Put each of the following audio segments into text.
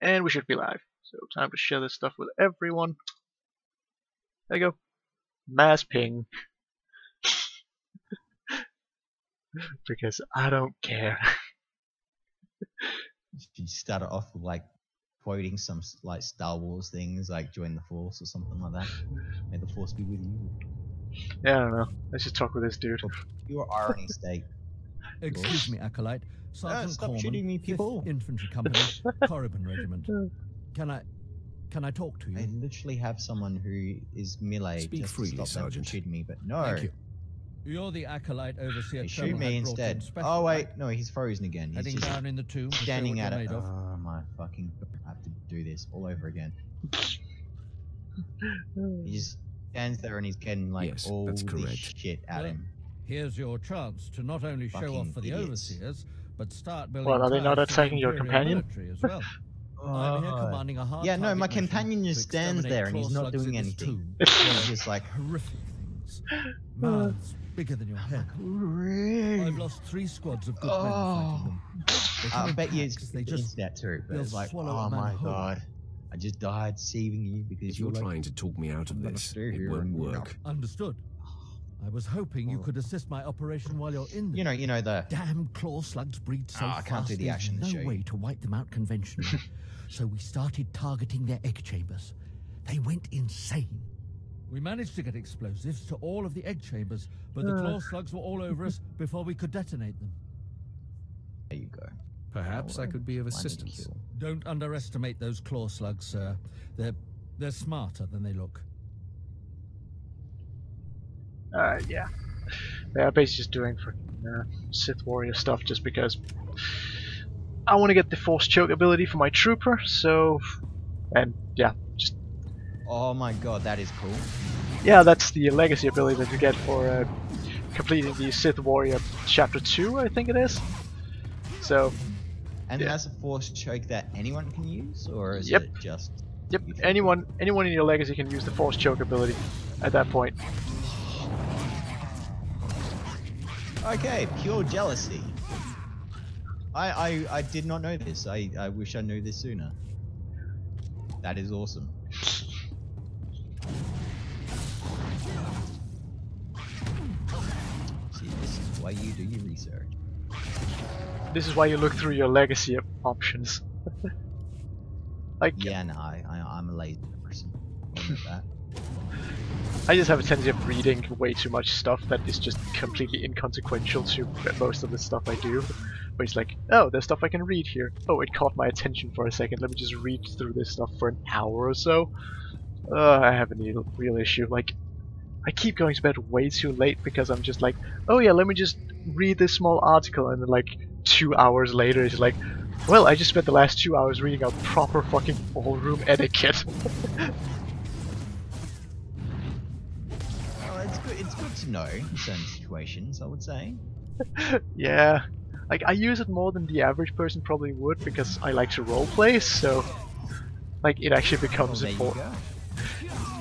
And we should be live. So time to share this stuff with everyone. There you go. Mass ping. Because I don't care. You started off with like quoting some like Star Wars things, like join the Force or something like that. May the Force be with you. Yeah, I don't know. Let's just talk with this dude. For pure irony sake. Excuse me, Acolyte. Sergeant stop Corman, shooting me, people. 5th Infantry Company, Corriban Regiment. Can I talk to you? I literally have someone who is melee Speak just freely, to stop them from Sergeant. shooting me, but no. Thank you. You're the Acolyte Overseer They Tremmel shoot me had brought in instead. special, Oh wait, right? no, he's frozen again. He's Heading just down in the tomb to show standing what at you're it. made of. Oh my fucking! I have to do this all over again. He just stands there and he's getting like Yes, all that's this correct. shit at Well, him. Here's your chance to not only show Fucking off for the idiots. Overseers, but start building What, are they not ties to the attacking your Imperial companion? military as well. I'm here commanding a hard Yeah, no, my target mission companion just to stands there and he's not exterminate doing claw slugs in anything. this tomb. He's just like, Horrific things. Mouths bigger than your head. I've lost 3 squads of good men fighting them. They come I in bet you packs, it's they just that too, but they'll it's like, swallow oh a man my whole. god, I just died saving you because If you're like, trying to talk me out of I'm gonna this, stay it here won't and, work. Understood. I was hoping you could assist my operation while you're in there. you know the. Damn claw slugs breed so I can't fast do the there's action to no show you. way to wipe them out conventionally. So we started targeting their egg chambers. They went insane. We managed to get explosives to all of the egg chambers, but the claw slugs were all over us before we could detonate them. There you go. Perhaps I could be of Blinded assistance. kill. Don't underestimate those claw slugs, sir. They're smarter than they look. Yeah. They're basically just doing for Sith Warrior stuff just because I want to get the Force Choke ability for my trooper, so... And yeah, just... Oh my god, that is cool. Yeah, that's the legacy ability that you get for completing the Sith Warrior Chapter 2, I think it is. So... And Yeah. that's a force choke that anyone can use, or is Yep. it just? Yep, you? anyone in your legacy can use the Force Choke ability at that point. Okay, pure jealousy. I did not know this. I wish I knew this sooner. That is awesome. See, this is why you do your research. This is why you look through your legacy options. Like, Yeah, no, I'm a lazy person. I know that. I just have a tendency of reading way too much stuff that is just completely inconsequential to most of the stuff I do. But it's like, oh, there's stuff I can read here. Oh, it caught my attention for a second. Let me just read through this stuff for an hour or so. I have a real issue. Like, I keep going to bed way too late because I'm just like, oh yeah, let me just read this small article, and then like 2 hours later it's like, well, I just spent the last 2 hours reading out proper fucking ballroom etiquette. Oh, it's good to know in certain situations, I would say. Yeah, like I use it more than the average person probably would because I like to roleplay, so like it actually becomes Well, there you important. go.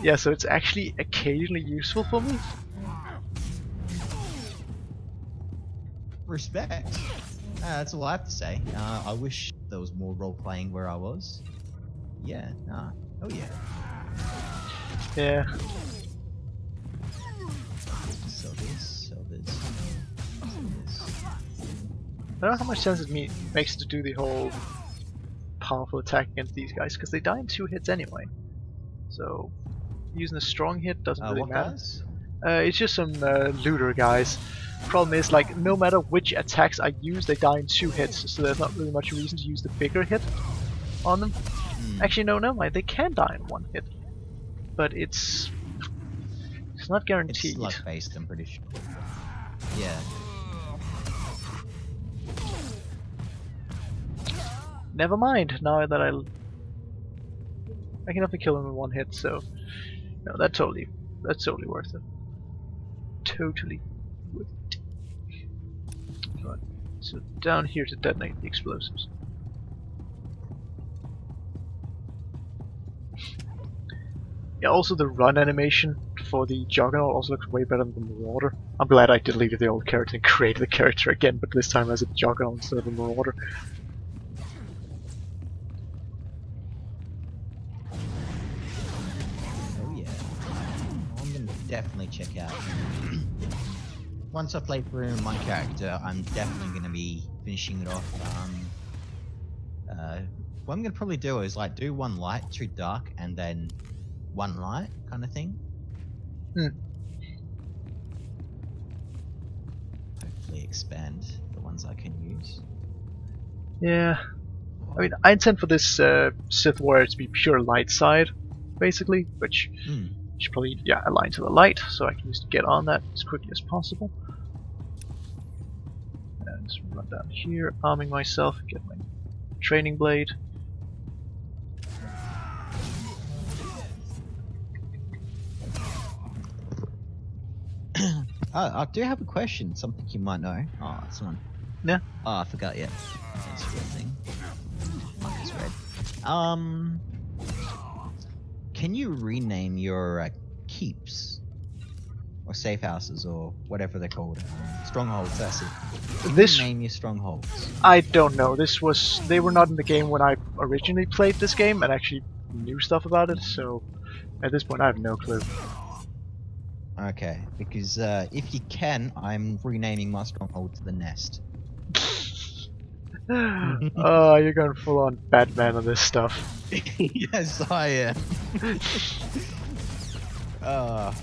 Yeah, so it's actually occasionally useful for me. Respect. That's all I have to say. I wish there was more role playing where I was. Yeah. Oh yeah. Yeah. Sell this. Sell this. Sell this. I don't know how much sense it makes to do the whole powerful attack against these guys because they die in 2 hits anyway. So using a strong hit doesn't really What matter. guys? It's just some looter guys. Problem is, like, no matter which attacks I use, they die in 2 hits, so there's not really much reason to use the bigger hit on them. Actually, no, never mind. They can die in 1 hit, but it's not It's guaranteed. luck based, I'm pretty sure. Yeah. Never mind. Now that I can definitely kill them in 1 hit, so no, that's totally worth it. Totally worth it. Right. So down here to detonate the explosives. Yeah, also the run animation for the Juggernaut also looks way better than the Marauder. I'm glad I deleted the old character and created the character again, but this time as a Juggernaut instead of a Marauder. definitely check out. Once I play through my character, I'm definitely going to be finishing it off. What I'm going to probably do is like do one light, two dark, and then one light kind of thing. Hopefully expand the ones I can use. Yeah. I mean, I intend for this Sith Warrior to be pure light side, basically, which should probably, align to the light, so I can just get on that as quickly as possible. And just run down here, arming myself, and get my training blade. I do have a question, something you might know. Oh, it's one. Yeah. Oh, I forgot yet. That's the thing. Mark is red. Can you rename your keeps? Or safe houses, or whatever they're called. Strongholds, that's it. Can you name your strongholds? I don't know. They were not in the game when I originally played this game and actually knew stuff about it, so at this point I have no clue. Okay, because if you can, I'm renaming my stronghold to the Nest. Oh, you're going full on Batman on this stuff. Yes, I am. Well,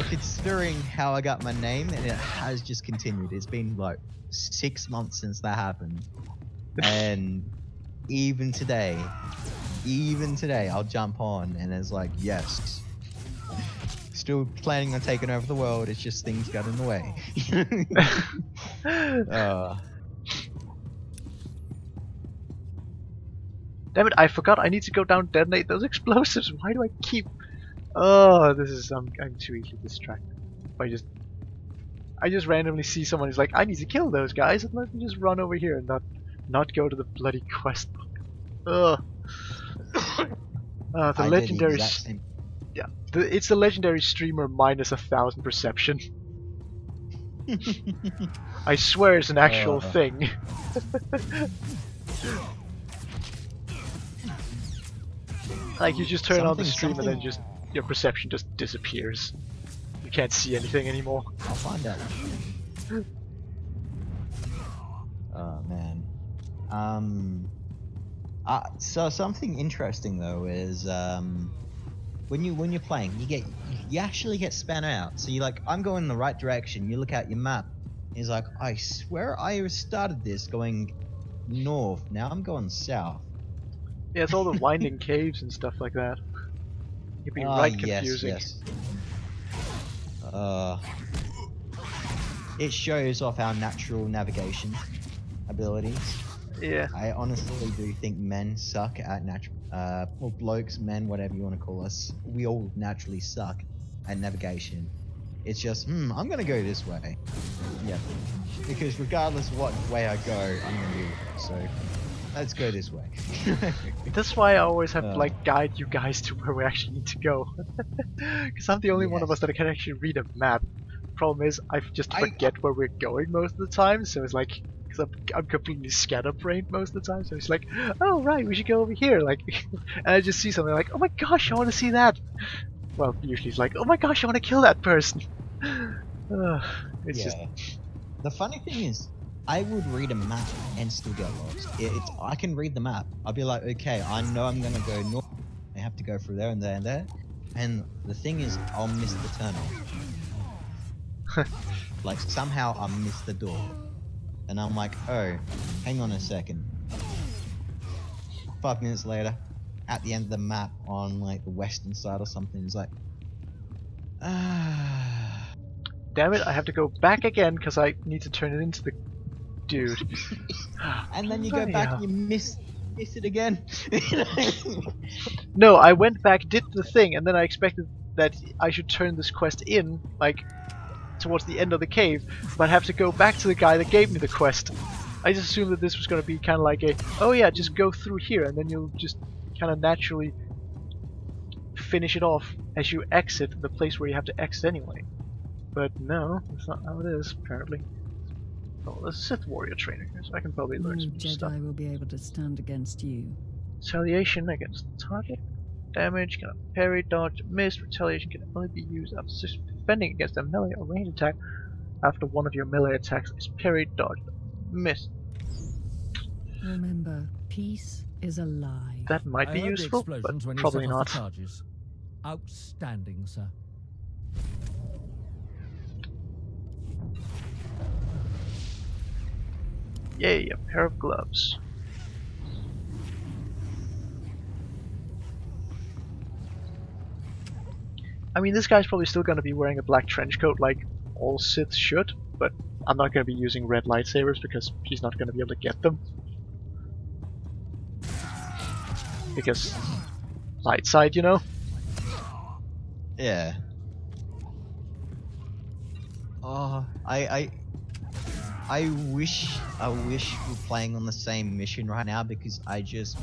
considering how I got my name, and it has just continued. It's been like 6 months since that happened, and even today, I'll jump on, and it's like, yes. Still planning on taking over the world, it's just things got in the way. Damn it, I forgot I need to go down and detonate those explosives. Why do I keep... Oh, this is... I'm too easily distracted. I just randomly see someone who's like, I need to kill those guys, and let me just run over here and not go to the bloody quest book. Ugh. The legendary... Yeah, it's the legendary streamer minus 1,000 perception. I swear it's an actual thing. Like you just turn on the stream and then just your perception just disappears. You can't see anything anymore. I'll find out. Oh man. So something interesting though is when you're playing, you actually get spun out. So you're like, I'm going in the right direction. You look at your map. He's like, I swear I started this going north. Now I'm going south. Yeah, it's all the winding caves and stuff like that. It can be right confusing. Yes. It shows off our natural navigation abilities. Yeah. I honestly do think men suck at natural, well, blokes, men, whatever you want to call us, we all naturally suck at navigation. It's just, I'm gonna go this way. Yeah. Because regardless of what way I go, I'm gonna do it. So, let's go this way. That's why I always have to like guide you guys to where we actually need to go. Because I'm the only one of us that can actually read a map. Problem is, I just forget where we're going most of the time, so it's like, because I'm completely scatterbrained most of the time, so it's like, oh right, we should go over here, like, and I just see something like, oh my gosh, I want to see that. Well, usually it's like, oh my gosh, I want to kill that person. It's just... The funny thing is, I would read a map and still get lost. I can read the map. I'll be like, okay, I know I'm gonna go north. I have to go through there and there and there. And the thing is, I'll miss the tunnel. Like somehow I miss the door. And I'm like, oh, hang on a second. 5 minutes later, at the end of the map on like the western side or something, it's like, damn it, I have to go back again because I need to turn it into the dude. And then you go back and you miss it again. No, I went back, did the thing, and then I expected that I should turn this quest in, like, towards the end of the cave, but I have to go back to the guy that gave me the quest. I just assumed that this was going to be kind of like a, oh yeah, just go through here, and then you'll just kind of naturally finish it off as you exit the place where you have to exit anyway. But no, that's not how it is, apparently. Oh, there's a Sith Warrior trainer here, so I can probably learn some Jedi stuff. will be able to stand against you. Retaliation against the target. damage, cannot parry, dodge, miss. Retaliation can only be used after defending against a melee or ranged attack. After one of your melee attacks is parried, dodged, missed. Remember, peace is a lie. That might I be heard useful, the but explosions when you probably set off not. the charges. Outstanding, sir. Yay, a pair of gloves. I mean, this guy's probably still going to be wearing a black trench coat like all Siths should, but I'm not going to be using red lightsabers because he's not going to be able to get them. Because light side, you know? Yeah. Oh, I wish we're playing on the same mission right now because I just.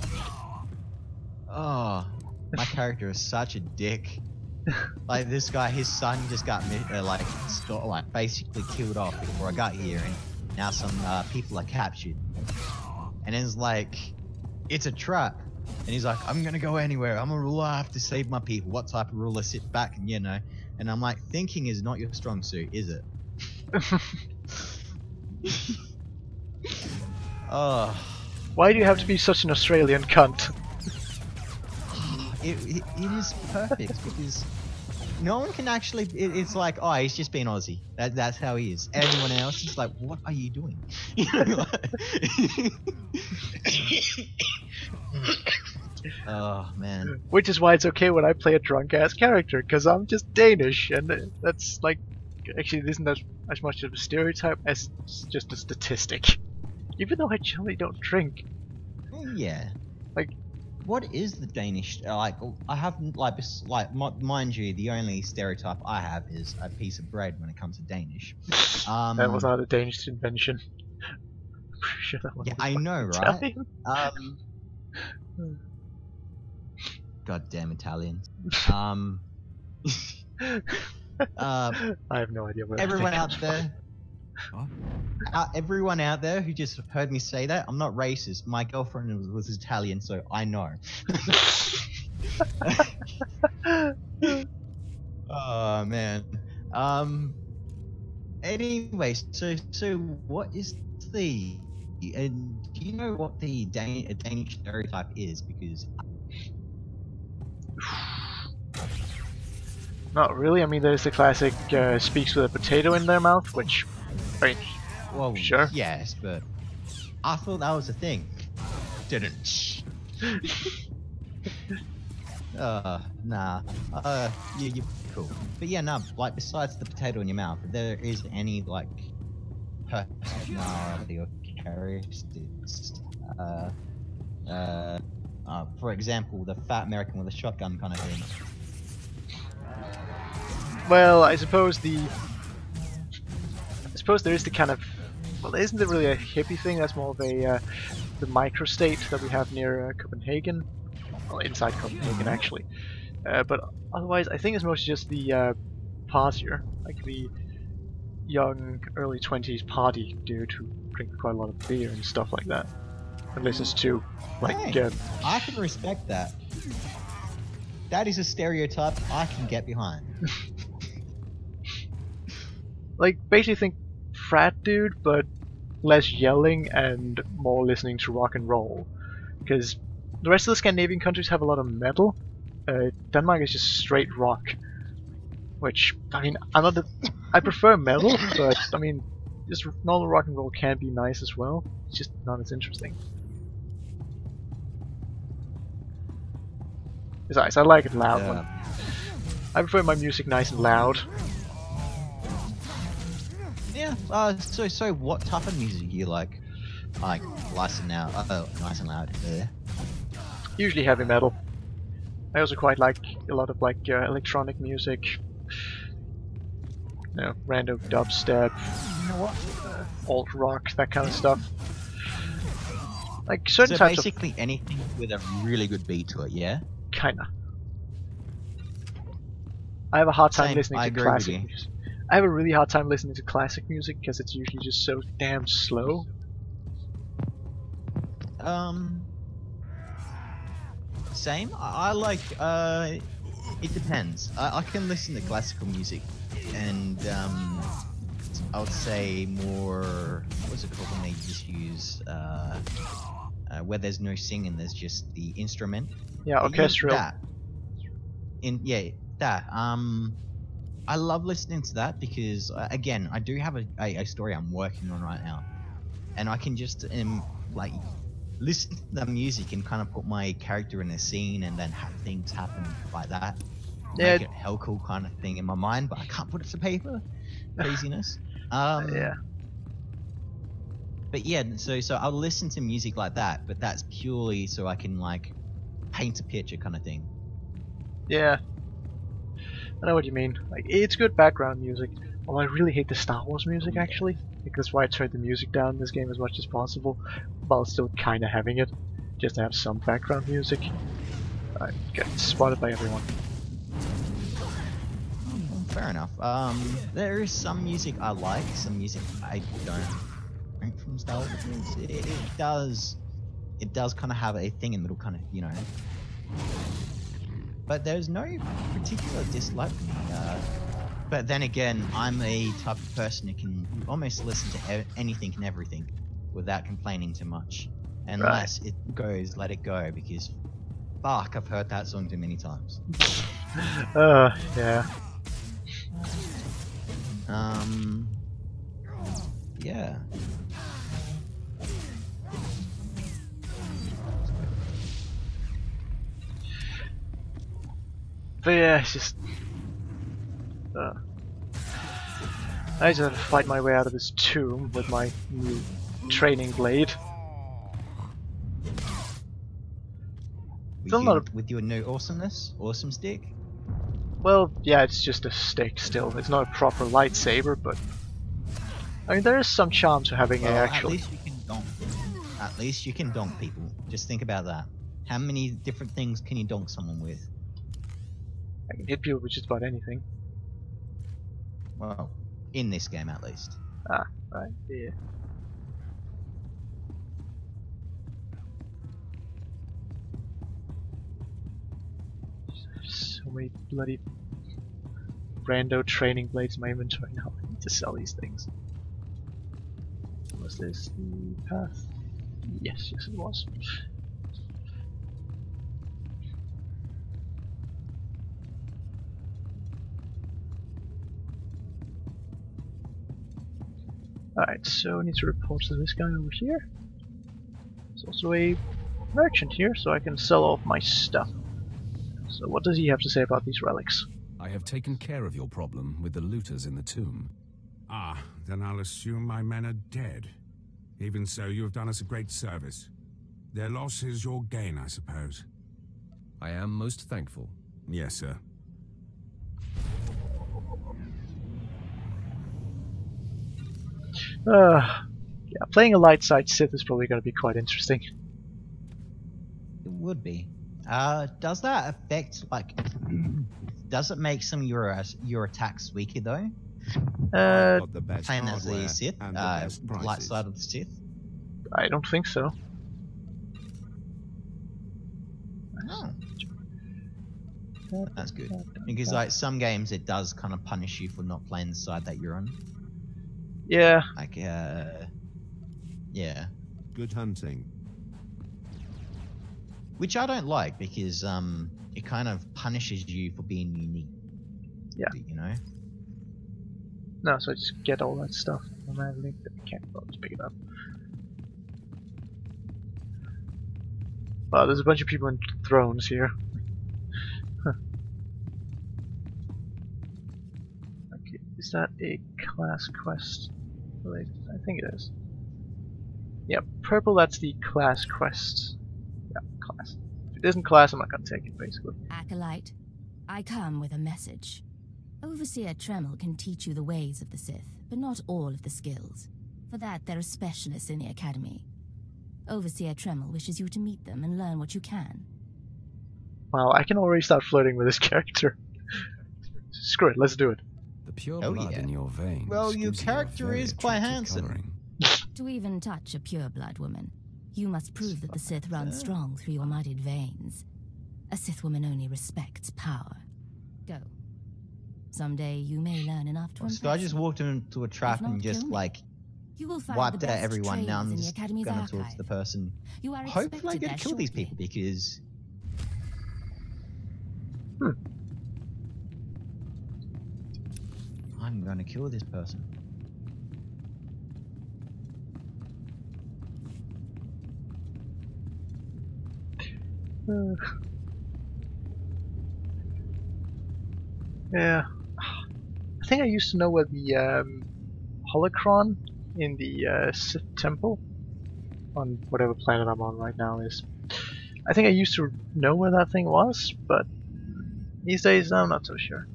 Oh, my character is such a dick. Like this guy, his son just got basically killed off before I got here, and now some people are captured. And it's like, it's a trap. And he's like, I'm gonna go anywhere. I'm a ruler. I have to save my people. What type of ruler? Sit back and you know. And I'm like, thinking is not your strong suit, is it? Oh. Why do you have to be such an Australian cunt? It is perfect because no one can actually. It's like, oh, he's just being Aussie. That's how he is. Everyone else is like, what are you doing? Oh man. Which is why it's okay when I play a drunk ass character, because I'm just Danish, and that's like, actually, it isn't as much of a stereotype as just a statistic. Even though I generally don't drink. Yeah. Like, what is the Danish like? I haven't mind you, the only stereotype I have is a piece of bread when it comes to Danish. That was not a Danish invention. Sure that yeah, I know, right? Goddamn Italians. I have no idea what everyone out there. Everyone out there who just heard me say that, I'm not racist. My girlfriend was Italian, so I know. Oh man. Anyway, so what is the? And do you know what the Danish stereotype is? Because not really. I mean, there's the classic speaks with a potato in their mouth, which, I mean, well, sure. Yes, but I thought that was a thing. Didn't. Nah. You're cool. But yeah, nah. Like, besides the potato in your mouth, if there is any like personality or characteristics, for example, the fat American with a shotgun kind of thing. Well, I suppose there is the kind of, well, isn't it really a hippie thing? That's more of a the microstate that we have near Copenhagen, well, inside Copenhagen actually. But otherwise, I think it's mostly just the partier, like the young, early 20s party dude who drinks quite a lot of beer and stuff like that, and listens to like. Hey, I can respect that. That is a stereotype I can get behind. Like, basically think frat dude, but less yelling and more listening to rock and roll. Because the rest of the Scandinavian countries have a lot of metal. Denmark is just straight rock. Which, I mean, I prefer metal, but I mean, just normal rock and roll can be nice as well. It's just not as interesting. Besides, I like it loud. Yeah. I prefer my music nice and loud. Yeah. So what type of music do you like? Like nice and loud. Nice and loud. Usually heavy metal. I also quite like a lot of like electronic music. You know, random dubstep, alt rock, that kind of stuff. Like certain so types basically anything with a really good beat to it, yeah? Kinda. I have a hard time listening to classic music. I have a really hard time listening to classic music because it's usually just so damn slow. Same. I like. It depends. I can listen to classical music, and I would say more. What was it called when they just use where there's no singing, there's just the instrument. Yeah, orchestral. That. That. I love listening to that because again, I do have a story I'm working on right now, and I can just like listen to the music and kind of put my character in a scene and then have things happen like that. Yeah. Make it hell cool kind of thing in my mind, but I can't put it to paper. Craziness. Yeah. But yeah, so I'll listen to music like that, but that's purely so I can like paint a picture kind of thing. Yeah. I know what you mean. Like, it's good background music. Although I really hate the Star Wars music actually. I think that's why I turned the music down in this game as much as possible, while still kinda having it. Just to have some background music. I get spotted by everyone. Fair enough. There is some music I like, some music I don't from Star Wars. It does kind of have a thing in the middle, kind of, you know. But there's no particular dislike for me. But then again, I'm a type of person who can almost listen to anything and everything without complaining too much. Unless it goes, let it go, because fuck, I've heard that song too many times. Yeah. Yeah. But yeah, it's just... I just have to fight my way out of this tomb with my new training blade. Still not With your new awesomeness? Awesome stick? Well, yeah, it's just a stick still. It's not a proper lightsaber, but... I mean, there is some charm to having a actual... At least you can donk. At least you can donk people. Just think about that. How many different things can you donk someone with? I can hit people with just about anything. Well, in this game at least. Ah, right, yeah. So many bloody rando training blades in my inventory now. I need to sell these things. Was this the path? Yes, it was. Alright, so I need to report to this guy over here. There's also a merchant here, so I can sell off my stuff. So what does he have to say about these relics? I have taken care of your problem with the looters in the tomb. Ah, then I'll assume my men are dead. Even so, you have done us a great service. Their loss is your gain, I suppose. I am most thankful. Yes, sir. Yeah, playing a light side Sith is probably going to be quite interesting. It would be. Does that affect, like, does it make some of your attacks weaker though? Got the best Playing as the hardware Sith, and the best light prices. side of the Sith? I don't think so. Oh. That's good. Because like some games it does kind of punish you for not playing the side that you're on. Yeah. Like, yeah. Good hunting. Which I don't like because it kind of punishes you for being unique. Yeah. You know? No, so I just get all that stuff. I can't bother to pick it up. Wow, there's a bunch of people in thrones here. Huh. Okay, is that a class quest related? I think it is. Yeah, purple, that's the class quest. Yeah, class. If it isn't class, I'm not gonna take it, basically. Acolyte, I come with a message. Overseer Tremmel can teach you the ways of the Sith, but not all of the skills. For that, there are specialists in the Academy. Overseer Tremmel wishes you to meet them and learn what you can. Wow, I can already start flirting with this character. Screw it, let's do it. The pure Oh, blood yeah. in your veins. Well, your gives you a character very is quite attractive handsome. coloring. To even touch a pureblood woman, you must prove that the Sith run strong through your muddied veins. A Sith woman only respects power. Go. Someday you may learn enough to impress So I just me. walked into a trap If not, and just kill me. like You will find wiped the out best everyone. Now I'm trainers in the just Academy's gonna talk to archive. the person. You are Hopefully I expected get there to kill these shortly. people because I'm gonna kill this person. Yeah. I think I used to know where the holocron in the Sith temple on whatever planet I'm on right now is. I think I used to know where that thing was, but these days I'm not so sure.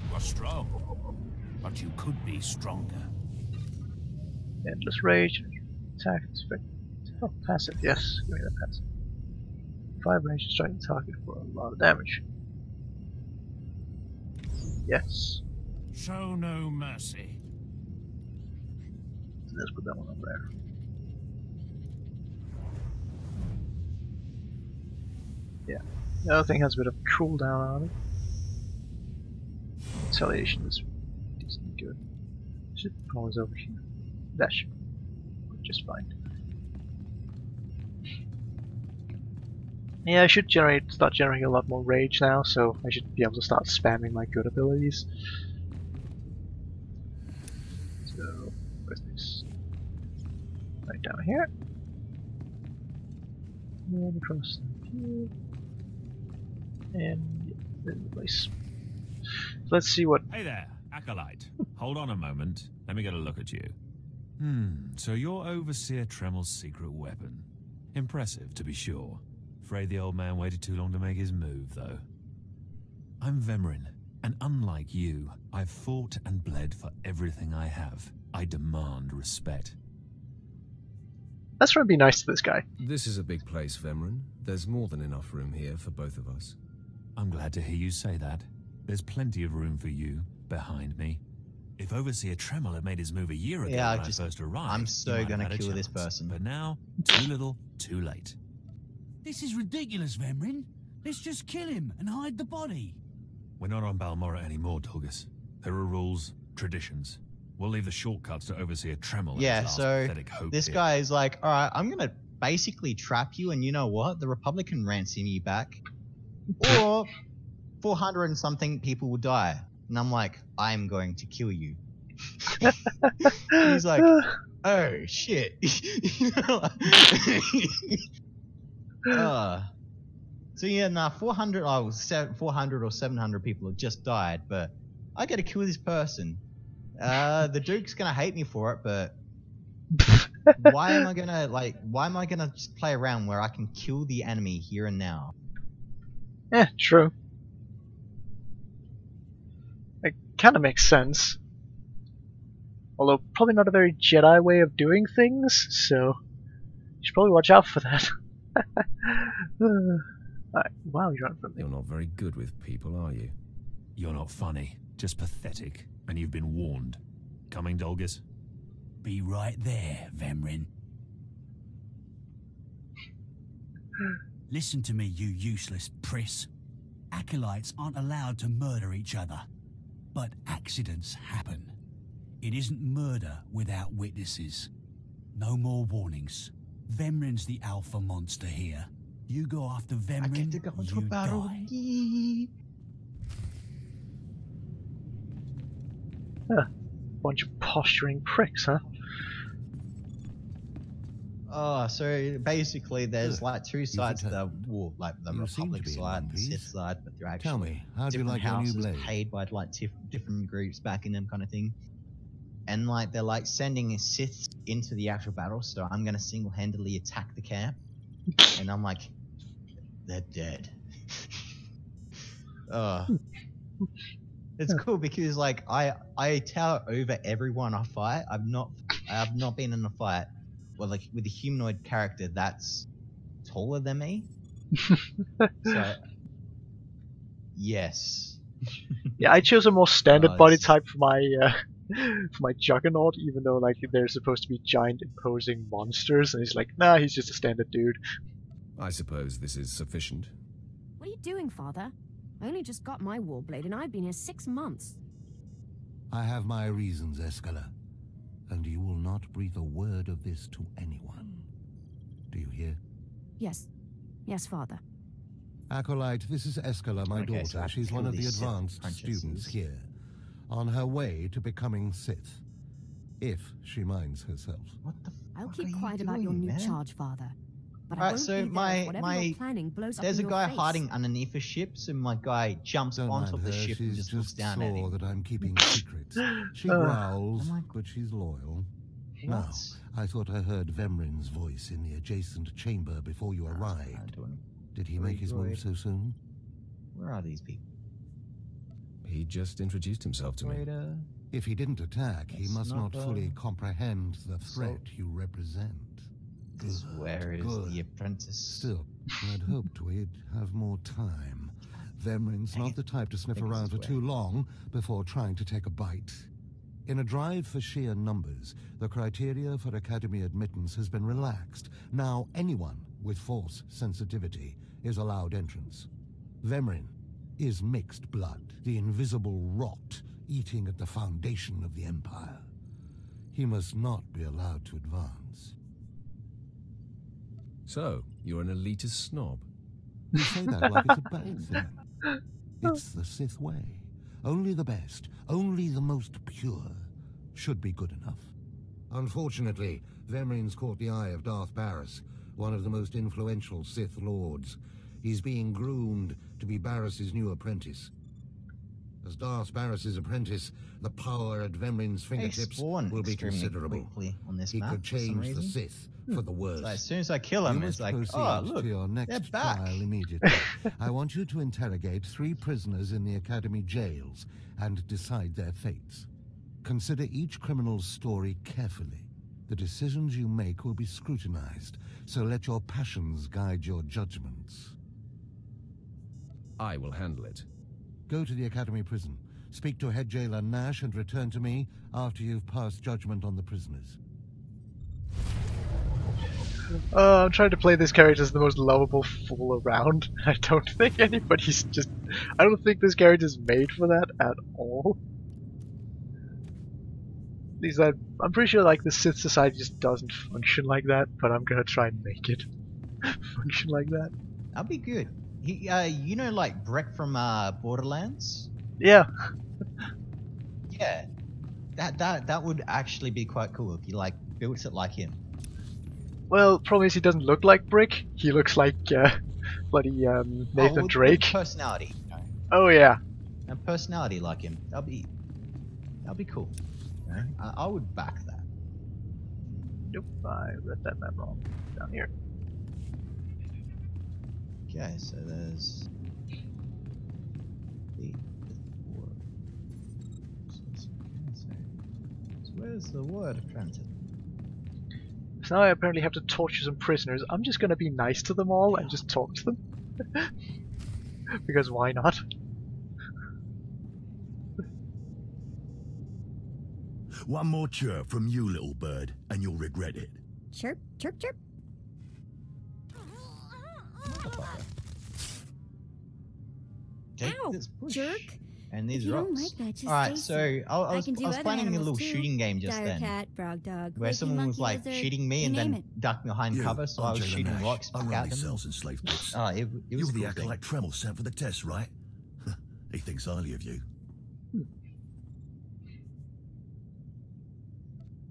You are strong, but you could be stronger. Endless rage, attack, effect. Oh, passive, yes, give me that passive. 5 range to strike the target for a lot of damage. Yes. Show no mercy. So let's put that one over there. Yeah. The other thing has a bit of cooldown on it. Retaliation is decently good. Should always over here. That should work just fine. Yeah, I should start generating a lot more rage now, so I should be able to start spamming my good abilities. So, where's this? Right down here. And across here. And yeah, in the place. So let's see what. Hey there, Acolyte. Hold on a moment. Let me get a look at you. So you're Overseer Tremmel's secret weapon. Impressive, to be sure. Afraid the old man waited too long to make his move, though. I'm Vemrin, and unlike you, I've fought and bled for everything I have. I demand respect. Let's try and be nice to this guy. This is a big place, Vemrin. There's more than enough room here for both of us. I'm glad to hear you say that. There's plenty of room for you, behind me. If Overseer Tremmel had made his move a year ago when I first arrived, I'm he so might have gonna had a kill this chance. person. But now, too little, too late. This is ridiculous, Vemrin. Let's just kill him and hide the body. We're not on Balmorra anymore, Dolgus. There are rules, traditions. We'll leave the shortcuts to Overseer Tremmel. and Yeah, his last so pathetic hope this here. guy is like, alright, I'm gonna basically trap you, and you know what? The Republic can ransom you back. Or 400 and something people will die. And I'm like, I'm going to kill you. He's like, oh shit. So yeah, nah, 400 or 700 people have just died, but I gotta kill this person. The Duke's gonna hate me for it, but why am I gonna just play around where I can kill the enemy here and now? Yeah, true. It kind of makes sense. Although, probably not a very Jedi way of doing things, so you should probably watch out for that. Alright, wow, you ran from me. You're not very good with people, are you? You're not funny, just pathetic, and you've been warned. Coming, Dolgus? Be right there, Vemrin. Listen to me, you useless priss. Acolytes aren't allowed to murder each other. But accidents happen. It isn't murder without witnesses. No more warnings. Vemrin's the alpha monster here. You go after Vemrin, I get to go into a you battle. die. Bunch of posturing pricks, huh? Oh, so basically there's Good. like two sides to the returned. war, like the You seem to Republic be in side one and the piece. Sith side, but they're actually Tell me, how do you different like your new houses blade? paid by like different groups backing them kind of thing. And like they're like sending Siths into the actual battle, so I'm gonna single-handedly attack the camp. And I'm like, they're dead. It's cool because like I tower over everyone I fight. I have not been in a fight with a humanoid character that's taller than me. So yes. Yeah, I chose a more standard Oh, body this is- type for my Juggernaut, even though like they're supposed to be giant imposing monsters, and he's like, nah, he's just a standard dude. I suppose this is sufficient. doing, Father? I only just got my warblade and I've been here 6 months. I have my reasons, Escala. And you will not breathe a word of this to anyone. Do you hear? Yes. Yes, Father. Acolyte, this is Escala, my Okay, so I daughter. She's kill one of the these advanced apprentices. students here. On her way to becoming Sith. If she minds herself. What the I'll fuck keep are you quiet about doing, your new man? charge, Father. But I Alright, won't so be there if whatever you're planning blows up there's in a your guy face. hiding underneath a ship, so my guy jumps Don't on mind top of the her, ship and she's just looks down saw at him. that I'm keeping secrets. She growls, Oh my- but she's loyal. What? Now, I thought I heard Vemrin's voice in the adjacent chamber before you arrived. Did he make his move so soon? Where are these people? He just introduced himself to me. Waiter. If he didn't attack, he That's must not not, fully comprehend the threat so- you represent. This where is good. the apprentice? Still, I'd hoped we'd have more time. Vemrin's Dang not it. the type to sniff Think it's around for this too long before trying to take a bite. In a drive for sheer numbers, the criteria for academy admittance has been relaxed. Now anyone with force sensitivity is allowed entrance. Vemrin is mixed blood, the invisible rot eating at the foundation of the Empire. He must not be allowed to advance. So, you're an elitist snob. You say that like it's a bad thing. It's the Sith way. Only the best, only the most pure, should be good enough. Unfortunately, Vemrin's caught the eye of Darth Beerus, one of the most influential Sith Lords. He's being groomed to be Barris's new apprentice. As Darth Barris's apprentice, the power at Vemrin's fingertips spawn will be extremely considerable. quickly on this He map could for some change the reason. Sith for the worse. So as soon as I kill him, You it's must like, proceed oh, look, to your they're next back. trial immediately. I want you to interrogate 3 prisoners in the Academy jails and decide their fates. Consider each criminal's story carefully. The decisions you make will be scrutinized, so let your passions guide your judgments. I will handle it. Go to the Academy prison, speak to head jailer Nash, and return to me after you've passed judgment on the prisoners. I'm trying to play this character as the most lovable fool around. I don't think anybody's just... I don't think this character's made for that at all. At least I'm pretty sure like the Sith Society just doesn't function like that, but I'm gonna try and make it function like that. That'd be good. He, you know, like Breck from Borderlands. Yeah. Yeah, that would actually be quite cool if you like built it like him. Well, problem is he doesn't look like Brick. He looks like bloody Nathan with Drake. personality. You know? Oh yeah. And personality like him. That'd be cool. You know? I would back that. Nope, I read that map wrong. Down here. Okay, so there's the war. So where's the word of transit? So now I apparently have to torture some prisoners. I'm just gonna be nice to them all and just talk to them. Because why not? One more chirp from you, little bird, and you'll regret it. Chirp, chirp, chirp. Take Ow, this push. jerk. And If these you rocks. don't like that, just Alright, say so I was can do other planning a animals little too. shooting game just Dire then. cat, frog dog, Where quaky someone was monkey, like lizard, shooting me you and name then ducked behind You, cover, so I'm I was Jailer shooting Nash. rocks I back run at these them. cells and slave books. Oh, it You're was a the cool thing. Acolyte Tremmel sent for the test, right? He thinks highly of you.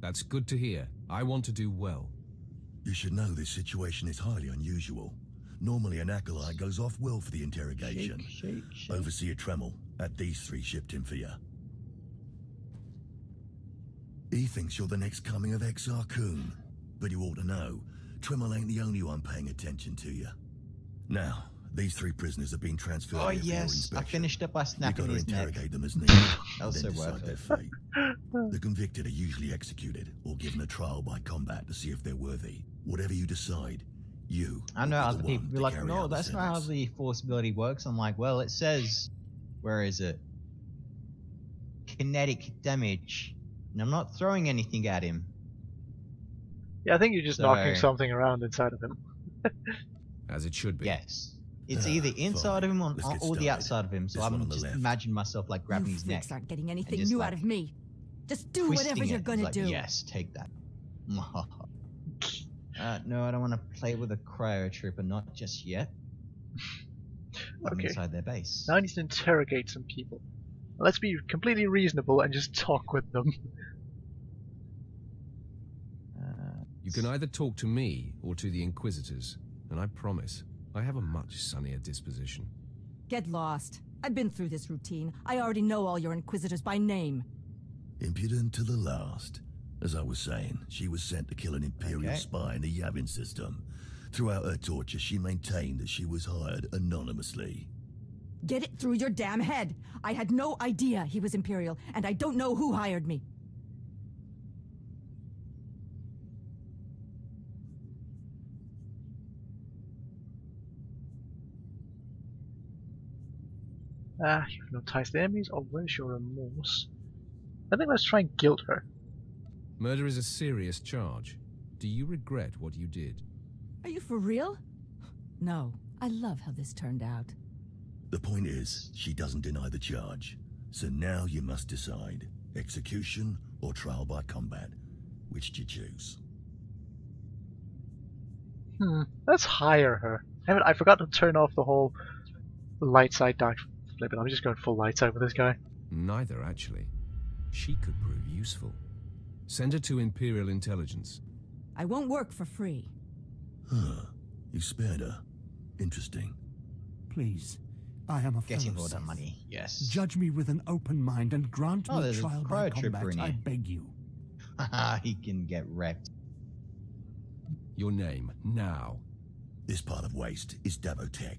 That's good to hear. I want to do well. You should know this situation is highly unusual. Normally an Acolyte goes off-world for the interrogation. Shake. Overseer Tremmel had these 3 shipped in for you. He thinks you're the next coming of Exar Kun, but you ought to know, Tremmel ain't the only one paying attention to you. Now, these 3 prisoners have been transferred Oh here for your yes, I inspection. finished it by You've snapping got to his neck. interrogate them as needed, That was then so decide worth their it. fate. The convicted are usually executed or given a trial by combat to see if they're worthy. Whatever you decide, you I know will other be the people one be to like, carry no, out the that's not how sentence. the force ability works. I'm like, well, it says, where is it? Kinetic damage. And I'm not throwing anything at him. Yeah, I think you're just So- knocking something around inside of him. As it should be. Yes. It's either inside of him or the started. outside of him. So This one I'm on the just left. imagining myself like grabbing his neck. Aren't getting anything just, new like, out of me. Just do twisting whatever you're it. gonna Like, do. yes, take that. No, I don't want to play with a cryo trooper, not just yet. I'm Okay. inside their base. Now I need to interrogate some people. Let's be completely reasonable and just talk with them. You can either talk to me or to the Inquisitors, and I promise, I have a much sunnier disposition. Get lost. I've been through this routine. I already know all your Inquisitors by name. Impudent to the last. As I was saying, she was sent to kill an Imperial spy in the Yavin system. Throughout her torture, she maintained that she was hired anonymously. Get it through your damn head. I had no idea he was Imperial, and I don't know who hired me. You have no ties to enemies, or where's your remorse? I think let's try and guilt her. Murder is a serious charge. Do you regret what you did? Are you for real? No. I love how this turned out. The point is, she doesn't deny the charge. So now you must decide. Execution or trial by combat. Which do you choose? Let's hire her. I forgot to turn off the whole light side dark flip, and I'm just going full light side with this guy. Neither, actually. She could prove useful. Send her to Imperial Intelligence. I won't work for free. Huh. You spared her. Interesting. Please, I am a Getting fellow all the Sith. money, yes. Judge me with an open mind and grant me there's a trial by cryo trooper combat, in I here. beg you. He can get wrecked. Your name, now. This part of Waste is Davotech,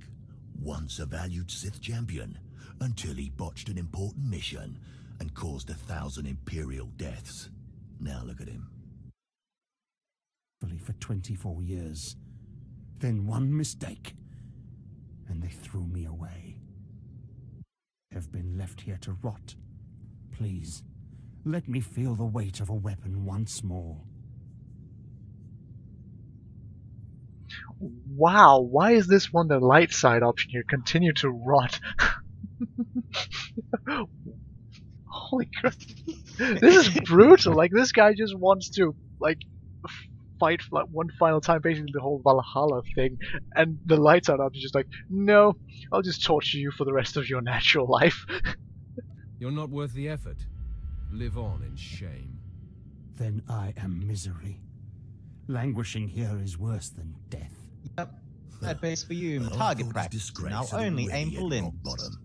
once a valued Sith champion, until he botched an important mission and caused 1,000 Imperial deaths. Now look at him. For 24 years. Then one mistake, and they threw me away. Have been left here to rot. Please, let me feel the weight of a weapon once more. Wow, why is this one the light side option here? Continue to rot. Holy crap. This is brutal. Like, this guy just wants to, like, fight for, like, one final time, basically the whole Valhalla thing, and the light side option is just like, no, I'll just torture you for the rest of your natural life. You're not worth the effort. Live on in shame. Then I am misery. Languishing here is worse than death. Yep. That base for you. Well, I Target thought practice. disgrace Now had only already aim hit for limbs. rock bottom.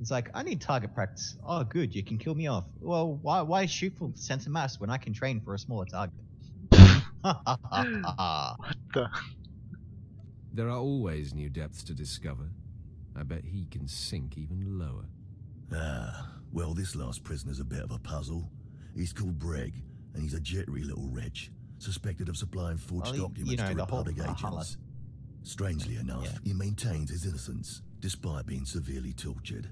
It's like, I need target practice. Oh, good, you can kill me off. Well, why shoot for center mass when I can train for a smaller target? What the? There are always new depths to discover. I bet he can sink even lower. Ah, well, this last prisoner's a bit of a puzzle. He's called Breg, and he's a jittery little wretch, suspected of supplying forged documents to the whole Republic Valhalla. agents. Strangely enough, he maintains his innocence, despite being severely tortured.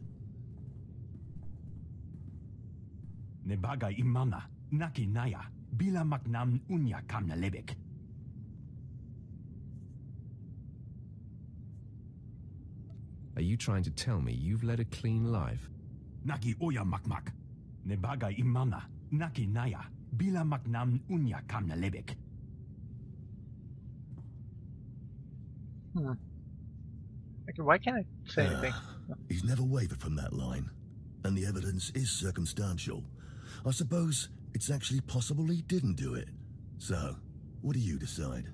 Nebaga imana, naki naya, bila maknam unya kamna lebek. Are you trying to tell me you've led a clean life? Naki oya makmak. Nebaga imana, naki naya, bila maknam unya kamna lebek. Okay, why can't I say anything? He's never wavered from that line, and the evidence is circumstantial. I suppose it's actually possible he didn't do it. So, what do you decide?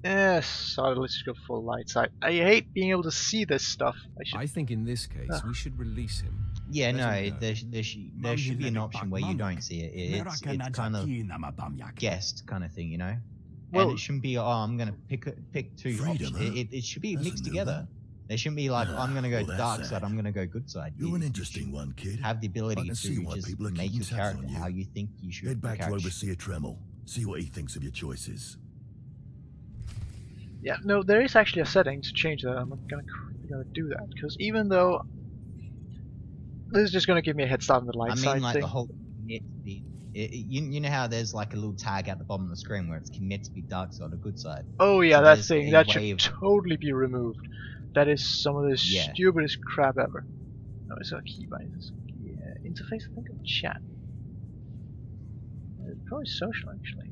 Yes, so let's just go full light side. I hate being able to see this stuff. I think in this case, we should release him. Yeah, Let no, him go. there should be an option where you don't see it. It's kind of guessed kind of thing, you know? Well, and it shouldn't be, oh, I'm going to pick two Freedom, options. huh? It should be That's mixed a new together. one. There shouldn't be like, I'm going to go well, that's dark sad. side, I'm going to go good side. You're an You interesting one, kid. have the I ability can see to why just people are make keeping your tabs character on you. how you think you should Head back to approach. Overseer Tremmel. See what he thinks of your choices. yeah, no, there is actually a setting to change that. I'm gonna do that because even though this is just gonna give me a head start on the light I side mean, like thing. the whole commit to be. You know how there's like a little tag at the bottom of the screen where it's commit to be dark side or good side. Oh yeah, So that there's thing a that way should of- totally be removed. That is some of the Yeah. stupidest crap ever. No, it's got keybinds. Yeah, interface. I think of chat. Probably social actually.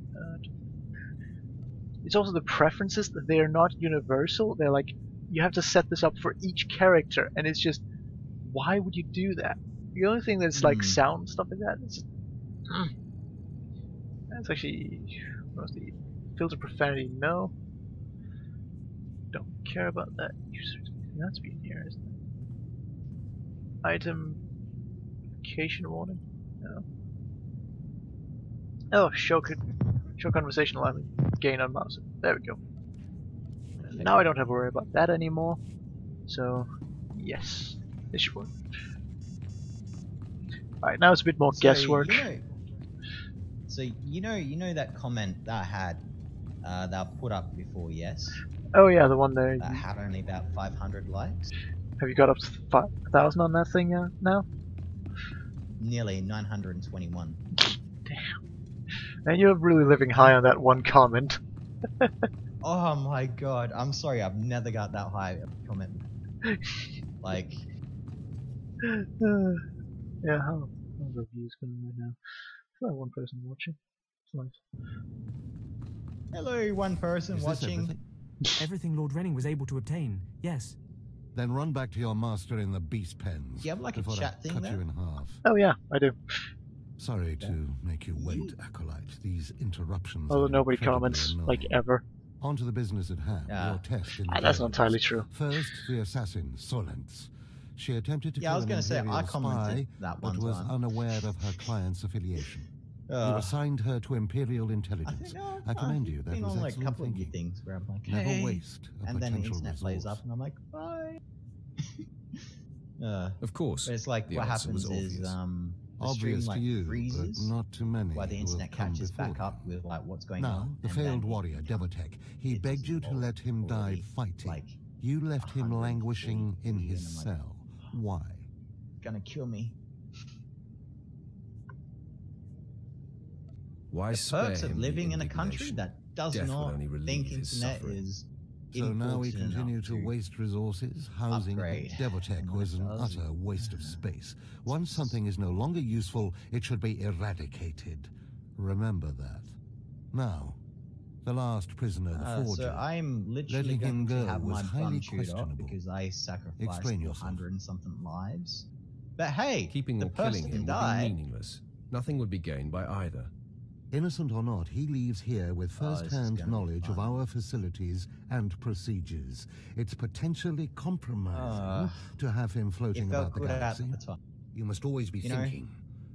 It's also the preferences that they are not universal. They're like you have to set this up for each character, and it's just why would you do that? The only thing that's like sound stuff like that. It's just, that's actually mostly filter profanity. No, don't care about that. That's being here, isn't it? Item vacation warning. No. Oh, show conversation alignment. Gain on mouse. There we go. Now I don't have to worry about that anymore. So, yes, this should work. Alright, now it's a bit more guesswork. You know that comment that I had that I put up before, yes? Oh yeah, the one there. That had only about 500 likes. Have you got up to 5,000 on that thing now? Nearly 921. Damn. And you're really living high on that one comment. Oh my god, I'm sorry, I've never got that high comment. Like... yeah, how's the views going right now? There's only one person watching. It's nice. Hello, one person watching. Everything Lord Renning was able to obtain, yes. Then run back to your master in the beast pens. Do you have like a chat thing cut there? you in half. Oh yeah, I do. Sorry to make you wait, Acolyte. These interruptions. Although are nobody incredibly comments, annoying. like ever. On to the business at hand. Your test in the That's not entirely true. First, the assassin, Solence. She attempted to Yeah, I kill was an gonna say, Imperial I commented spy, that but one was time. unaware of her client's affiliation. You assigned her to Imperial Intelligence. I commend you. That been was on like a excellent couple of thinking. your things where I'm like, Never hey, waste a and then the potential internet plays resource. up, and I'm like, bye. Of course. But it's like the what answer was happens is obvious. the stream Obvious like to you, freezes, but not to many. while the who have internet come catches before back up with like what's going Now, on. the and failed then warrior, Devotech, he begged you to let him die already, fighting. like, You left him 140, languishing in his and I'm like, cell. Why? Gonna kill me. Why The spare perks of him the living in a country indignation? that does Death will not only relieve think his internet suffering. is So now we important continue enough to waste resources. Housing upgrade. Devotech And when was it an does, utter waste of space. Once something is no longer useful, it should be eradicated. Remember that. Now, the last prisoner, the forger. So I'm literally letting him going to go have was my highly bum chewed off questionable. because I sacrificed Explain yourself. 100 and something lives. But hey, Keeping the or killing person him would died. be meaningless. Nothing would be gained by either. Innocent or not, he leaves here with this is first-hand gonna be knowledge of fun. our facilities and procedures. It's potentially compromising to have him floating It felt about the good at galaxy. the time. You must always be You know, thinking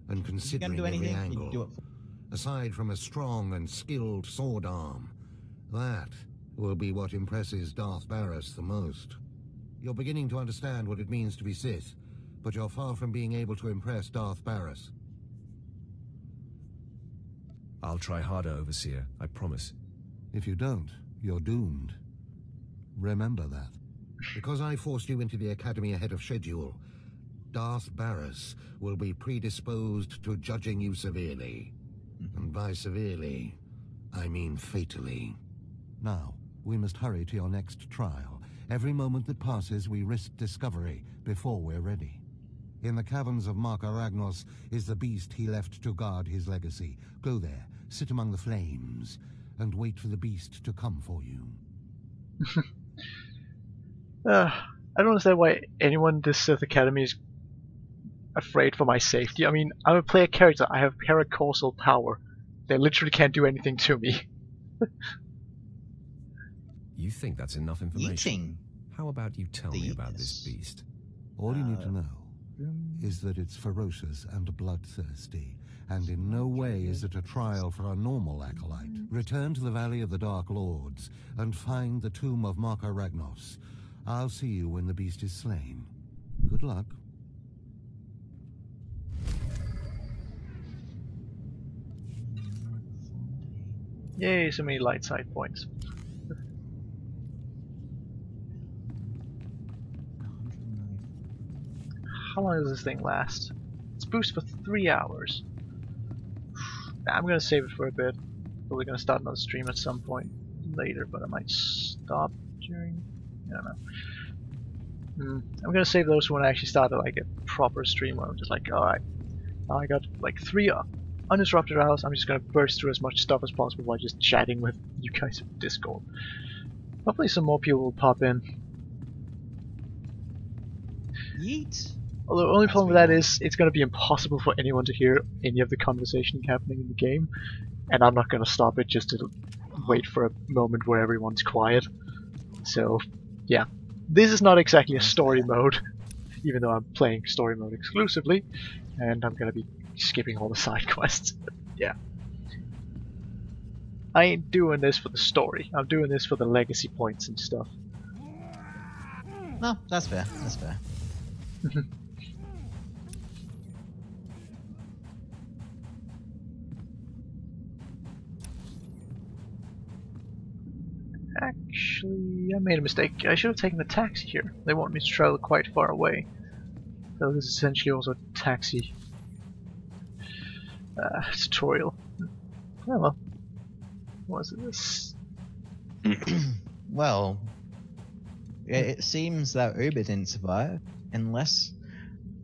and If you're considering gonna do every anything, angle. you do it for Aside from a strong and skilled sword arm, that will be what impresses Darth Beerus the most. You're beginning to understand what it means to be Sith, but you're far from being able to impress Darth Beerus. I'll try harder, Overseer, I promise. If you don't, you're doomed. Remember that. Because I forced you into the Academy ahead of schedule, Darth Beerus will be predisposed to judging you severely. And by severely, I mean fatally. Now, we must hurry to your next trial. Every moment that passes, we risk discovery before we're ready. In the caverns of Marka Ragnos is the beast he left to guard his legacy. Go there, sit among the flames, and wait for the beast to come for you. I don't understand why anyone in this Sith Academy is afraid for my safety. I mean, I'm a player character. I have paracausal power. They literally can't do anything to me. You think that's enough information? Eating. How about you tell me about this beast? All you need to know is that it's ferocious and bloodthirsty, and in no way is it a trial for a normal acolyte. Return to the Valley of the Dark Lords and find the tomb of Marka Ragnos. I'll see you when the beast is slain. Good luck. Yay, so many light side points. How long does this thing last? It's boost for 3 hours. I'm gonna save it for a bit. Probably gonna start another stream at some point later, but I might stop during. I don't know. I'm gonna save those when I actually start like a proper stream where I'm just like, alright, I got like 3 uninterrupted hours. I'm just gonna burst through as much stuff as possible while just chatting with you guys in Discord. Hopefully some more people will pop in. Yeet. Although the only problem with that is it's going to be impossible for anyone to hear any of the conversation happening in the game, and I'm not going to stop it just to wait for a moment where everyone's quiet. So, yeah. This is not exactly a story mode, even though I'm playing story mode exclusively, and I'm going to be skipping all the side quests. Yeah. I ain't doing this for the story. I'm doing this for the legacy points and stuff. No, that's fair. That's fair. Actually, I made a mistake. I should have taken a taxi here. They want me to travel quite far away. So this is essentially also a taxi tutorial. Oh well. What is this? Well, it seems that Uber didn't survive, unless...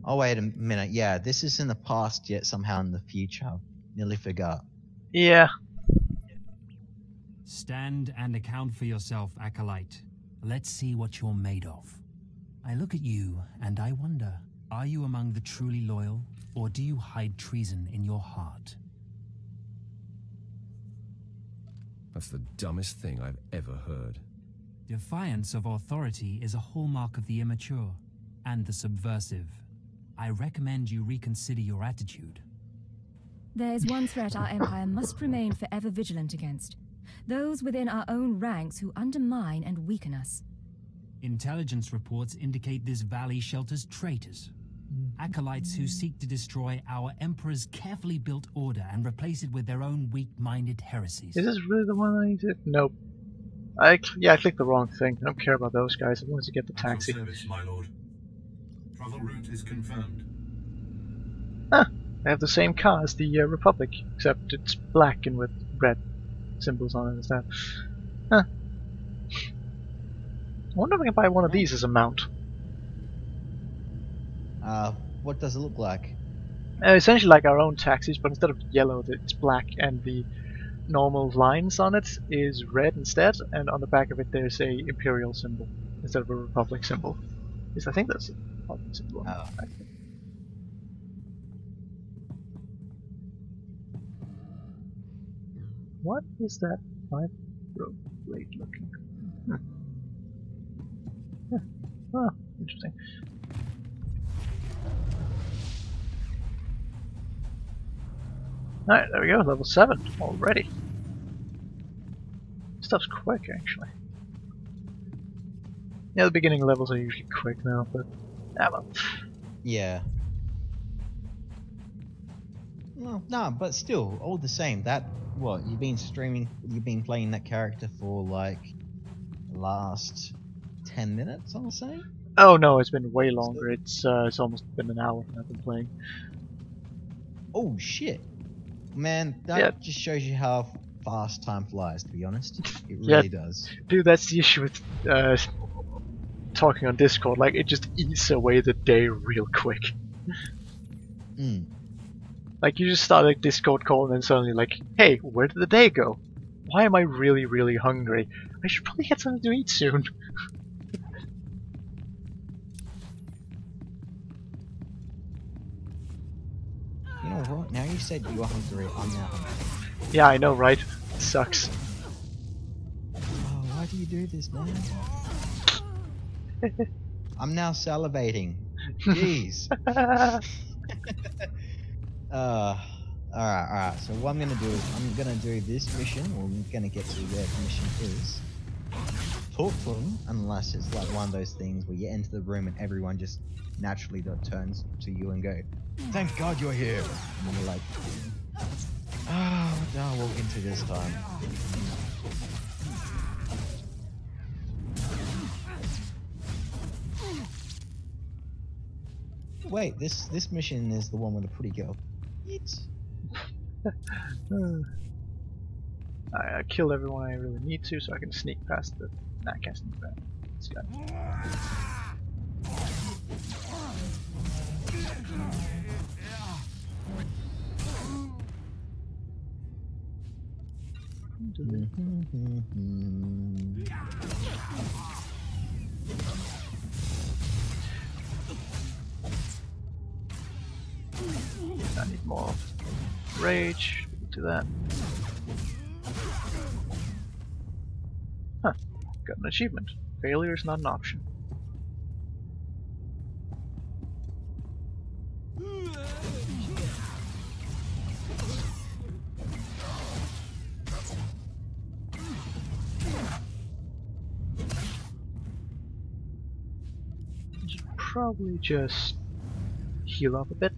Oh, wait a minute. Yeah, this is in the past, yet somehow in the future. Nearly forgot. Yeah. Stand and account for yourself, Acolyte. Let's see what you're made of. I look at you and I wonder, are you among the truly loyal, or do you hide treason in your heart? That's the dumbest thing I've ever heard. Defiance of authority is a hallmark of the immature and the subversive. I recommend you reconsider your attitude. There is one threat our empire must remain forever vigilant against. Those within our own ranks who undermine and weaken us. Intelligence reports indicate this valley shelters traitors. Acolytes who seek to destroy our Emperor's carefully built order and replace it with their own weak-minded heresies. Is this really the one I did? Nope. I clicked the wrong thing. I don't care about those guys. I wanted to get the taxi. Service, my lord. Travel route is confirmed. Huh. I have the same car as the Republic, except it's black and with red symbols on it instead. Huh. I wonder if I can buy one of these as a mount. What does it look like? Essentially like our own taxis, but instead of yellow, it's black, and the normal lines on it is red instead, and on the back of it there's a Imperial symbol instead of a Republic symbol. I think that's a Republic symbol. Oh. What is that vibro blade looking? Oh, interesting. Alright, there we go, level 7 already. Stuff's quick, actually. Yeah, the beginning levels are usually quick now, but... well. Yeah. Well, no, but still, all the same, that... What, you've been playing that character for, like, the last 10 minutes, I'll say? Oh no, it's been way longer. It's almost been an hour I've been playing. Oh shit. Man, that just shows you how fast time flies, to be honest. It really does. Dude, that's the issue with talking on Discord. Like, it just eats away the day real quick. Like, you just start a Discord call and then suddenly like, hey, where did the day go? Why am I really, really hungry? I should probably get something to eat soon. You know what? Now you said you were hungry, I'm now hungry. Yeah, I know, right? It sucks. Oh, why do you do this, man? I'm now salivating. Jeez. Alright. So what I'm gonna do is I'm gonna do this mission, or I'm gonna get to where the mission is. Talk to them, unless it's like one of those things where you enter the room and everyone just naturally turns to you and go, "Thank God you're here." And you're like, what do I walk into this time? Wait, this mission is the one with the pretty girl. I killed everyone I really need to, so I can sneak past the. Nah, I can't sneak past this guy. I need more rage. We'll do that. Huh. Got an achievement. Failure is not an option. Should probably just heal up a bit.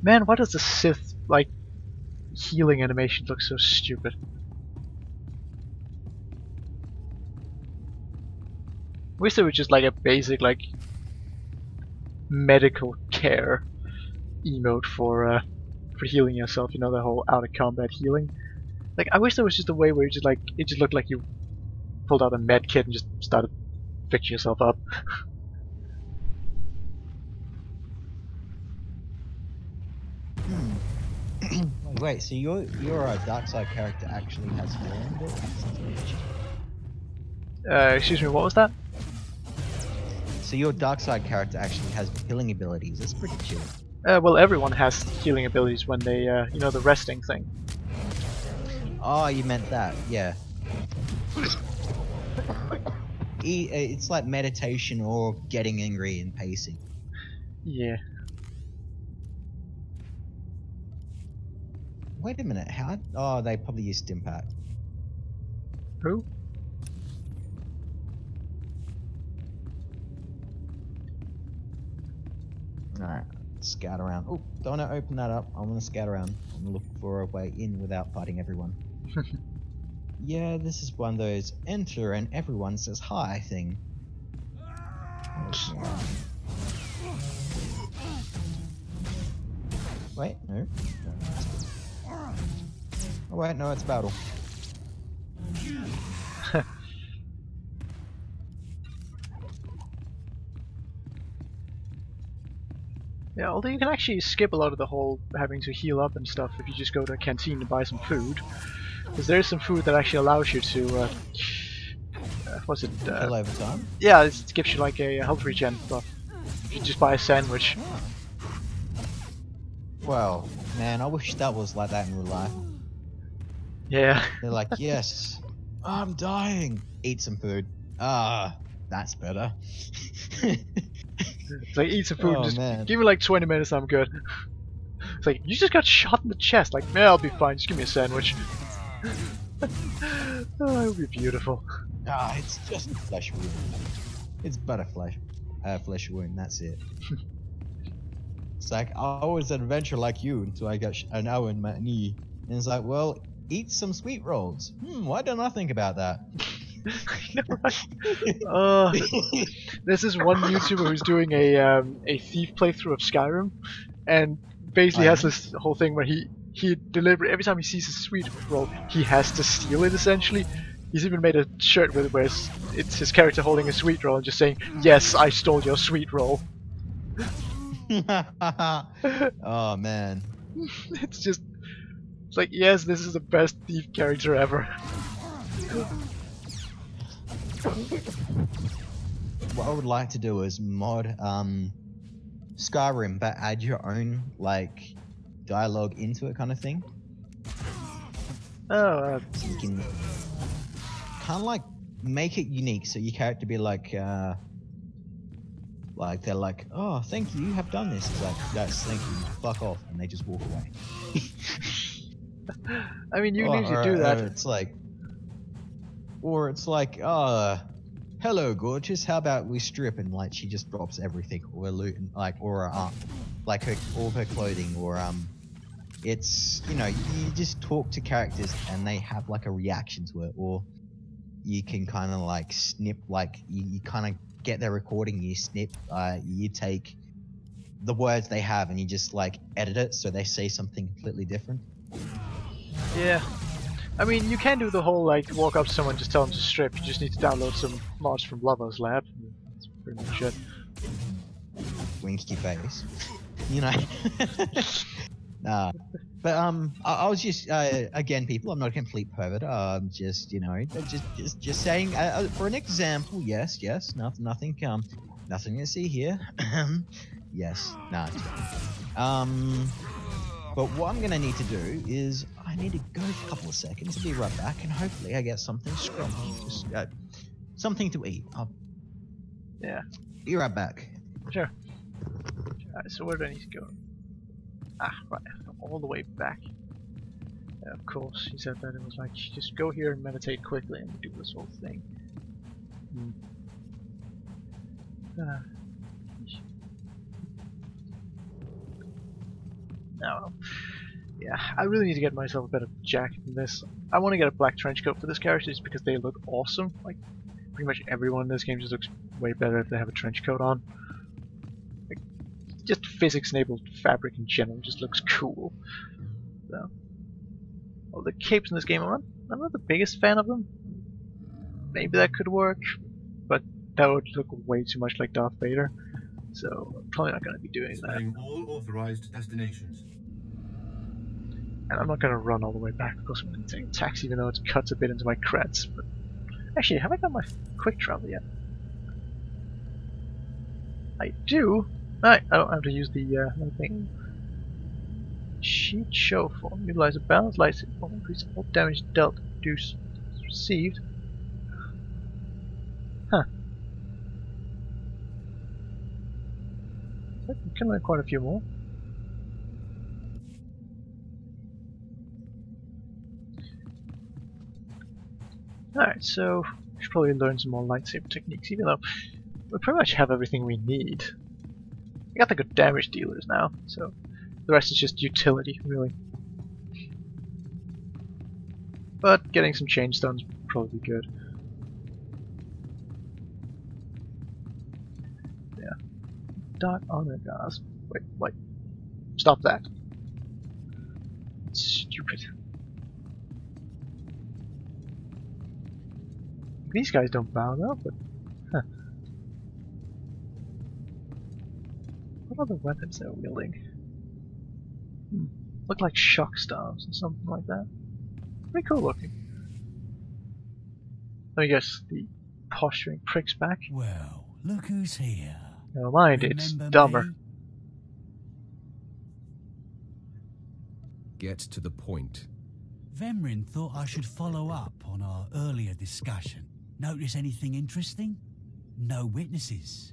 Man, why does the Sith, like, healing animation look so stupid? Wish there was just like a basic, like, medical care emote for healing yourself, you know, the whole out of combat healing. Like, I wish there was just a way where you just like, it just looked like you pulled out a med kit and just started fixing yourself up. Wait, so your dark side character actually has healing abilities? Excuse me, what was that? So your dark side character actually has healing abilities. That's pretty chill. Well, everyone has healing abilities when they, you know, the resting thing. Oh, you meant that, yeah. It's like meditation or getting angry and pacing. Yeah. Wait a minute, how? Oh, they probably use Stimpak. Who? Alright, scout around. Oh, don't want to open that up. I want to scout around. I'm gonna look for a way in without fighting everyone. Yeah, this is one of those enter and everyone says hi thing. Okay. Wait, no. Oh wait, no, it's battle. Yeah, although you can actually skip a lot of the whole having to heal up and stuff if you just go to a canteen to buy some food. Because there is some food that actually allows you to, what's it? Heal over time? Yeah, it gives you like a health regen buff. If you just buy a sandwich. Well, man, I wish that was like that in real life. Yeah. They're like, yes, I'm dying. Eat some food. Ah, that's better. It's like, eat some food, Oh, just man. give me like 20 minutes, I'm good. It's like, you just got shot in the chest. Like, yeah, I'll be fine, just give me a sandwich. Oh, it would be beautiful. Ah, it's just a flesh wound. It's but a flesh wound, that's it. It's like, I was an adventurer like you until I got an arrow in my knee. And it's like, well, eat some sweet rolls. Why don't I think about that? There's this one YouTuber who's doing a thief playthrough of Skyrim, and basically has this whole thing where he deliberately, every time he sees a sweet roll, he has to steal it essentially. He's even made a shirt with it where it's his character holding a sweet roll and just saying, "Yes, I stole your sweet roll." Oh man. It's like, yes, this is the best thief character ever. What I would like to do is mod Skyrim, but add your own like dialogue into it, kind of thing. Oh, so you can kind of like make it unique, so your character be like they're like, oh, thank you have done this. It's like, yes, thank you, fuck off, and they just walk away. I mean, you can usually do that. Or it's like, hello, gorgeous. How about we strip, and like she just drops everything, or loot, and like, or like all of her clothing, or it's, you know, you just talk to characters and they have like a reaction to it, or you can kind of like snip, like you kind of get their recording, you snip, you take the words they have, and you just like edit it so they say something completely different. Yeah. I mean, you can do the whole like walk up to someone, just tell them to strip. You just need to download some mods from Lover's Lab. That's pretty much it. Winky face. You know. But I was just again, people. I'm not a complete pervert. Just you know, just saying for an example. Yes, nothing to see here. Yes, no. But what I'm gonna need to do is I need to go for a couple of seconds. I'll be right back, and hopefully I get something scrumpy, just something to eat. Yeah. Be right back. Sure. Alright, so where do I need to go? Ah, right, all the way back. Yeah, of course, he said that it was like, just go here and meditate quickly and do this whole thing. No. Yeah, I really need to get myself a better jacket than this. I want to get a black trench coat for this character just because they look awesome. Like, pretty much everyone in this game just looks way better if they have a trench coat on. Like, just physics-enabled fabric in general just looks cool. So, well, the capes in this game, I'm not the biggest fan of them. Maybe that could work, but that would look way too much like Darth Vader. So, I'm probably not going to be doing that. All authorized destinations. And I'm not going to run all the way back. Of course, I'm going to take a taxi, even though it cuts a bit into my creds. But actually, have I got my quick travel yet? I do. Alright, I don't have to use the thing. Sheet show form. Utilize a balanced light signal. Increase all damage dealt. Reduce received. Huh. I can learn quite a few more. Alright, so we should probably learn some more lightsaber techniques, even though we pretty much have everything we need. We got the good damage dealers now, so the rest is just utility, really. But getting some chain stones would probably be good. Yeah. Dark honor gas. Wait. Stop that. It's stupid. These guys don't bow though, but huh. What other weapons they're wielding? Look like shock stars or something like that. Pretty cool looking. Let me guess, the posturing pricks back. Well, look who's here. Never mind, it's dumber. Me? Get to the point. Vemrin thought I should follow up on our earlier discussion. Notice anything interesting? No witnesses.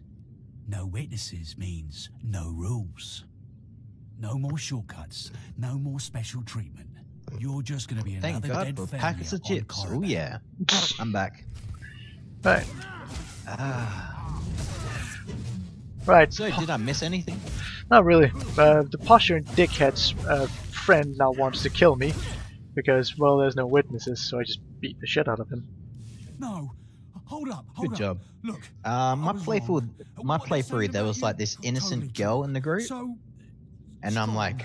No witnesses means no rules. No more shortcuts. No more special treatment. You're just gonna be another dead for packets of chips. Oh yeah. I'm back. Right. Right. So did I miss anything? Not really. The posturing dickhead's friend now wants to kill me because, well, there's no witnesses, so I just beat the shit out of him. No, hold up. Good job. Look, my playthrough, there was like this innocent girl in the group, and I'm like,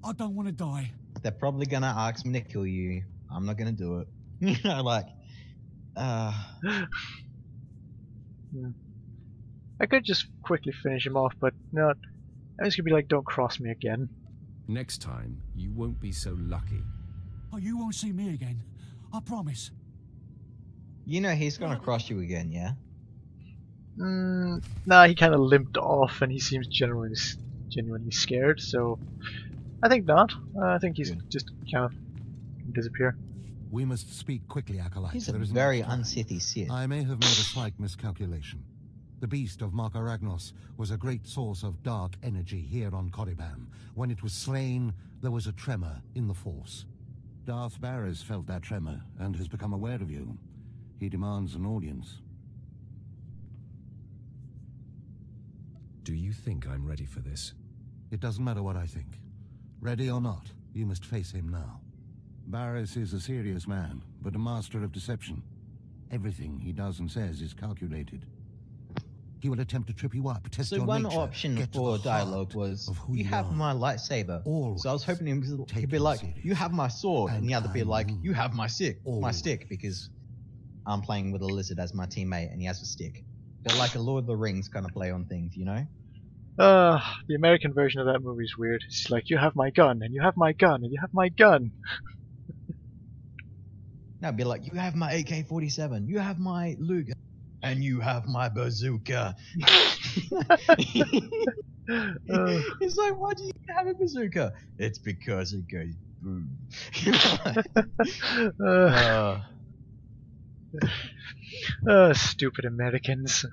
I don't want to die. They're probably gonna ask me to kill you. I'm not gonna do it. You know, like, yeah. I could just quickly finish him off, but no, I'm just gonna be like, don't cross me again. Next time, you won't be so lucky. Oh, you won't see me again. I promise. You know he's gonna cross you again, yeah? Nah, he kind of limped off, and he seems genuinely scared. So, I think not. I think he's just kind of disappear. We must speak quickly, Acolyte. He's a very unsithy Sith. I may have made a slight miscalculation. The beast of Mark Aragnos was a great source of dark energy here on Korriban. When it was slain, there was a tremor in the Force. Darth Beerus felt that tremor and has become aware of you. He demands an audience. Do you think I'm ready for this? It doesn't matter what I think. Ready or not, you must face him now. Beerus is a serious man, but a master of deception. Everything he does and says is calculated. He will attempt to trip you up, test So your one nature, option get to for the dialogue heart was, of who you have are. my lightsaber. So I was hoping he'd be like, you have my sword, and the other be like, you have my stick, because I'm playing with a lizard as my teammate, and he has a stick. But like a Lord of the Rings kind of play on things, you know? The American version of that movie is weird. It's like, you have my gun, and you have my gun, and you have my gun. No, it'd be like, you have my AK-47, you have my Luger, and you have my bazooka. It's like, why do you have a bazooka? It's because it goes boom. Stupid Americans.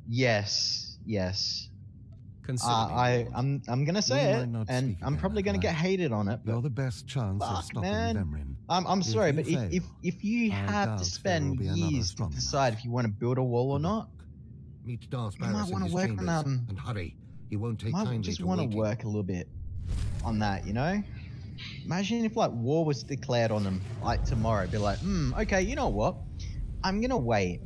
Yes. Consider I'm gonna say it, and I'm probably gonna get hated on it. But you're the best chance of stopping Vemrin. I'm sorry, but fail, if you have to spend years to decide if you want to build a wall or not, meet Darth you might Beerus in want to his work chambers, on and hurry. He won't take might kindly just to want to waiting. work a little bit on that, you know. Imagine if like war was declared on them like tomorrow. Be like, okay, you know what? I'm gonna wait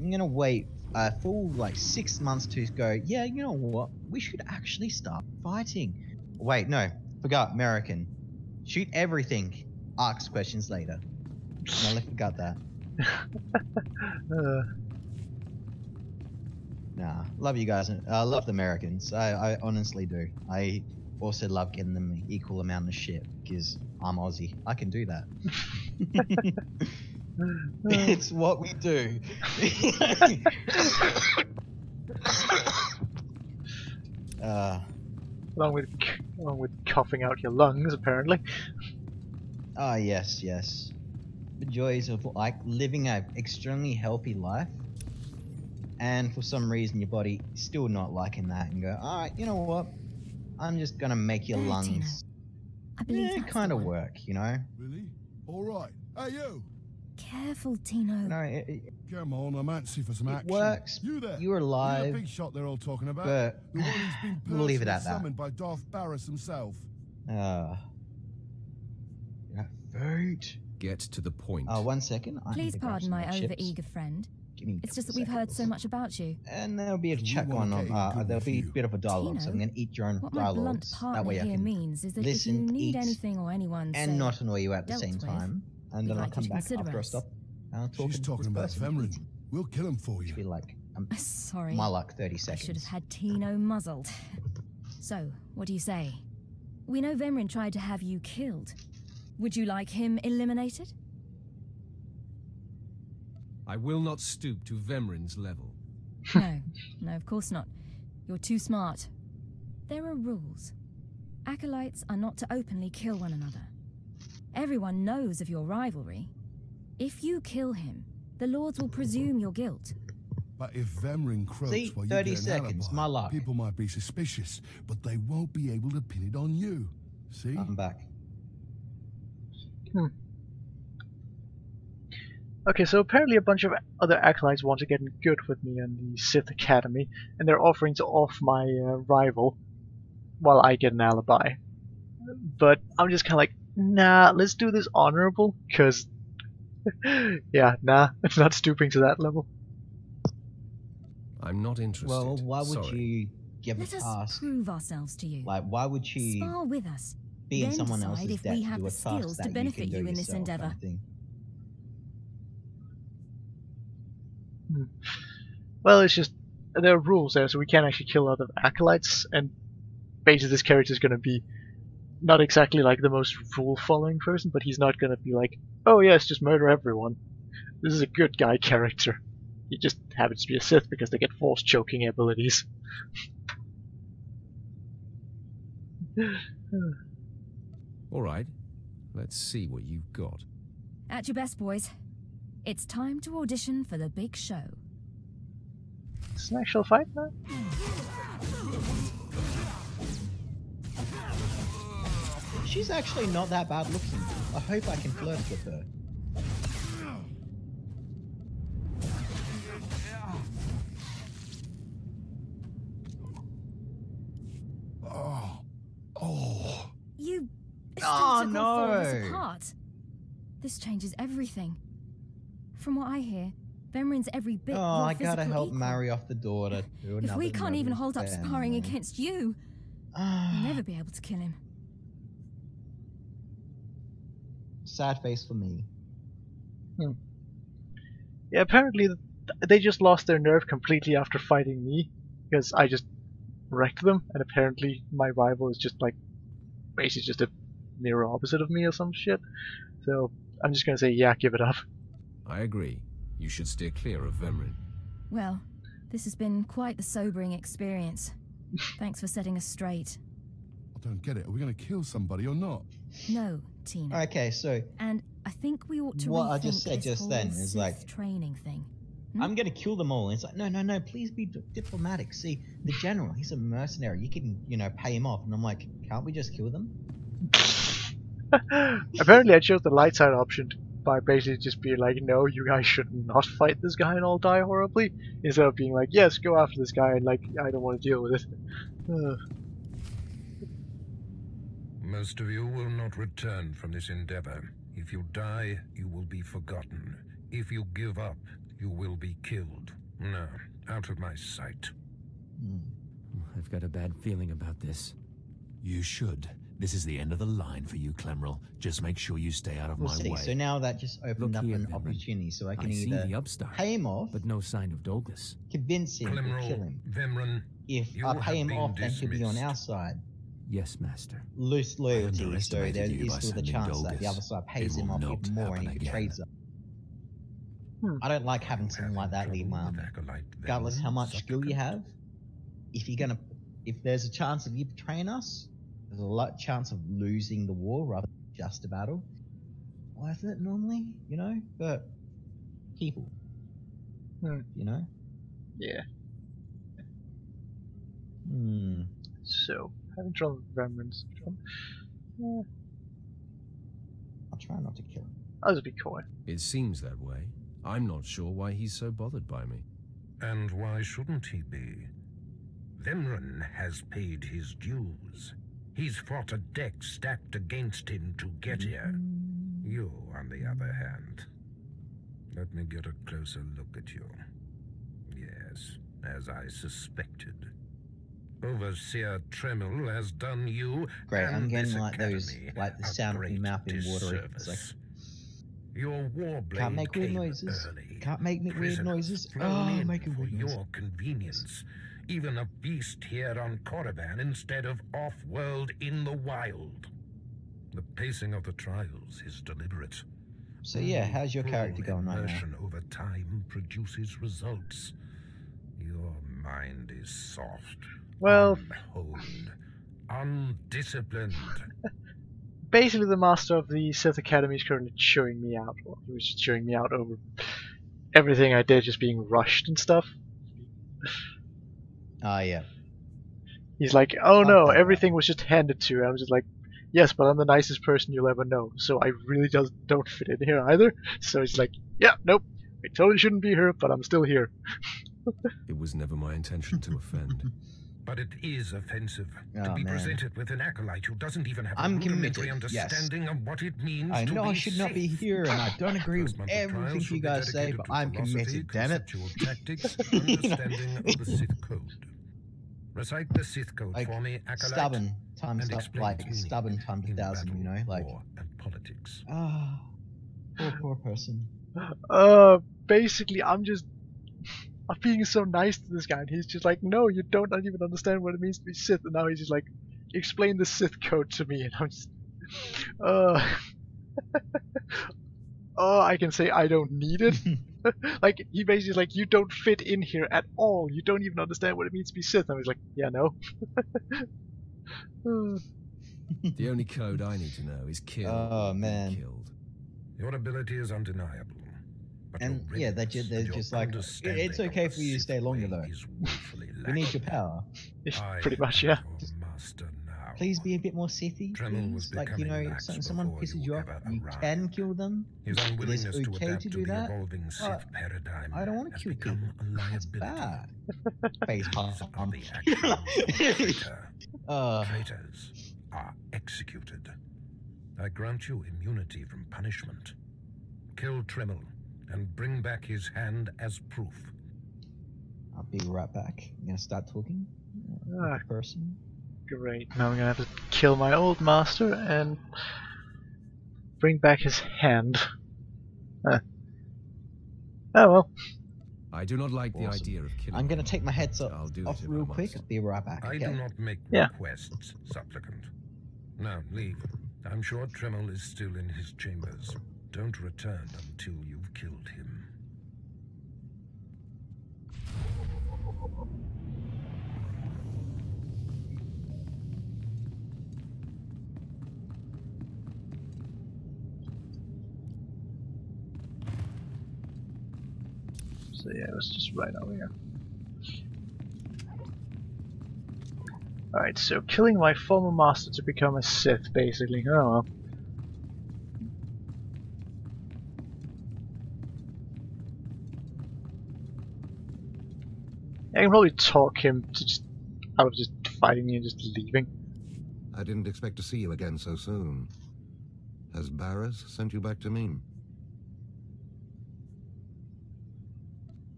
a full like 6 months to go, yeah, you know what? We should actually start fighting. Wait, no, forgot American. Shoot everything. Ask questions later. No, I forgot that. Nah, love you guys. I love the Americans. I honestly do. I also love getting them an equal amount of shit because I'm Aussie. I can do that. It's what we do. Along with coughing out your lungs, apparently. Ah, yes. The joys of like living an extremely healthy life, and for some reason your body still not liking that, and go, all right, you know what? I'm just gonna make your lungs. I believe kind of work, you know. Really? All right. Hey, you. Careful, Tino. No, Come on, I'm antsy for some action. Works. You there? You're alive. You're the big shot they're all talking about. But the one who's been we'll leave it personally at that. summoned by Darth Beerus himself. Vote. Get to the point. One second. Please pardon my over-eager friend. It's just that we've heard so much about you. And there'll be a chat going on. There'll be a bit of a dialogue, so I'm going to eat your own what my blunt dialogues. That partner way I here can means is that if listen, you need eat, anything or anyone and not annoy you at the dealt same with, time. And then we'd I'll like come you to back consider after I us. stop. And I'll talk She's to talking this about person. Vemrin. We'll kill him for you. Be like, sorry. my luck, 30 I seconds. should have had Tino muzzled. So, what do you say? We know Vemrin tried to have you killed. Would you like him eliminated? I will not stoop to Vemrin's level. No, of course not. You're too smart. There are rules. Acolytes are not to openly kill one another. Everyone knows of your rivalry. If you kill him, the Lords will presume your guilt. But if Vemrin croaks See, while you 30 get an seconds, alibi, my luck. people might be suspicious, but they won't be able to pin it on you. See? I'm back. Okay, so apparently a bunch of other acolytes want to get in good with me in the Sith Academy, and they're offering to off my rival while I get an alibi. But I'm just kind of like, nah, let's do this honorable, because, yeah, nah, it's not stooping to that level. I'm not interested. Well, why would you give Let a us task? prove ourselves to you. Like, why would you Spar with us. be in Then someone decide else's if debt we to have do a the task skills that to you benefit can do you in this yourself, endeavor. kind of thing? Well, it's just, there are rules there, so we can't actually kill other acolytes, and basically this character is going to be not exactly like the most rule-following person, but he's not going to be like, oh yes, just murder everyone. This is a good guy character. He just happens to be a Sith because they get force choking abilities. All right, let's see what you've got. At your best, boys. It's time to audition for the big show. It's an actual fight now? She's actually not that bad looking. I hope I can flirt with her. You Oh, took all four of us no. apart. This changes everything. From what I hear, Vemrin's every bit Oh, your I gotta physical help equal. marry off the daughter. If we can't even hold up sparring against you, we'll never be able to kill him. Sad face for me. Yeah, apparently they just lost their nerve completely after fighting me, because I just wrecked them, and apparently my rival is just like basically just a mirror opposite of me or some shit. So I'm just gonna say, yeah, give it up. I agree. You should steer clear of Vemrin. Well, this has been quite the sobering experience. Thanks for setting us straight. I don't get it. Are we going to kill somebody or not? No, Tina. Okay, so And I think we ought to what rethink I just said this just whole then is Sith like training thing. I'm gonna kill them all. And it's like, no, please be diplomatic. See, the general, he's a mercenary. You can, pay him off. And I'm like, can't we just kill them? Apparently I chose the light side option by basically just being like, no, you guys should not fight this guy and all die horribly, instead of being like, yes, go after this guy and like, I don't want to deal with it. Most of you will not return from this endeavor. If you die, you will be forgotten. If you give up, you will be killed. No, out of my sight. I've got a bad feeling about this. You should. This is the end of the line for you, Clemrel. Just make sure you stay out of We'll my see. way. So now that just opened up here, an Vemrin. opportunity, so I can I see either the upstart, pay him off, but no sign of Douglas. convince him to Clemrel, kill him. Vemrin, If you I pay have him been off, then he'll be on dismissed. our side. Yes, Master. Loose loyalty, so underestimated there you is by still the sending chance that the Douglas. other side pays It him will off not even more and happen he again. betrays them. I don't like having something like that leave my army. Acolyte Regardless how Vemrin, much skill you have, if there's a chance of you betraying us, there's a lot chance of losing the war rather than just a battle. Worth it normally, but people, Yeah. Hmm. So, having trouble with Vemrin's I'll try not to kill him. I'll just be coy. It seems that way. I'm not sure why he's so bothered by me. And why shouldn't he be? Vemrin has paid his dues. He's fought a deck stacked against him to get here. You, on the other hand, let me get a closer look at you. Yes, as I suspected. Overseer Tremmel has done you Great, and I'm getting this like those, academy like the a sound of your great mouth being watery. It's like, disservice. Your warblade can't make weird came noises. early. Can't make weird Prisoner noises. flown Oh, in making for weird noises. your convenience. Even a beast here on Korriban instead of off-world in the wild. The pacing of the trials is deliberate. So yeah, how's your Full character going right now? immersion over time produces results. Your mind is soft, Well, unhoned, undisciplined. basically the master of the Sith Academy is currently chewing me out. Well, he was just chewing me out over everything I did just being rushed and stuff. Yeah. He's like, oh no, everything was just handed to you. I was just like, yes, but I'm the nicest person you'll ever know, so I really don't fit in here either. So he's like, yeah, nope, I totally shouldn't be here, but I'm still here. It was never my intention to offend. But it is offensive to Oh, be man. presented with an acolyte who doesn't even have a I'm rudimentary committed, yes. understanding of what it means I to know be I should not be Sith. here, and I don't agree with First month of everything trials you will be guys say, dedicated but to I'm philosophy, committed, damn it. conceptual tactics, understanding of the Sith code. Recite the Sith code Like, for me, Acolyte. stubborn times and stuff, explain like its meaning stubborn times in 1,000, battle, like, war, and politics. poor person. Basically, I'm being so nice to this guy, and he's just like, no, you don't even understand what it means to be Sith, and now he's just like, explain the Sith code to me, and I'm just, I can say I don't need it. Like, he basically is like, you don't fit in here at all, you don't even understand what it means to be Sith, and I was like, yeah, no. The only code I need to know is kill Oh, or be man. killed. Your ability is undeniable. But And your yeah, they're readiness they're and your just like, understanding it's of okay the for you to Sith stay longer way though. is woefully We need lacking. your power. Pretty much, yeah. Your master now. Please be a bit more Sithy, Tremmel was please. Like, becoming lax someone before pisses you you off, ever you arrived. can kill them. His It is unwillingness to okay adapt to to do the that. evolving Sith But paradigm I don't want to has kill become people. a That's liability. bad. Face palm. Of the actions of a traitor. Uh. Traitors are executed. I grant you immunity from punishment. Kill Tremmel, and bring back his hand as proof. I'll be right back. I'm gonna start talking with the person. Great. Now I'm gonna have to kill my old master and bring back his hand. Oh well. I do not like the idea of killing. I'm gonna take my heads off it real quick. I'll be right back. I Okay? do not make requests, supplicant. Now, leave. I'm sure Tremmel is still in his chambers. Don't return until you've killed him. So yeah, it was just right over here. Alright, so killing my former master to become a Sith, basically. Oh well. I can probably talk him to just out of just fighting me and just leaving. I didn't expect to see you again so soon. Has Beerus sent you back to me?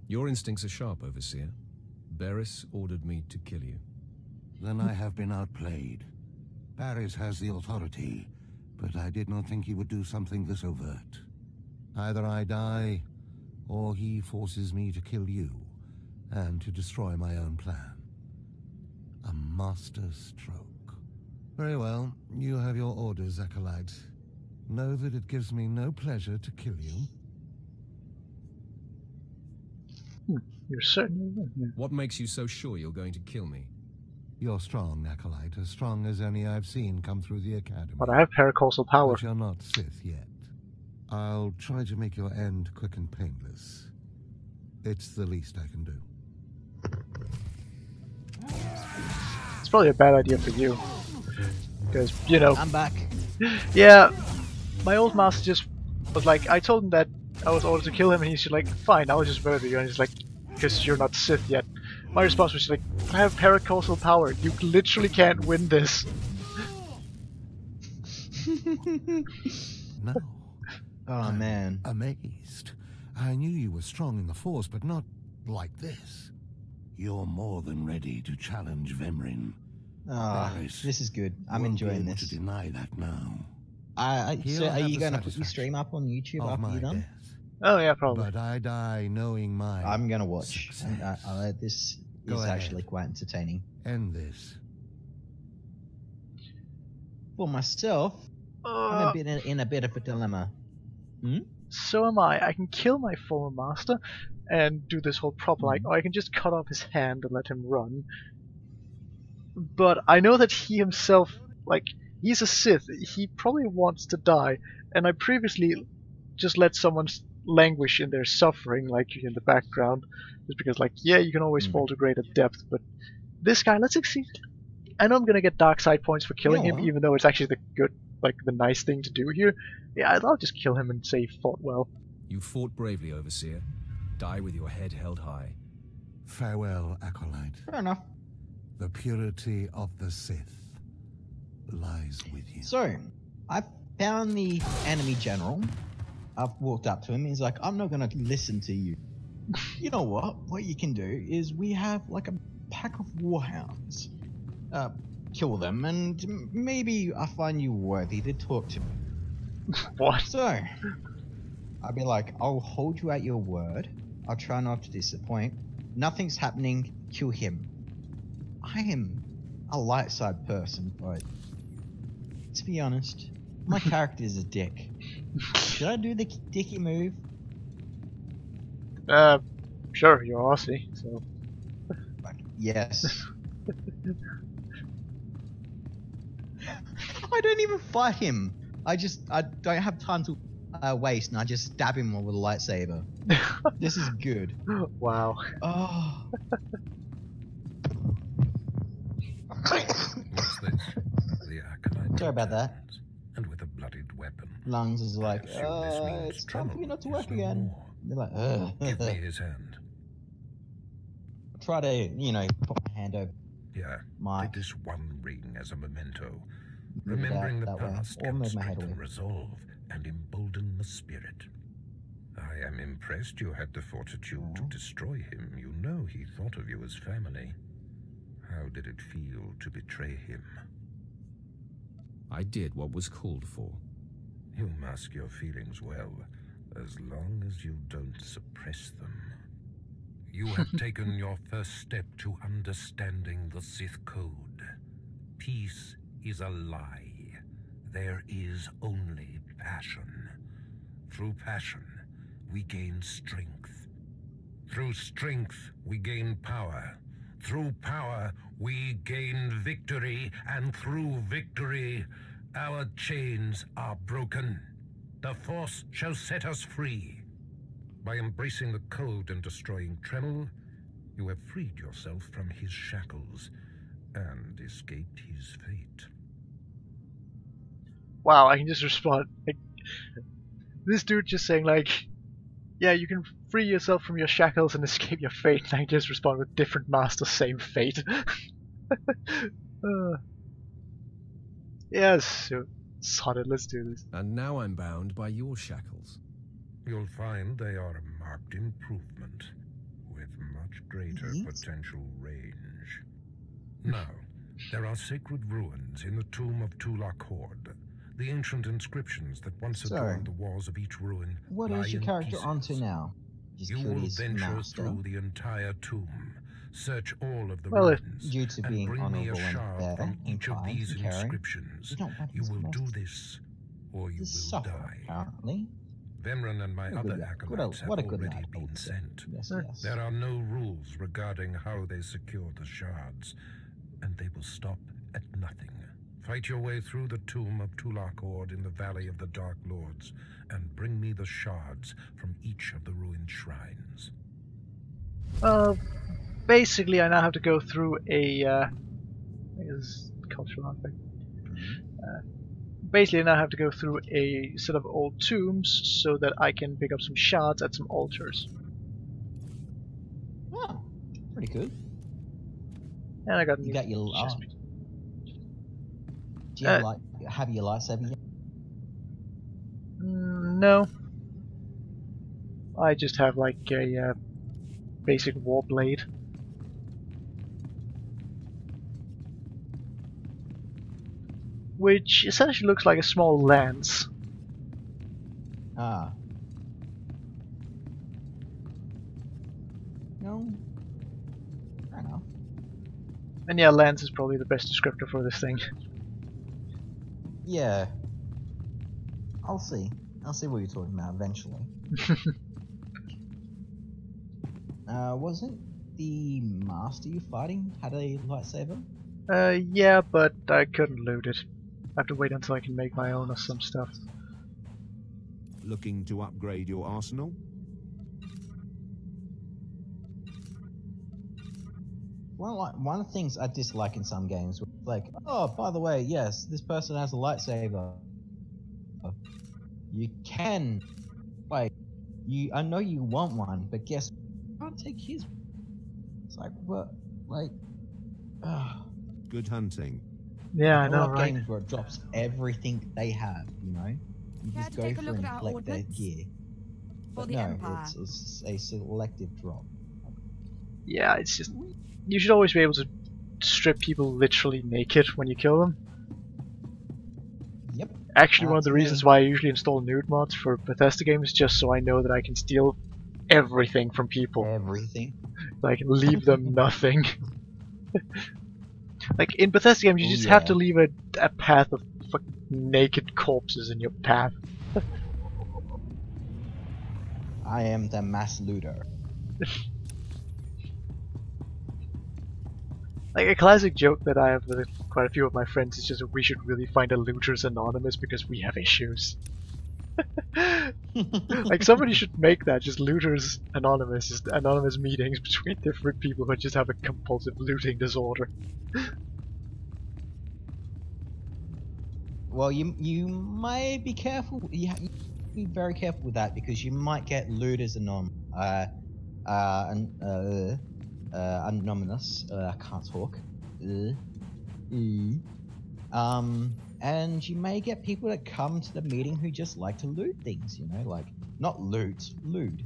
Your instincts are sharp, Overseer. Beerus ordered me to kill you. Then I have been outplayed. Beerus has the authority, but I did not think he would do something this overt. Either I die, or he forces me to kill you, and to destroy my own plan. A master stroke. Very well, you have your orders, Acolyte. Know that it gives me no pleasure to kill you. You're certainly right. What makes you so sure you're going to kill me? You're strong, Acolyte, as strong as any I've seen come through the Academy. But I have paracausal power. But you're not Sith yet. I'll try to make your end quick and painless. It's the least I can do. It's probably a bad idea for you. Because, you know... I'm back. Yeah, my old master just was like, I told him that I was ordered to kill him, and he's just like, fine, I'll just murder you. And he's like, because you're not Sith yet. My response was just like, I have paracausal power. You literally can't win this. No. Oh, man. Amazed. I knew you were strong in the Force, but not like this. You're more than ready to challenge Vemrin. Ah, this is good. I'm enjoying this. To deny that now. So are you going to put your stream up on YouTube after you're done? Oh yeah, probably. But I die knowing my I'm going to watch. This Go is ahead. actually quite entertaining. End this. For myself, I'm in a bit of a dilemma. So am I. I can kill my former master and do this whole proper like, or I can just cut off his hand and let him run. But I know that he himself, like, he's a Sith. He probably wants to die, and I previously just let someone languish in their suffering, like in the background, just because, like, yeah, you can always fall to greater depth, but this guy, let's see. I know I'm gonna get dark side points for killing him, even though it's actually the good, like, the nice thing to do here. Yeah, I'll just kill him and say he fought well. You fought bravely, Overseer. Die with your head held high. Farewell, Acolyte. Fair enough. The purity of the Sith lies with you. So, I found the enemy general. I've walked up to him. He's like, I'm not going to listen to you. You know what? What you can do is we have like a pack of warhounds. Kill them, and maybe I find you worthy to talk to me. What? So, I'd be like, I'll hold you at your word. I'll try not to disappoint. Nothing's happening. Kill him. I am a light side person, but to be honest, my character is a dick. Should I do the dicky move? Sure, you're Aussie, so. Yes. I don't even fight him. I don't have time to waste, and I just stab him with a lightsaber. This is good. Wow. Oh. What's this? The Acolyte. Sorry about that. And with a bloodied weapon. Lungs is like, I assume this means it's time for you not to work no again. more. They're like, ugh. Give me his hand. Try to, you know, put my hand over. Here, My. take this one ring as a memento. Move it Remembering out the that way, past or can move my head strengthen away. resolve and embolden the spirit. I I am impressed you had the fortitude to destroy him. You know he thought of you as family. How did it feel to betray him? I did what was called for. You mask your feelings well, as long as you don't suppress them. You have taken your first step to understanding the Sith Code. Peace is a lie. There is only passion. Through passion, we gain strength. Through strength, we gain power. Through power, we gain victory, and through victory, our chains are broken. The Force shall set us free. By embracing the code and destroying Tremmel, you have freed yourself from his shackles and escaped his fate. Wow, I can just respond. Like, this dude just saying like, yeah, you can free yourself from your shackles and escape your fate, and I just respond with different masters, same fate. Yes, so solid, let's do this. And now I'm bound by your shackles. You'll find they are a marked improvement, with much greater potential range. Now, there are sacred ruins in the tomb of Tulak Horde. The ancient inscriptions that once adorned the walls of each ruin. What is your character onto now? Just you will venture through the entire tomb, search all of the ruins, due to being and bring me a honourable shard and from each of these and caring, inscriptions. You will do this, or you will die. Apparently. Vemran and my other acolytes have already been sent. There are no rules regarding how they secure the shards, and they will stop at nothing. Fight your way through the tomb of Tulak Horde in the Valley of the Dark Lords, and bring me the shards from each of the ruined shrines. Basically I now have to go through a, cultural artifact. Basically I now have to go through a set of old tombs so that I can pick up some shards at some altars. Oh, pretty good. And I got you got your do you have your lightsaber yet? No. I just have like a basic war blade. Which essentially looks like a small lance. Ah. No. I know. And yeah, lance is probably the best descriptor for this thing. Yeah. I'll see. I'll see what you're talking about eventually. Wasn't the master you're fighting had a lightsaber? Yeah, but I couldn't loot it. I have to wait until I can make my own or some stuff. Looking to upgrade your arsenal? Well, one of the things I dislike in some games, like, oh, by the way, yes, this person has a lightsaber. You can, like, I know you want one, but guess you can't take his. It's like, what, like, Good hunting. Yeah, I know, right? Games where it drops everything they have, you know. You just go through and collect their gear. But no, it's a selective drop. Yeah, it's just you should always be able to strip people literally naked when you kill them. Yep. Actually, one of the reasons why I usually install nude mods for Bethesda games is just so I know that I can steal everything from people. Everything. Like, leave them nothing. Like, in Bethesda games, you just have to leave a path of fucking naked corpses in your path. I am the mass looter. Like, a classic joke that I have with quite a few of my friends is just we should really find a Looters Anonymous because we have issues. Like, somebody should make that, just Looters Anonymous, just anonymous meetings between different people who just have a compulsive looting disorder. Well, you might be careful. You have to be very careful with that because you might get Looters Anonymous. Anonymous. I can't talk. And you may get people that come to the meeting who just like to loot things, you know, like, not loot, loot.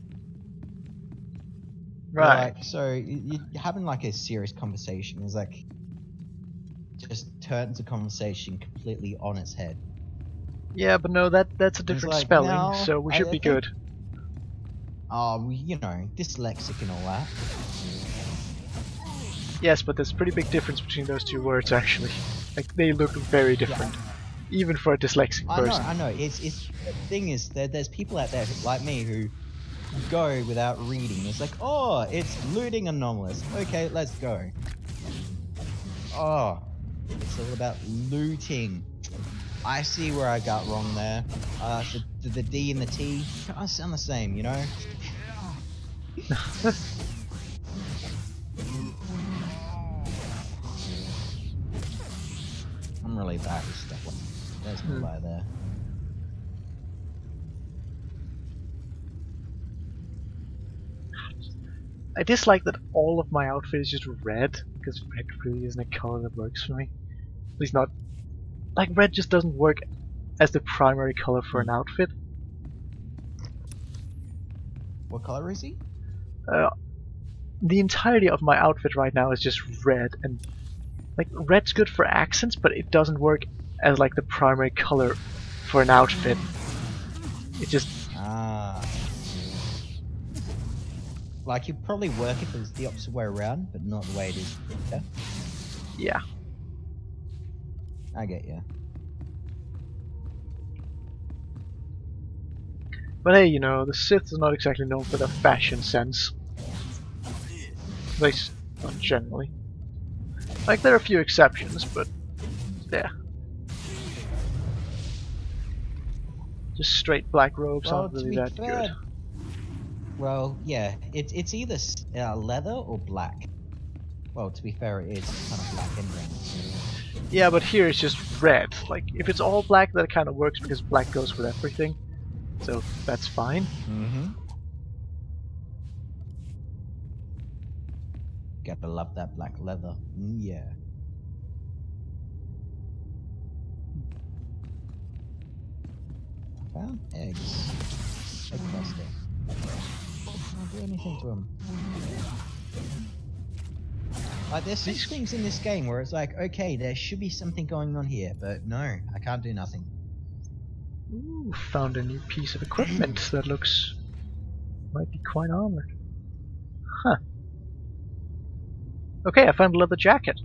Right. Like, so you're having like a serious conversation. It's like, just turns the conversation completely on its head. Yeah, but no, that's a different like, spelling, no, so we should be think, good. Oh, you know, dyslexic and all that. Yes, but there's a pretty big difference between those two words, actually. Like, they look very different, even for a dyslexic person. I know. It's the thing is that there's people out there like me who go without reading. It's like, oh, it's looting anomalous. Okay, let's go. Oh, it's all about looting. I see where I got wrong there. The D and the T kind of sound the same, you know? I'm really bad with stuff like that. There's no lie there. I dislike that all of my outfit is just red, because red really isn't a color that works for me. At least not... Like, red just doesn't work as the primary color for an outfit. What color is he? The entirety of my outfit right now is just red, and like red's good for accents, but it doesn't work as like the primary color for an outfit. It just like you'd probably work if it was the opposite way around, but not the way it is. Yeah. Yeah. I get you. But hey, you know, the Sith is not exactly known for their fashion sense. At least, not generally. Like, there are a few exceptions, but yeah. Just straight black robes aren't really that good. Well, yeah, it's either leather or black. Well, to be fair, it is kind of black and brown. Yeah, but here it's just red. Like, if it's all black, that kind of works because black goes with everything. So that's fine. Mm-hmm. Gotta love that black leather. Yeah. Found eggs. Egg cluster. Can't do anything to them. Like, there's these things in this game where it's like, okay, there should be something going on here, but no, I can't do nothing. Ooh, found a new piece of equipment that looks... might be quite armored. Huh. Okay, I found a leather jacket.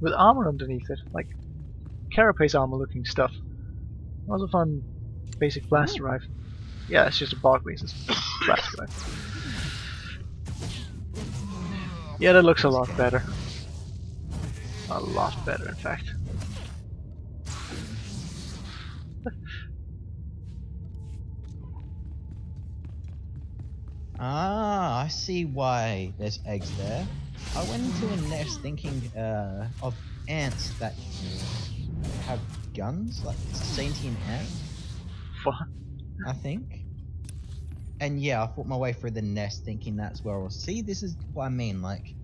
With armor underneath it, like carapace armor looking stuff. I also found basic blaster rifle. Yeah, it's just a bog basis blaster rifle. Yeah, that looks a lot better. A lot better, in fact. Ah, I see why there's eggs there. I went into a nest thinking of ants that have guns, like sentient ants. What? I think. And yeah, I fought my way through the nest thinking that's where I'll see. This is what I mean. Like,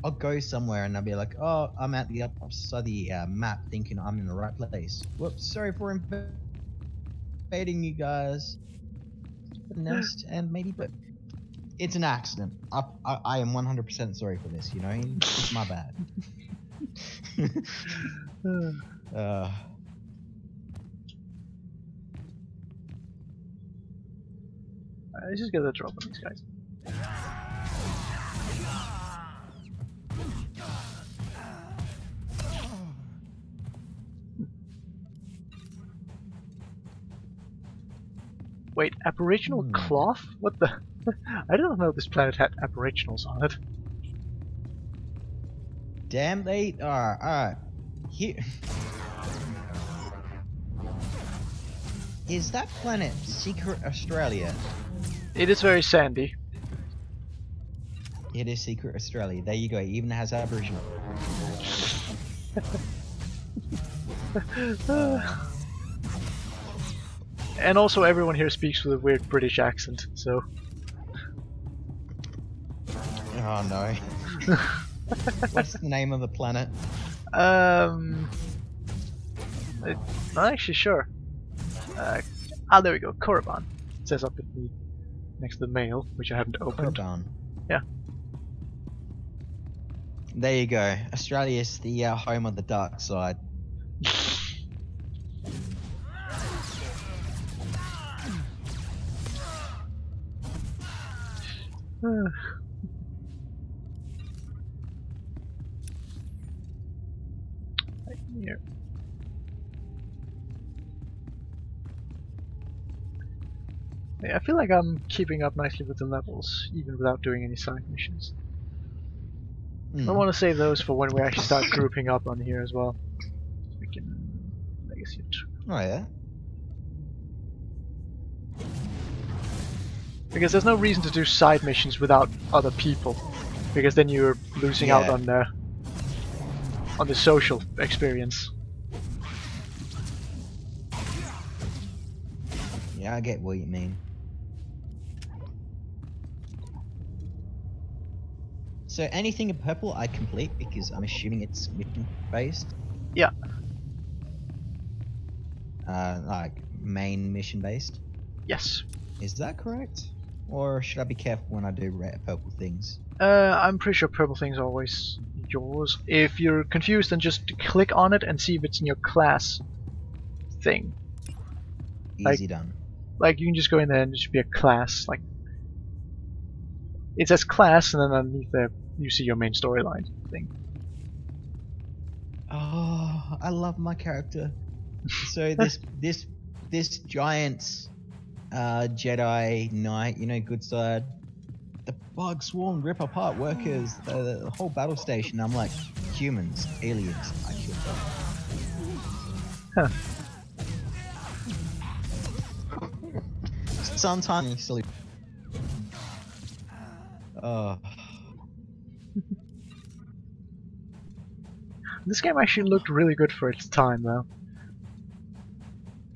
I'll go somewhere and I'll be like, oh, I'm at the upper side of the map thinking I'm in the right place. Whoops, sorry for invading you guys. The nest and maybe, but it's an accident. I am 100% sorry for this, you know? It's my bad. Let's just get a drop on these guys. Wait, Aboriginal cloth? What the? I didn't know this planet had Aboriginals on it. Damn, they are. Alright. Here. Is that planet Secret Australia? It is very sandy. It is Secret Australia. There you go. It even has Aboriginal. And also everyone here speaks with a weird British accent, so... Oh no. What's the name of the planet? Not actually sure. There we go. Korriban. It says up at the next to the mail, which I haven't opened. Korriban. Yeah. There you go. Australia's the home of the dark side. Right here. Yeah, I feel like I'm keeping up nicely with the levels, even without doing any side missions. I want to save those for when we actually start grouping up on here as well. So we can legacy it. Oh yeah. Because there's no reason to do side missions without other people, because then you're losing out on the social experience. Yeah, I get what you mean. So anything in purple I complete because I'm assuming it's mission based. Yeah. Like main mission based. Yes. Is that correct? Or should I be careful when I do purple things? I'm pretty sure purple things are always yours. If you're confused, then just click on it and see if it's in your class thing. Easy done. Like you can just go in there and it should be a class. Like it says class, and then underneath there you see your main storyline thing. Oh, I love my character. So this giant Jedi Knight, you know, good side. The bug swarm rip apart workers, the whole battle station. I'm like, humans, aliens, I killed them. Sometimes silly. This game actually looked really good for its time, though.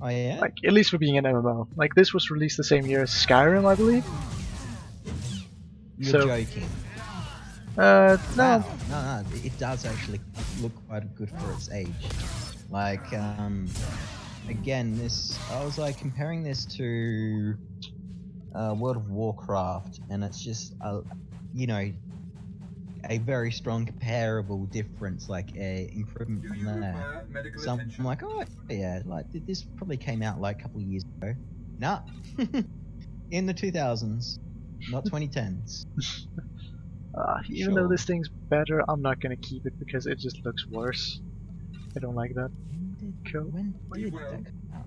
Oh yeah? Like, at least for being an MMO. Like, this was released the same year as Skyrim, I believe. You're joking. No. Wow. No, it does actually look quite good for its age. Like, again, I was like comparing this to World of Warcraft, and it's just, you know, a very strong comparable difference, like a improvement from there. So I'm like, oh yeah, like this probably came out like a couple of years ago. Nah, in the 2000s, not 2010s. Even though this thing's better, I'm not gonna keep it because it just looks worse. I don't like that. When did that come out?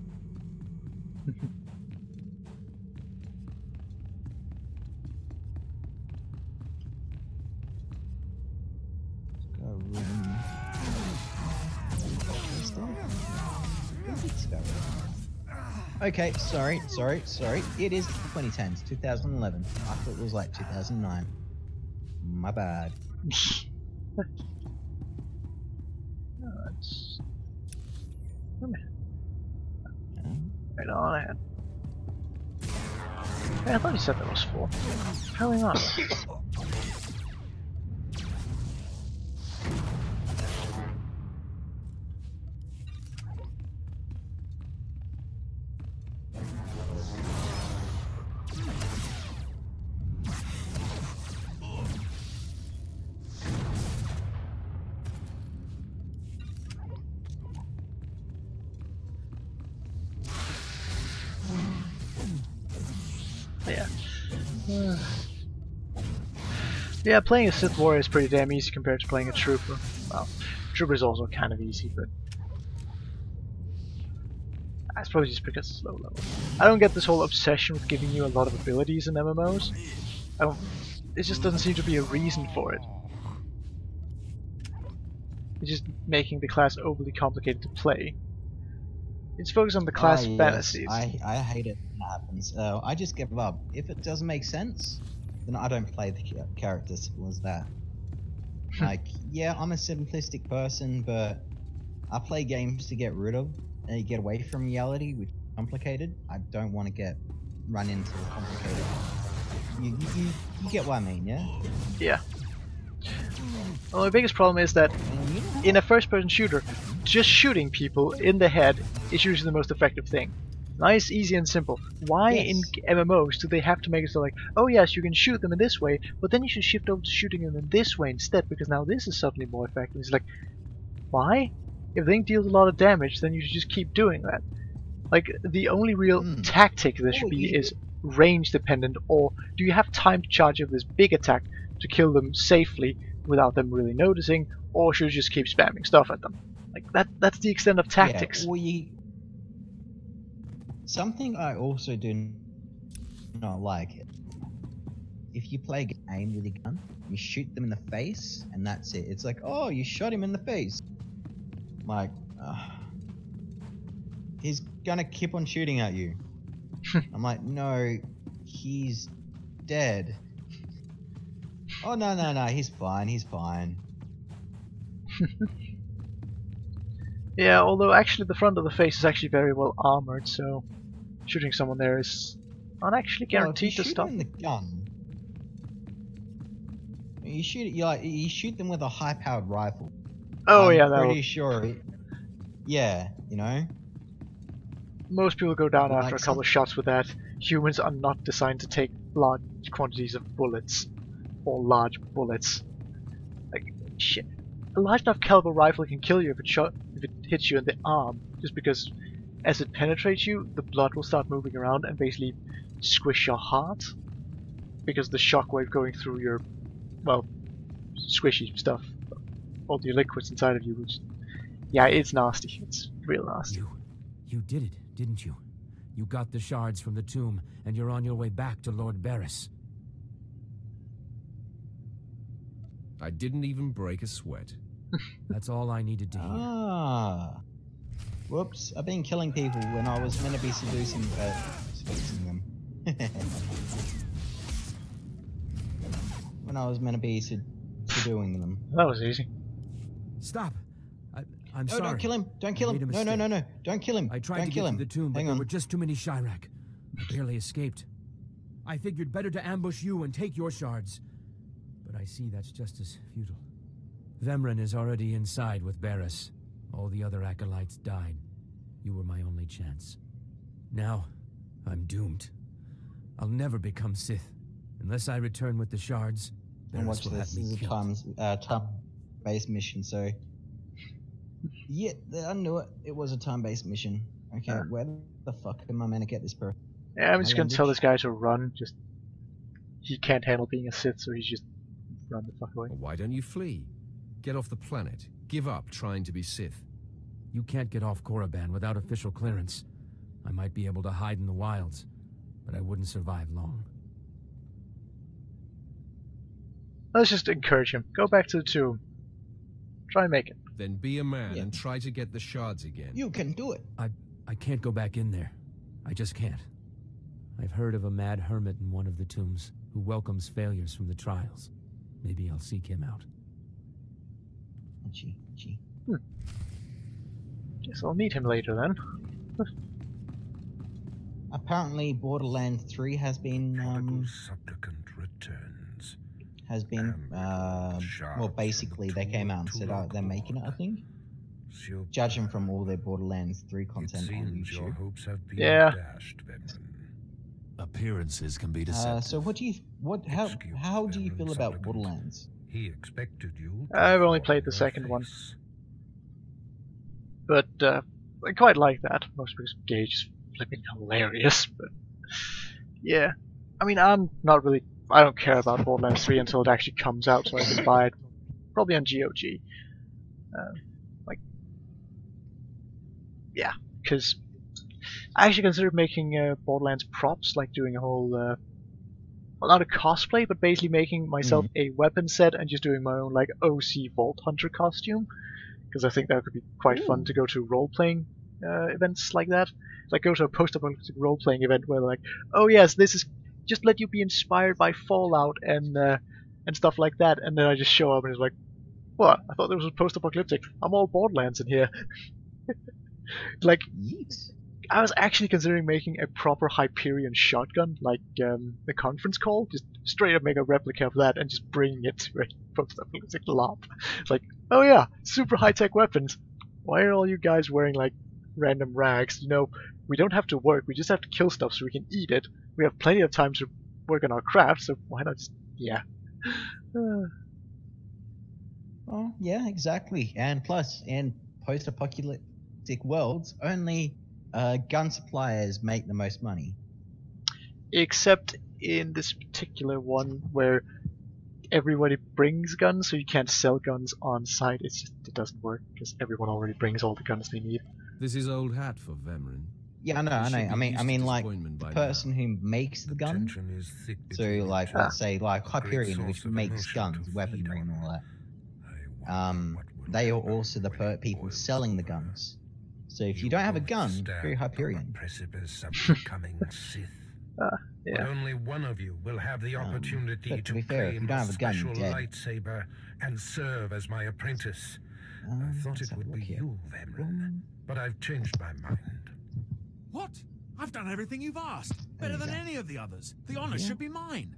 Okay, sorry. It is 2010s, 2011. I thought it was like 2009. My bad. Right on ahead. Hey, I thought you said that was 4. Howling on. Yeah, playing a Sith Warrior is pretty damn easy compared to playing a Trooper. Well, Trooper is also kind of easy, but that's probably just because it's low level. I don't get this whole obsession with giving you a lot of abilities in MMOs. It just doesn't seem to be a reason for it. It's just making the class overly complicated to play. It's focused on the class fantasies. I hate it when that happens. I just give up. If it doesn't make sense, then I don't play the character. Simple as that. Like, yeah, I'm a simplistic person, but I play games to get rid of and get away from reality, which is complicated. I don't want to get run into complicated. You get what I mean, yeah? Yeah. Well, the biggest problem is that in a first-person shooter, just shooting people in the head is usually the most effective thing. Nice, easy, and simple. Why in MMOs do they have to make it so like, oh yes, you can shoot them in this way, but then you should shift over to shooting them in this way instead, because now this is suddenly more effective. It's like, why? If the thing deals a lot of damage, then you should just keep doing that. Like, the only real tactic there should be is range dependent, or do you have time to charge up this big attack to kill them safely without them really noticing, or should you just keep spamming stuff at them? Like, that's the extent of tactics. Yeah, something I also do not like it. If you play a game with a gun, you shoot them in the face, and that's it. It's like, oh, you shot him in the face. Like, he's gonna keep on shooting at you. I'm like, no, he's dead. Oh, no, he's fine, he's fine. Yeah, although actually the front of the face is actually very well armored, so shooting someone there is not actually guaranteed to stop. The gun, you shoot them with a high-powered rifle. Oh, I'm yeah, pretty sure. Yeah, you know. Most people go down after a couple of shots with that. Humans are not designed to take large quantities of bullets or large bullets. Like, shit. A large enough caliber rifle can kill you if it hits you in the arm, just because as it penetrates you, the blood will start moving around and basically squish your heart, because the shockwave going through your, well, squishy stuff, all the liquids inside of you, which, yeah, it's nasty. It's real nasty. You did it, didn't you? You got the shards from the tomb, and you're on your way back to Lord Beerus. I didn't even break a sweat. That's all I needed to hear. Whoops, I've been killing people when I was meant to be seducing them. When I was meant to be subduing them. That was easy. Stop! I'm no, sorry. Don't kill him! Don't kill him! No! Don't kill him! I tried to get to the tomb, but there were just too many Chirac. I barely escaped. I figured better to ambush you and take your shards. But I see that's just as futile. Vemren is already inside with Beerus. All the other acolytes died. You were my only chance. Now, I'm doomed. I'll never become Sith. Unless I return with the shards, Beerus will have me killed. Time-based mission, so... Yeah, I knew it. It was a time-based mission. Okay, where the fuck am I meant to get this person? Yeah, I'm just gonna tell this guy to run. Just... He can't handle being a Sith, so he's just... Run the fuck away. Well, why don't you flee? Get off the planet. Give up trying to be Sith. You can't get off Korriban without official clearance. I might be able to hide in the wilds, but I wouldn't survive long. Let's just encourage him. Go back to the tomb. Try and make it. Then be a man and try to get the shards again. You can do it. I can't go back in there. I just can't. I've heard of a mad hermit in one of the tombs who welcomes failures from the trials. Maybe I'll seek him out. Guess I'll meet him later then. Apparently, Borderlands 3 has been supplicant returns. Has been well, basically they came out and said they're making it. I think, judging from all their Borderlands 3 content on YouTube. Yeah. Appearances can be deceptive. So how do you feel about Borderlands? He expected you. I've only played the second one, but I quite like that. Mostly because Gage is flipping hilarious. But yeah, I mean, I don't care about Borderlands 3 until it actually comes out, so I can buy it probably on GOG. Yeah, because I actually considered making Borderlands props, like doing a whole, well, not a cosplay, but basically making myself a weapon set and just doing my own like OC Vault Hunter costume, because I think that could be quite fun to go to role-playing events like that. Like go to a post-apocalyptic role-playing event where they're like, oh yes, this is just let you be inspired by Fallout and stuff like that, and then I just show up and it's like, what? I thought this was post-apocalyptic. I'm all Borderlands in here. Like, I was actually considering making a proper Hyperion shotgun, like the conference call. Just straight up make a replica of that and just bring it to a post-apocalyptic lab. It's like, oh yeah, super high-tech weapons. why are all you guys wearing like random rags? You know, we don't have to work. We just have to kill stuff so we can eat it. We have plenty of time to work on our craft, so why not just, yeah. Well, yeah, exactly. And plus, in post-apocalyptic worlds, only gun suppliers make the most money. Except in this particular one where everybody brings guns, so you can't sell guns on site. It's just, it doesn't work because everyone already brings all the guns they need. This is old hat for Vemrin. Yeah, I know. I mean, like the person who makes the gun. So, like, let's say, like Hyperion, which makes guns, weaponry, and all that. They are also the people selling the guns. So, if you don't have a gun, you're Hyperion. But only one of you will have the opportunity to claim a special lightsaber and serve as my apprentice. I thought it would be you, Vemrin, but I've changed my mind. What? I've done everything you've asked. Better than any of the others. The honor should be mine.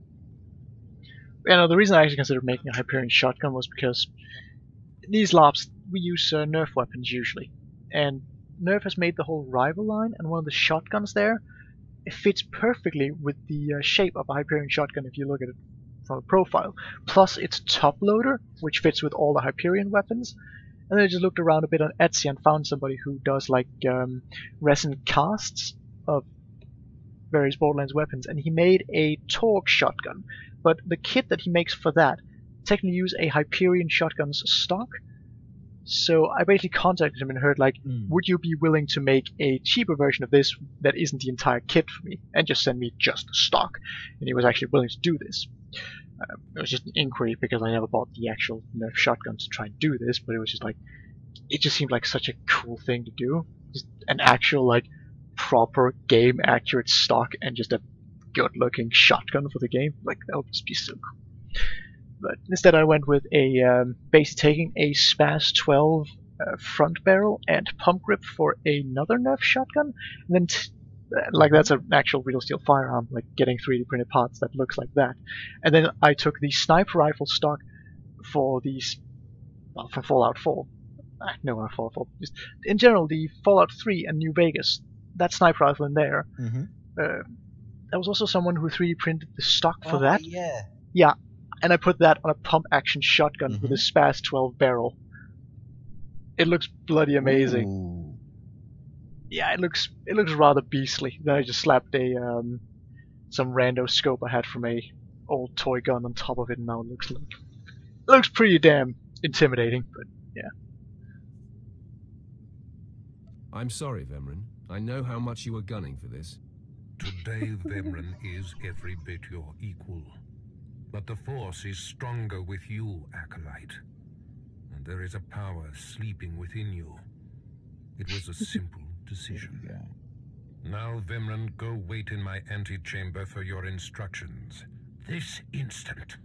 Yeah, no, the reason I actually considered making a Hyperion shotgun was because these LARPs, we use Nerf weapons usually. And Nerf has made the whole rival line, and one of the shotguns there, it fits perfectly with the shape of a Hyperion shotgun if you look at it from a profile. Plus it's top loader, which fits with all the Hyperion weapons. And then I just looked around a bit on Etsy and found somebody who does like resin casts of various Borderlands weapons, and he made a Torque shotgun. But the kit that he makes for that technically use a Hyperion shotgun's stock. So I basically contacted him and heard like, would you be willing to make a cheaper version of this that isn't the entire kit for me, and just send me just the stock? And he was actually willing to do this. It was just an inquiry because I never bought the actual Nerf shotgun to try and do this, but it was just like, it just seemed like such a cool thing to do. Just an actual like proper game accurate stock and just a good looking shotgun for the game. Like that would just be so cool. But instead I went with a basically taking a SPAS 12 front barrel and pump grip for another Nerf shotgun, and then like that's an actual real steel firearm, like getting 3D printed parts that looks like that. And then I took the sniper rifle stock for these, well, for Fallout 4. No, not Fallout 4. Just in general, the Fallout 3 and New Vegas, that sniper rifle in there. There was also someone who 3D printed the stock for that. Yeah. Yeah, and I put that on a pump action shotgun with a SPAS 12 barrel. It looks bloody amazing. Ooh. Yeah, it looks rather beastly. Then I just slapped a some rando scope I had from a old toy gun on top of it, and now it looks pretty damn intimidating. But yeah. I'm sorry, Vemrin. I know how much you were gunning for this. Today, Vemrin is every bit your equal, but the Force is stronger with you, Acolyte, and there is a power sleeping within you. It was a simple decision. Now, Vemrin, go wait in my antechamber for your instructions. This instant.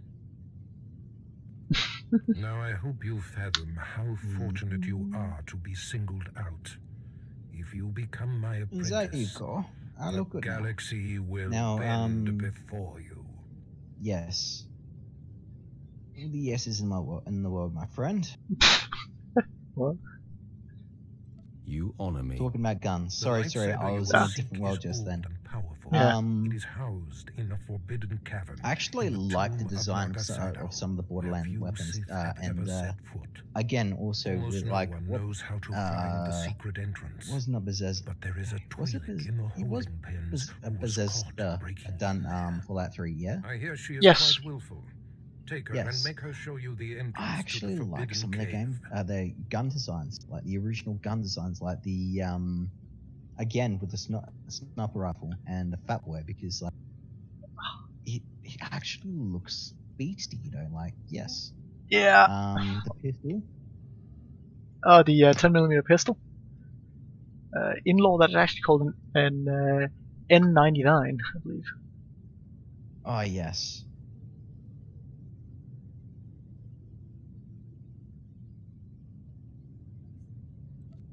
Now, I hope you fathom how fortunate you are to be singled out. If you become my apprentice, the galaxy will bend before you. Yes. All the yeses in the world, my friend. What? You honor me. Talking about guns. Sorry, I was in a different world just then. It is housed in a forbidden cavern. I actually like the design of some of the Borderlands weapons, and again, also with like what wasn't a Bethesda, but there is a it was a Bethesda done Fallout 3, yeah? I hear she is yes. quite willful. Take her and make her show you the entrance. I actually to the like some cave. of the gun designs, like the original gun designs, like the again with the sniper rifle and the Fat Boy, because like it actually looks beastie, you know, like yes. Yeah. The pistol. Oh, the 10mm pistol. In law, that is actually called an N99, I believe. Oh yes.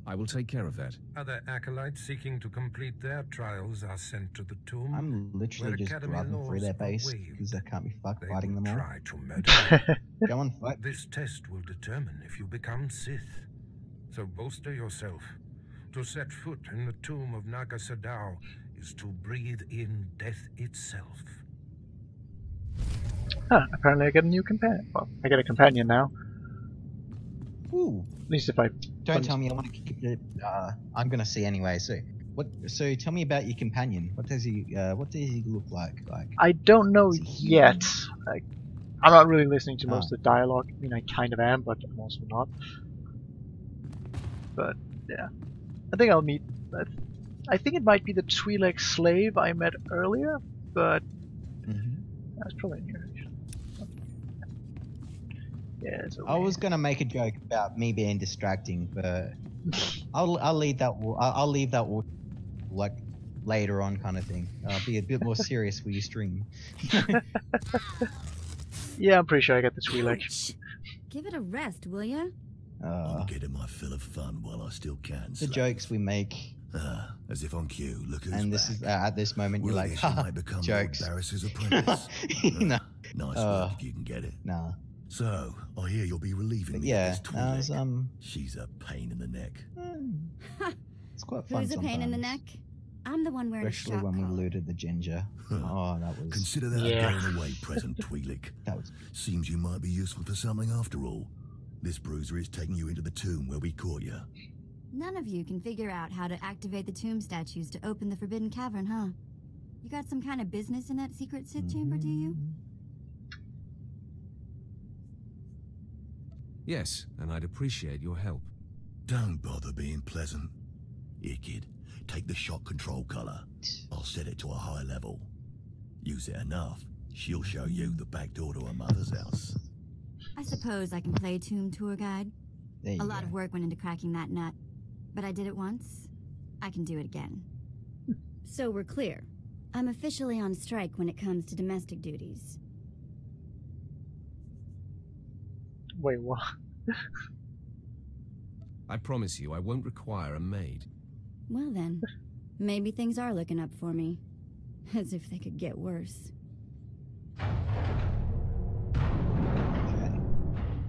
I will take care of that. Other acolytes seeking to complete their trials are sent to the tomb. I'm literally just grabbing through their base because I can't be fucked fighting them all. Try to murder. Go on, fight. This test will determine if you become Sith. So bolster yourself. To set foot in the tomb of Naga Sadao is to breathe in death itself. Huh, apparently I get a new companion. Well, I get a companion now. Ooh. At least if I... Don't tell me I want to keep it. I'm gonna see anyway. So tell me about your companion. What does he look like? I don't know yet. I'm not really listening to most of the dialogue. I mean, I kind of am, but I'm also not. But yeah, I think I'll meet. I think it might be the Twi'lek slave I met earlier, but that's probably new. Yeah, I was gonna make a joke about me being distracting, but I'll leave that. I'll leave that like later on, kind of thing. I'll be a bit more serious for your stream. Yeah, I'm pretty sure I got the Twi'lek. Give it a rest, will ya? I'm getting my fill of fun while I still can. The jokes we make. As if on cue. Look who's and this back. is at this moment you're like, ha, might become jokes. Lord Beerus's apprentice. No. Nice work if you can get it. Nah. So, I hear you'll be relieving me of this Twi'lek. She's a pain in the neck. It's quite fun. Who's a pain in the neck? I'm the one wearing especially a shock when we collar. looted the ginger. Oh, that was... Consider that a going away present, Twi'lek. Seems you might be useful for something after all. This bruiser is taking you into the tomb where we caught you. None of you can figure out how to activate the tomb statues to open the Forbidden Cavern, huh? You got some kind of business in that secret Sith chamber, do you? Yes, and I'd appreciate your help. Don't bother being pleasant. Here, kid, take the shock control collar. I'll set it to a high level. Use it enough, she'll show you the back door to her mother's house. I suppose I can play tomb tour guide. A lot of work went into cracking that nut. But I did it once. I can do it again. So we're clear. I'm officially on strike when it comes to domestic duties. Wait, what? I promise you I won't require a maid. Well then, maybe things are looking up for me. As if they could get worse.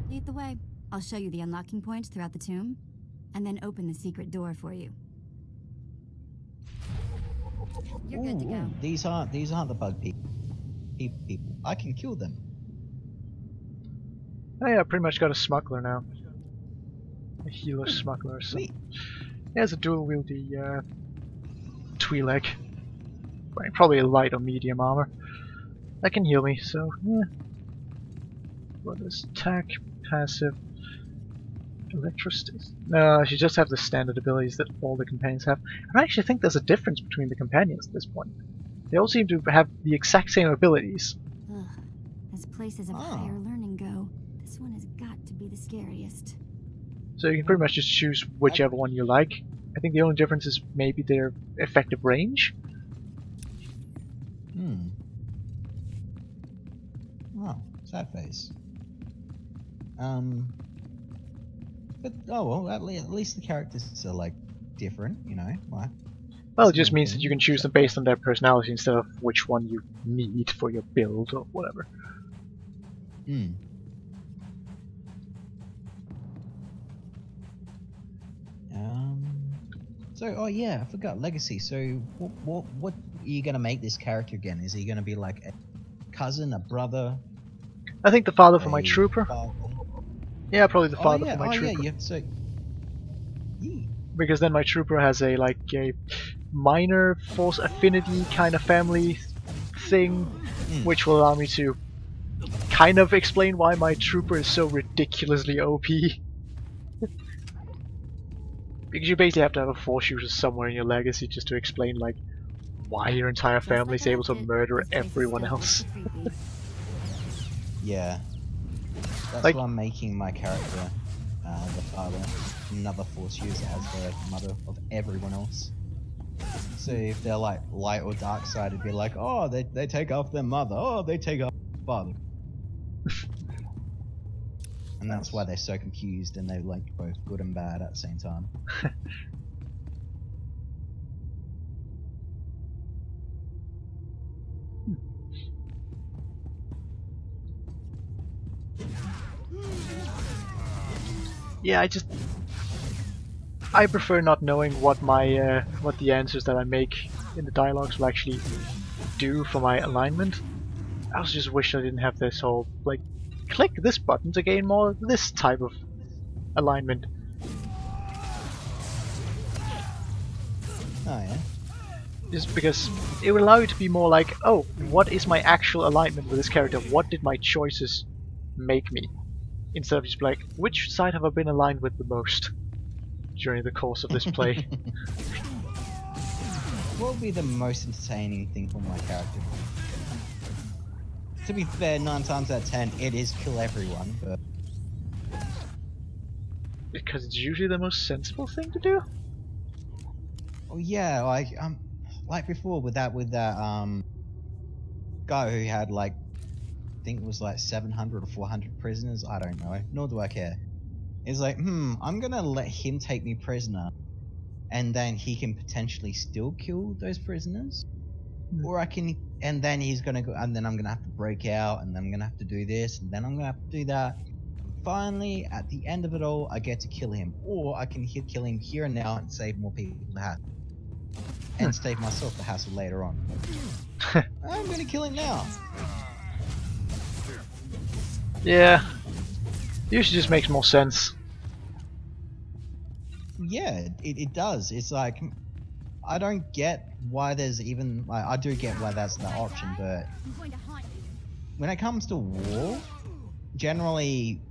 Lead the way. I'll show you the unlocking points throughout the tomb, and then open the secret door for you. You're good to go. These aren't the bug people. I can kill them. Oh yeah, I pretty much got a smuggler now. A healer smuggler. So. He has a dual wieldy Twi'lek. Wearing probably a light or medium armor. That can heal me, so yeah. What is attack, passive, electricity? No, she just have the standard abilities that all the companions have. I actually think there's a difference between the companions at this point. They all seem to have the exact same abilities. Ugh. As places of higher learning go, this one has got to be the scariest. So you can pretty much just choose whichever one you like. I think the only difference is maybe their effective range. Oh, sad face. But oh well, at least the characters are like different, you know. Like, well, it just means that you can choose them based on their personality instead of which one you need for your build or whatever. So, oh yeah, I forgot legacy. So, what are you gonna make this character again? Is he gonna be like a cousin, a brother? I think the father for my trooper. Yeah, probably the father for my trooper. Yeah, so because then my trooper has a minor force affinity kind of family thing, which will allow me to kind of explain why my trooper is so ridiculously OP. Because you basically have to have a force user somewhere in your legacy just to explain like why your entire family is able to murder everyone else. Yeah. That's why I'm making my character the father, another force user as the mother of everyone else. So if they're like light or dark side, it'd be like, oh, they take off their mother, oh, they take off their father. And that's why they're so confused and they're like both good and bad at the same time. Yeah, I prefer not knowing what my what the answers that I make in the dialogues will actually do for my alignment. I also just wish I didn't have this whole like click this button to gain more this type of alignment. Oh yeah. Just because it would allow you to be more like, oh, what is my actual alignment with this character? What did my choices make me? Instead of just like, which side have I been aligned with the most during the course of this play? What would be the most entertaining thing for my character? To be fair, 9 times out of 10, it is kill everyone, but... Because it's usually the most sensible thing to do? Oh yeah, like before with that guy who had like, I think it was like 700 or 400 prisoners, I don't know, nor do I care. It's like, I'm gonna let him take me prisoner, and then he can potentially still kill those prisoners, or I can, and then he's gonna go, and then I'm gonna have to break out, and then I'm gonna have to do this, and then I'm gonna have to do that. Finally, at the end of it all, I get to kill him, or I can kill him here and now and save more people the hassle, and save myself the hassle later on. I'm gonna kill him now. Yeah, usually just makes more sense. Yeah, it does. It's like, I don't get why there's even, like, I do get why that's the option, but when it comes to war, generally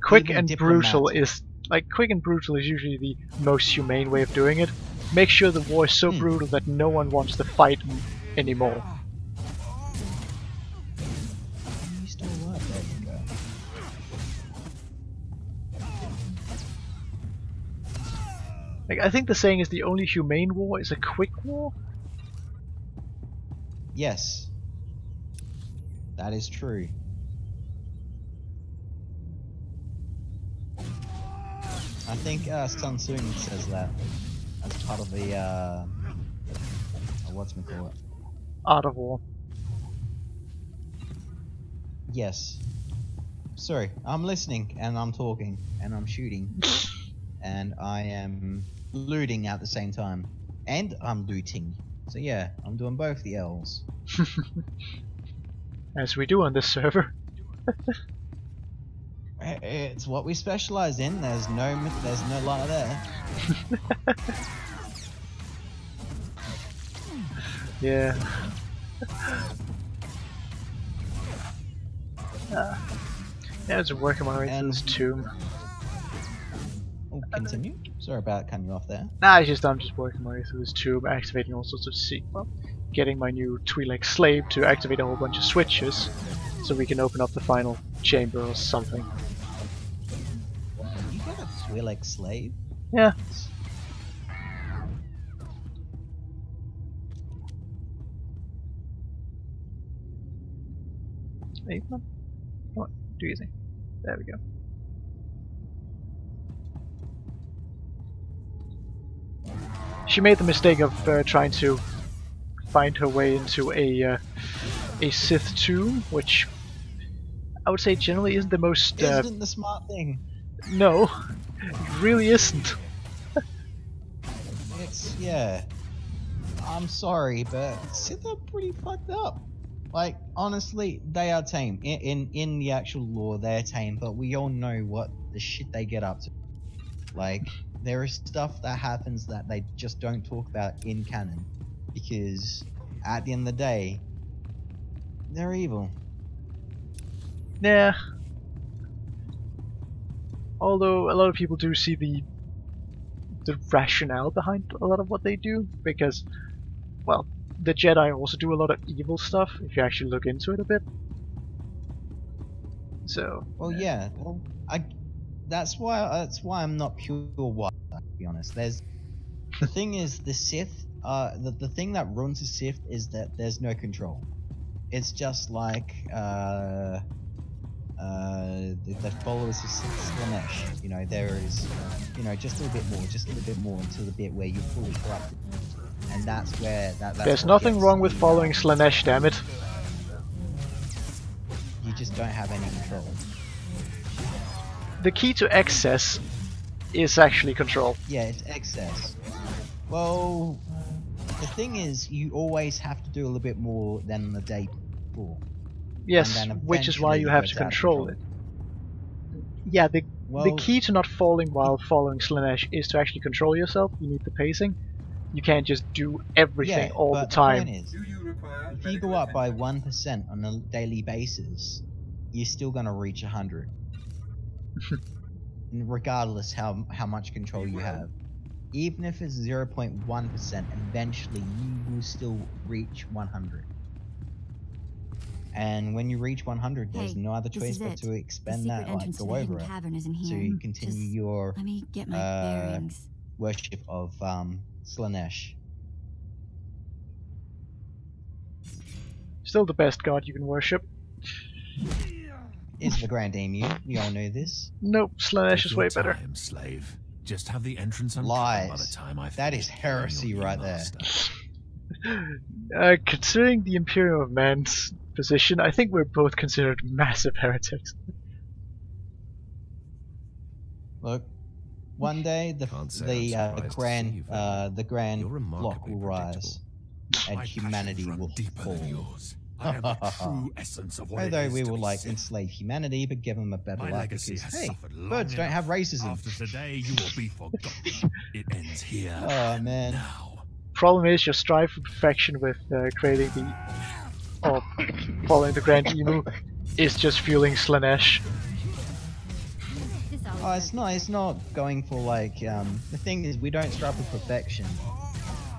quick and brutal is usually the most humane way of doing it. Make sure the war is so brutal that no one wants to fight anymore. You still alive? There you go. Like, I think the saying is the only humane war is a quick war. Yes, that is true. I think Sun Tzu says that as part of the whatchamacallit? Art of War. Yes. Sorry, I'm listening and I'm talking and I'm shooting and I am looting at the same time and I'm looting. So yeah, I'm doing both the L's. As we do on this server. It's what we specialize in. There's no lie there. Yeah. Yeah, it's working my way through this tomb. Oh, continue. Sorry about cutting you off there. Nah, I'm just working my way through this tomb, activating all sorts of getting my new Twi'lek slave to activate a whole bunch of switches, so we can open up the final chamber or something. You got a Twi'lek slave? Yeah. Come on, do your thing. There we go. She made the mistake of trying to find her way into a Sith tomb, which I would say generally isn't the most... isn't the smart thing. No, it really isn't. It's, yeah. I'm sorry, but Sith are pretty fucked up. Like, honestly, they are tame. In the actual lore, they're tame, but we all know what the shit they get up to. Like, there is stuff that happens that they just don't talk about in canon. Because, at the end of the day, they're evil. Yeah. Although, a lot of people do see the rationale behind a lot of what they do, because, well, the Jedi also do a lot of evil stuff, if you actually look into it a bit. So... Well, yeah. Well, that's why I'm not pure white, to be honest. The thing is, the Sith, the thing that runs the Sith is that there's no control. It's just like, the followers of Slaanesh. You know, there is, you know, just a little bit more until the bit where you're fully corrupted. And that's where there's nothing wrong with following Slaanesh, damn it. You just don't have any control. The key to excess is actually control. Yeah, it's excess. Well, the thing is, you always have to do a little bit more than the day before. Yes, which is why you have to control it. Yeah, the key to not falling while following Slanesh is to actually control yourself. You need the pacing. You can't just do everything all the time. The point is, if you go up by 1% on a daily basis, you're still going to reach 100. Regardless how much control you have. Even if it's 0.1%, eventually you will still reach 100. And when you reach 100, there's no other choice but to expend that, like go over it. So you continue your let me get my bearings. Worship of Slanesh. Still the best god you can worship. Is the Grand Emu. We all know this. Nope, Slanesh is way better. Slave. Just have the entrance Lies. By the time I that is heresy right there. Considering the Imperium of Man's position, I think we're both considered massive heretics. Look, one day the grand block will rise, and humanity will fall. I am the true essence of what Although it is we to will be like Sith. enslave humanity, but give them a better My life legacy because has hey, suffered long birds don't have enough. racism. After today, you will be forgotten. It ends here. Oh man. Now. Problem is, your strive for perfection with creating the or following the Grand Emu is just fueling Slanesh. Oh, it's not going for like the thing is we don't strive for perfection.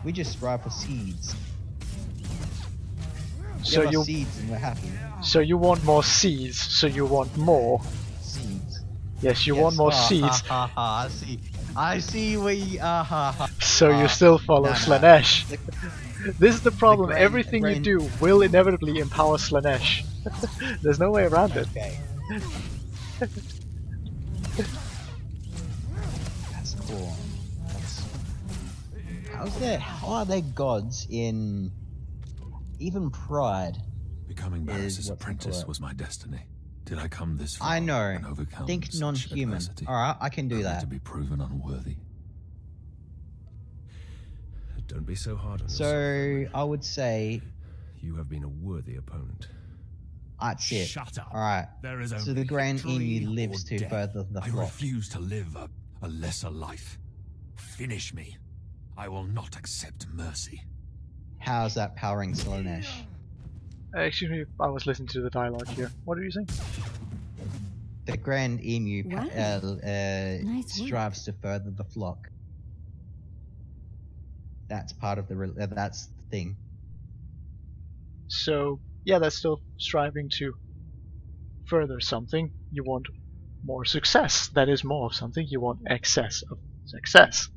We just strive for seeds. So Give us you seeds and we're happy. So you want more seeds, so you want more seeds. Yes, you want more seeds. I see we So you still follow Slanesh. This is the problem. Everything you do will inevitably empower Slanesh. There's no way around it. Okay. That's cool. How are there gods in even Pride? Becoming Beerus' apprentice was my destiny. Did I come this far? I know. And overcome Think non-human. Alright, I can do that. To be proven unworthy. Don't be so hard on yourself. So I would say you have been a worthy opponent. That's it. Shut up. Alright. There is So the Grand Emu lives to further the I flock. refuse to live a lesser life. Finish me. I will not accept mercy. How's that powering Slanesh? Excuse me, I was listening to the dialogue here. What are you saying? The Grand Emu strives to further the flock. That's part of the that's the thing. So yeah, that's still striving to further something. You want more success. That is more of something. You want excess of success.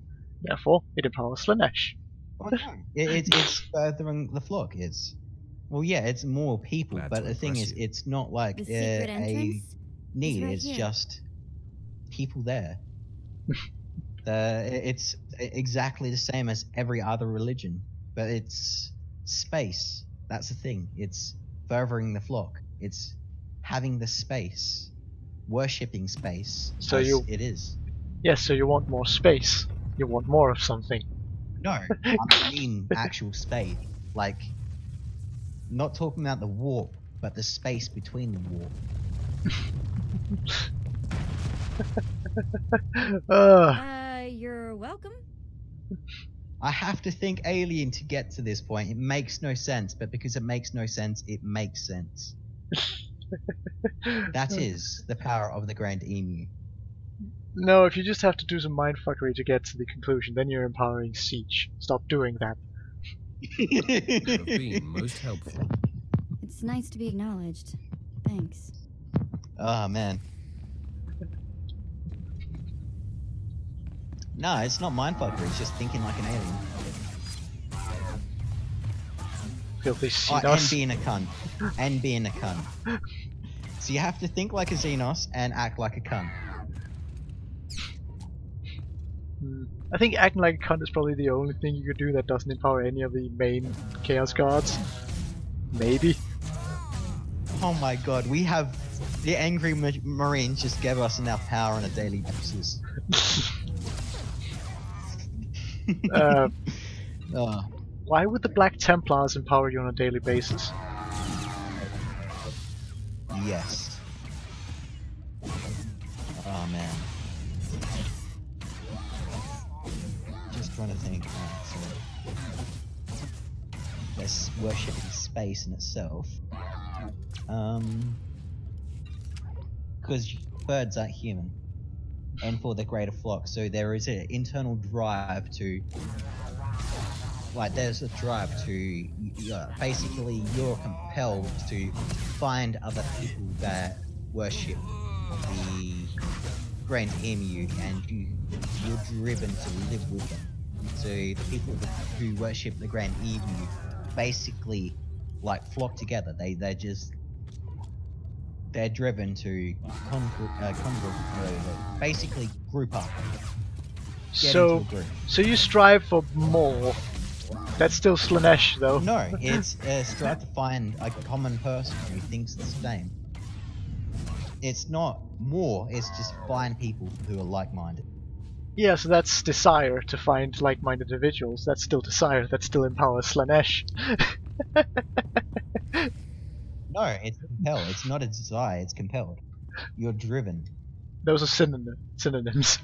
Therefore, it empowers Slanesh. Oh, no. It's furthering the flock. It's it's more people, but the thing is, it's not like a need. It's just people there. It's exactly the same as every other religion, but it's space. That's the thing. It's furthering the flock. It's having the space, worshipping space. So it is. Yes. So you want more space. You want more of something. No, I mean actual space. Like, not talking about the warp, but the space between the warp. You're welcome. I have to think alien to get to this point. It makes no sense, but because it makes no sense, it makes sense. That is the power of the Grand Emu. No, if you just have to do some mindfuckery to get to the conclusion, then you're empowering Siege. Stop doing that. You have been most helpful. It's nice to be acknowledged. Thanks. Oh, man. No, it's not mindfuckery, it's just thinking like an alien. Filthy Xenos. And being a cunt. And being a cunt. So you have to think like a Xenos and act like a cunt. I think acting like a cunt is probably the only thing you could do that doesn't empower any of the main Chaos Guards. Maybe. Oh my god, we have the Angry Marines just give us enough power on a daily basis. Why would the Black Templars empower you on a daily basis? Yes. Oh man. Just trying to think. So let's worship in space in itself. Because birds aren't human, and for the greater flock, so there is an internal drive to. Like, there's a drive to, basically, you're compelled to find other people that worship the Grand Emu, and you're driven to live with them. So the people who worship the Grand Emu basically, like, flock together. They're driven to basically group up. So you strive for more. That's still Slaanesh, though. No, it's strive to find a common person who thinks the same. It's not more, it's just find people who are like-minded. Yeah, so that's desire, to find like-minded individuals. That's still desire, that still empowers Slaanesh. No, it's compelled. It's not a desire, it's compelled. You're driven. Those are synonyms.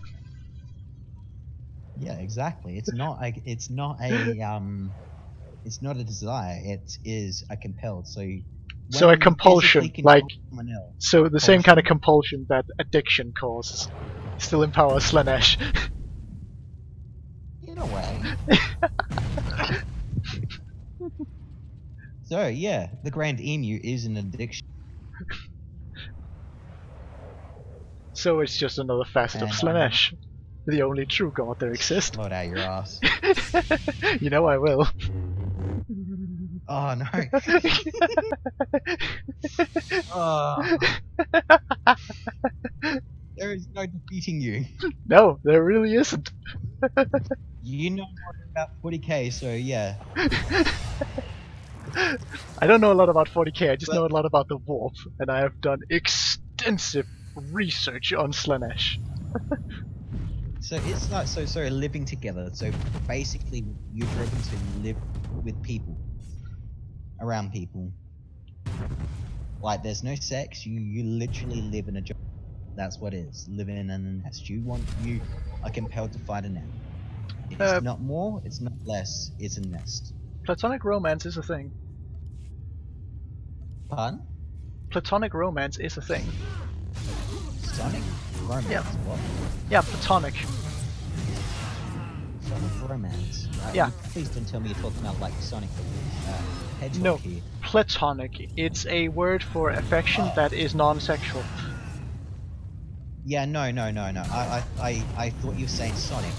Yeah, exactly. It's not a desire. It is a compelled. So a compulsion, so the same kind of compulsion that addiction causes, still empowers Slaanesh. In a way. So yeah, the Grand Emu is an addiction. So it's just another facet of Slaanesh. The only true god there exists. Blow it out your ass. You know I will. Oh no. There is no defeating you. No, there really isn't. You know more about 40k, so yeah. I don't know a lot about 40k, I just know a lot about the Warp, and I have done extensive research on Slaanesh. So it's like so living together. So basically, you're driven to live with people, around people. Like there's no sex. You literally live in a job. That's what it is. Living in a nest. You are compelled to find a nest. It's not more. It's not less. It's a nest. Platonic romance is a thing. Pardon? Platonic romance is a thing. Platonic romance. Yeah. What? Yeah, platonic. Platonic romance. Yeah. Please don't tell me you're talking about like Sonic Hedgehog no, here. Platonic. It's a word for affection that is non-sexual. Yeah, no. I thought you were saying Sonic.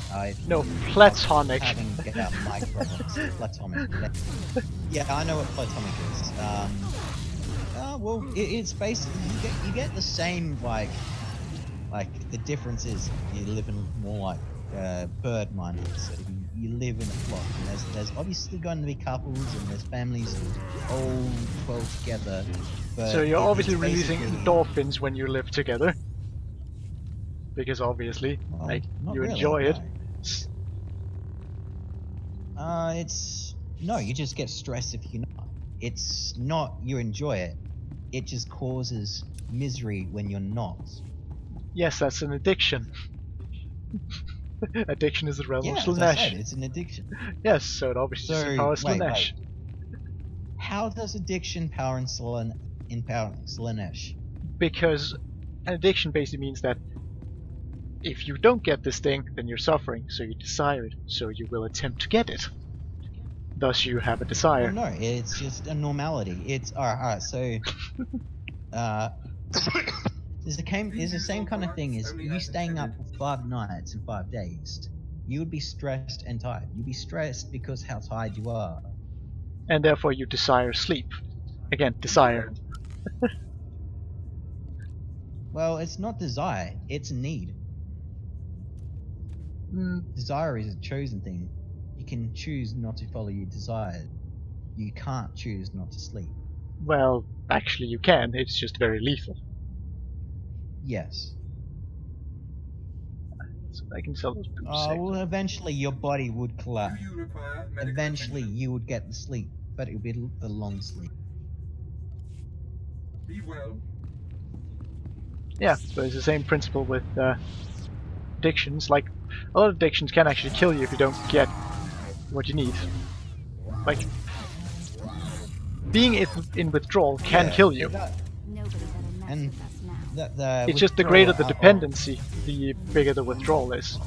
No, platonic. Get out my problems. Platonic. Yeah, I know what platonic is. Well, it's basically you get the same like the difference is you live in more like bird minded. So you live in a flock, and there's obviously going to be couples and there's families all 12 together. But so you're obviously releasing endorphins when you live together. Because obviously, you enjoy it. It's no, you just get stressed if you're not. It's not you enjoy it. It just causes misery when you're not. Yes, that's an addiction. Addiction is the realm of Slaanesh. Slaanesh. I said, it's an addiction. Yes, so it obviously empowers Slaanesh. How does addiction power in Slaanesh? Because an addiction basically means that if you don't get this thing, then you're suffering, so you desire it, so you will attempt to get it. Thus you have a desire. No, it's just a normality. It's alright, so it's the same kind of thing as you staying up for 5 nights and 5 days. You would be stressed and tired. You'd be stressed because how tired you are. And therefore you desire sleep. Again, desire. Well, it's not desire, it's a need. Desire is a chosen thing. You can choose not to follow your desire. You can't choose not to sleep. Well, actually you can, it's just very lethal. Yes. So I can sell those boots. Well, eventually your body would collapse. Eventually you would get the sleep, but it would be the long sleep. Be well. Yeah, so it's the same principle with addictions. Like, a lot of addictions can actually kill you if you don't get what you need. Like, being in withdrawal can kill you. And it's just the greater the dependency, the bigger the withdrawal is.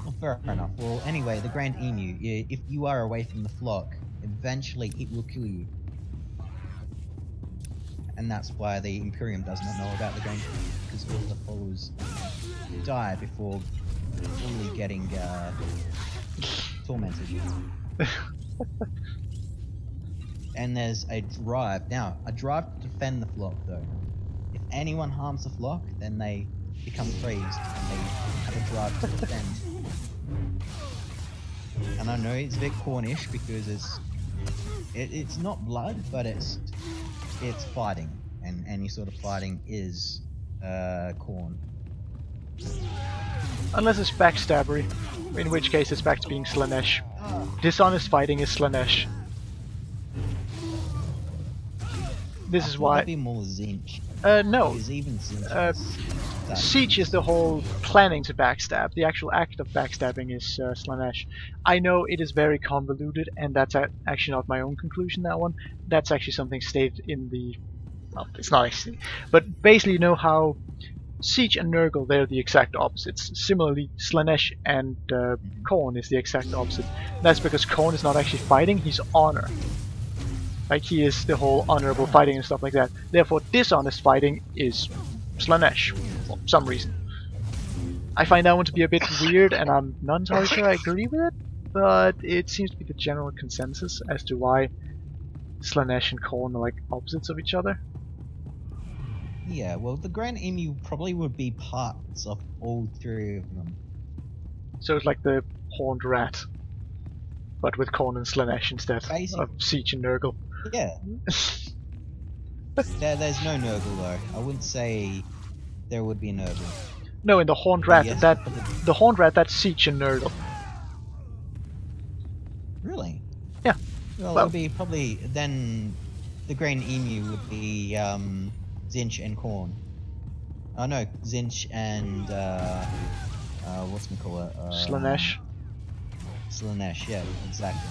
Well, fair enough. Well, anyway, the Grand Emu, if you are away from the flock, eventually it will kill you. And that's why the Imperium does not know about the Grand Emu, because all the followers die before fully getting tormented. And there's a drive. Now, a drive to defend the flock, though. If anyone harms the flock, then they become crazed and they have a drive to defend. And I know it's a bit Cornish because it's not blood, but it's fighting, and any sort of fighting is Corn. Unless it's backstabbery, in which case it's back to being Slanesh. Dishonest fighting is Slanesh. This is why. Be more Zinch. No. Even Zinch Siege is the whole planning to backstab. The actual act of backstabbing is Slanesh. I know it is very convoluted, and that's actually not my own conclusion, that one. That's actually something stated in the... Well, it's not actually. But basically, you know how Siege and Nurgle, they're the exact opposites. Similarly, Slanesh and Khorne is the exact opposite. That's because Khorne is not actually fighting, he's honor. Like, he is the whole honorable fighting and stuff like that. Therefore, dishonest fighting is Slanesh, for some reason. I find that one to be a bit weird, and I'm not entirely sure I agree with it, but it seems to be the general consensus as to why Slanesh and Khorne are like opposites of each other. Yeah, well, the Grand Emu probably would be parts of all three of them. So it's like the Horned Rat, but with Khorne and Slanesh instead of Siege and Nurgle. Yeah. There's no Nurgle though. I wouldn't say there would be a Nurgle. No, in the Horned Rat, yes, the Horned Rat, that's Siege and Nurgle. Really? Yeah. Well, it would be probably then the Grand Emu would be Zinch and Khorne. Oh no, Zinch and whatchamacallit? Slanesh. Slanesh, yeah, exactly.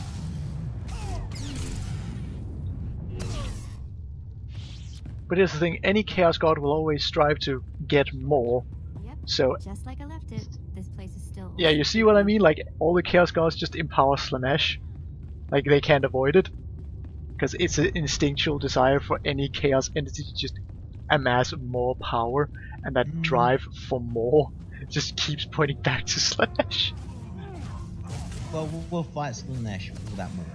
But here's the thing, any Chaos God will always strive to get more. Yep, so just like I left it, this place is still... Yeah, you see what I mean? Like, all the Chaos Gods just empower Slanesh. Like, they can't avoid it. Because it's an instinctual desire for any Chaos entity to just amass more power, and that drive for more just keeps pointing back to Slanesh. Well, we'll fight Slanesh for that more.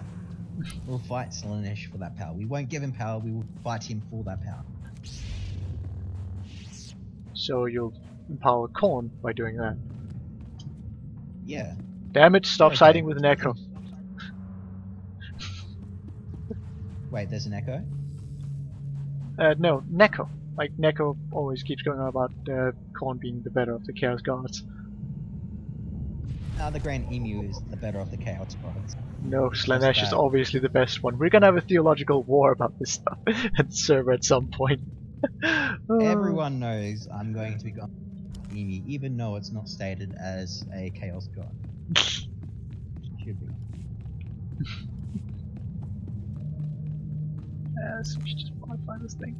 We'll fight Slanesh for that power. We won't give him power, we will fight him for that power. So you'll empower Khorne by doing that? Yeah. Damn it, stop siding with an Echo. Wait, there's an Echo? No, Neko. Like, Neko always keeps going on about Khorne being the better of the Chaos Gods. The Grand Emu is the better of the Chaos Gods. No, Slanesh is obviously the best one. We're gonna have a theological war about this stuff at the server at some point. Everyone knows I'm going to be gone Emu, even though it's not stated as a Chaos God. Should be. So we should just modify this thing.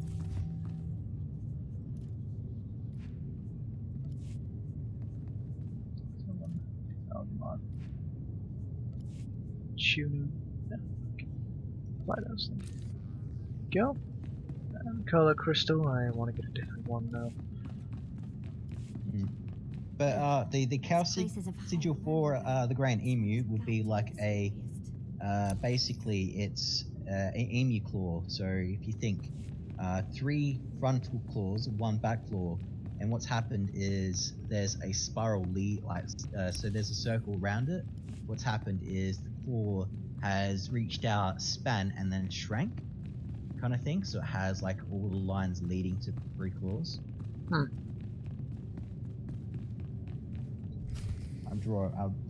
Tuning. Yeah, okay. Apply those things. Go. And color crystal. I want to get a different one now. But the Chaos Sigil for the Grand Emu would be like a basically it's an emu claw. So if you think 3 frontal claws, 1 back claw, and what's happened is there's a spiral lead, like so there's a circle around it. What's happened is the claw has reached out, span, and then shrank, kind of thing. So it has like all the lines leading to 3 claws.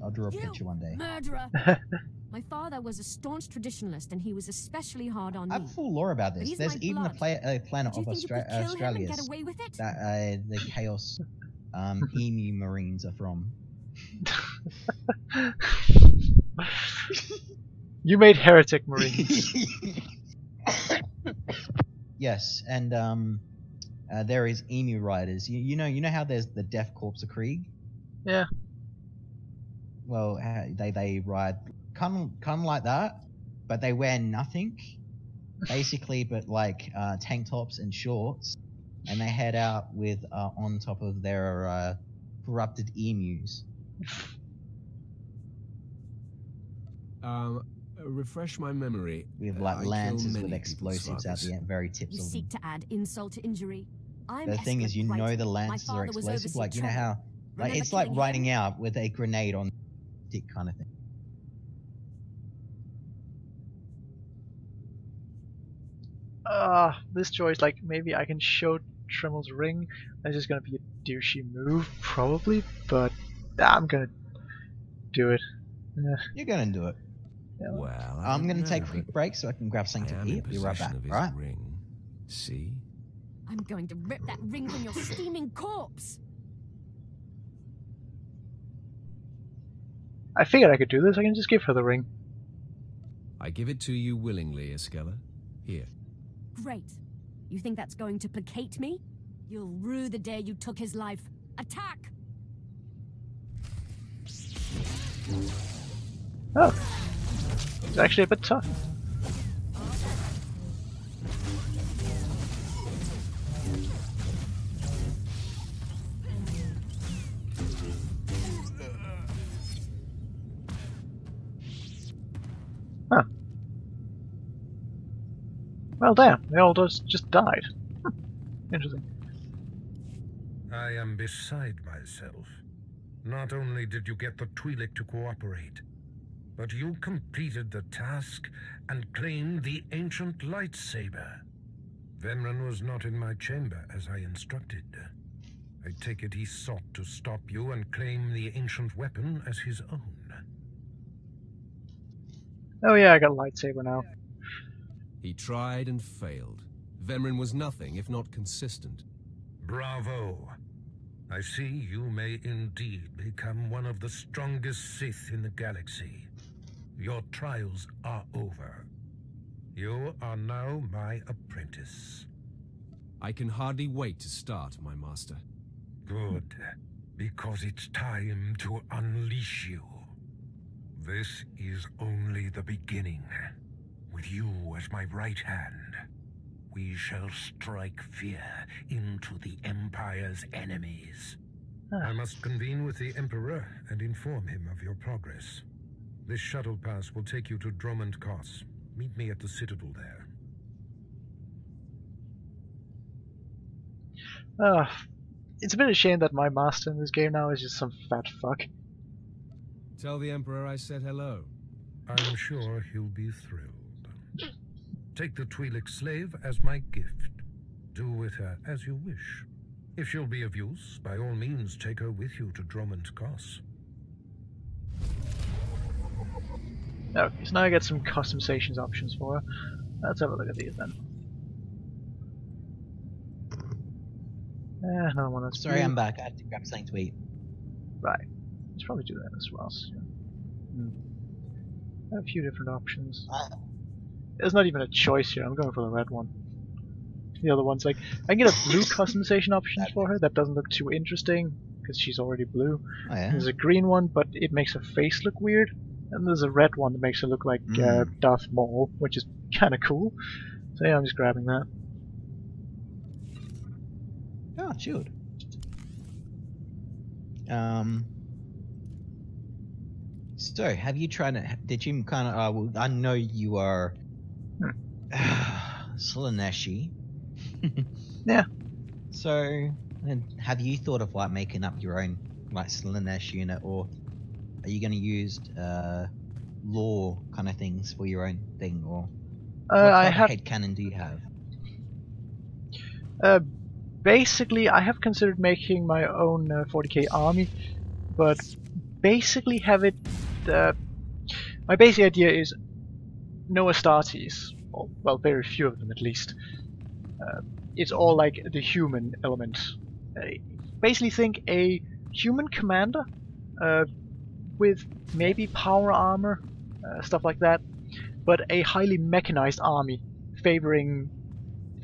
I'll draw a picture one day. Murderer! My father was a staunch traditionalist, and he was especially hard on me. I have full lore about this. There's even a planet of Australia that the Chaos Emu Marines are from. You made heretic Marines. Yes, and there is Emu Riders. You know how there's the Death Corps of Krieg? Yeah. Well, they ride kind of like that, but they wear nothing, basically, but like tank tops and shorts, and they head out with on top of their corrupted emus. Refresh my memory. With like lances with explosives at the very tips of them. You seek to add insult to injury. The thing is, you know the lances are explosive, like you know how, like it's like riding out with a grenade on stick kind of thing. This choice, like, maybe I can show Tremmel's ring. That's just gonna be a douchey move, probably, but I'm gonna do it. You're gonna do it. Yeah. Well, I'm gonna take a quick break so I can grab something to eat. Be right back. Right? Ring. See? I'm going to rip that ring from your steaming corpse. I figured I could do this. I can just give her the ring. I give it to you willingly, Iskella. Here. Great. You think that's going to placate me? You'll rue the day you took his life. Attack! Oh. It's actually a bit tough. Huh. Well, damn, they all just died. Interesting. I am beside myself. Not only did you get the Twi'lek to cooperate, but you completed the task and claimed the ancient lightsaber. Vemren was not in my chamber as I instructed. I take it he sought to stop you and claim the ancient weapon as his own. Oh yeah, I got a lightsaber now. He tried and failed. Vemren was nothing if not consistent. Bravo! I see you may indeed become one of the strongest Sith in the galaxy. Your trials are over. You are now my apprentice. I can hardly wait to start, my master. Good, because it's time to unleash you. This is only the beginning. With you as my right hand, we shall strike fear into the Empire's enemies. I must convene with the Emperor and inform him of your progress. This shuttle pass will take you to Dromund Kos. Meet me at the Citadel there. It's a bit of a shame that my master in this game now is just some fat fuck. Tell the Emperor I said hello. I'm sure he'll be thrilled. Take the Twi'lek slave as my gift. Do with her as you wish. If she'll be of use, by all means take her with you to Dromund Kos. Okay, so now I get some customizations options for her. Let's have a look at these then. No one else. Sorry, I'm back. I had to grab something to eat. Right. Let's probably do that as well. So. A few different options. There's not even a choice here. I'm going for the red one. The other one's like, I can get a blue customization option for her. That doesn't look too interesting because she's already blue. Oh, yeah. There's a green one, but it makes her face look weird. And there's a red one that makes her look like Darth Maul, which is kind of cool. So yeah, I'm just grabbing that. Oh, chilled. So, have you tried to? Did you kind of? Well, I know you are Slaaneshi. Yeah. So, have you thought of like making up your own like Slaanesh unit, or are you going to use lore kind of things for your own thing, or what type of headcanon do you have? Basically, I have considered making my own 40k army, but basically have it. My basic idea is no Astartes, or, well, very few of them at least. It's all like the human element. Basically, think a human commander with maybe power armor, stuff like that, but a highly mechanized army favoring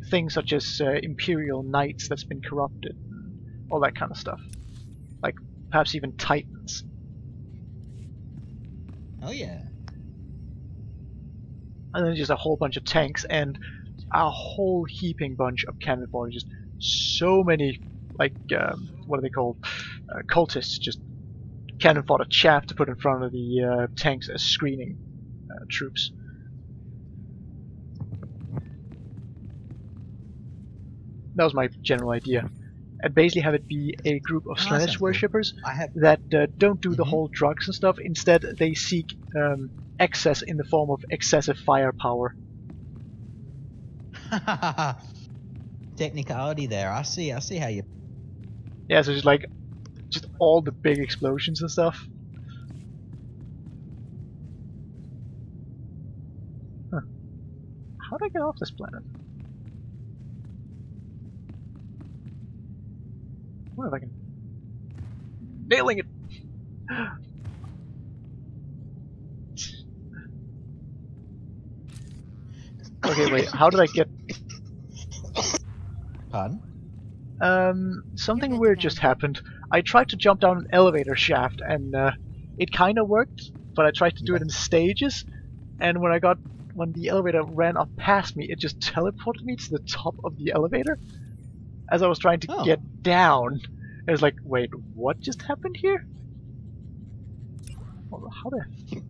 things such as Imperial Knights that's been corrupted, all that kind of stuff. Like perhaps even Titans. Oh yeah. And then just a whole bunch of tanks and a whole heaping bunch of cannon fodder. Just so many, like, what are they called? Cultists. Just cannon fodder chaff to put in front of the tanks as screening troops. That was my general idea. I'd basically have it be a group of Slaanesh worshippers that don't do the whole drugs and stuff. Instead, they seek excess in the form of excessive firepower. Technicality there. I see how you. Yeah, so just all the big explosions and stuff. Huh. How do I get off this planet? What if I can... Nailing it! Okay, wait, how did I get... Pardon? Something weird just happened. I tried to jump down an elevator shaft and it kinda worked, but I tried to do it in stages, and when the elevator ran up past me, it just teleported me to the top of the elevator as I was trying to get down. I was like, wait, what just happened here? Well, how the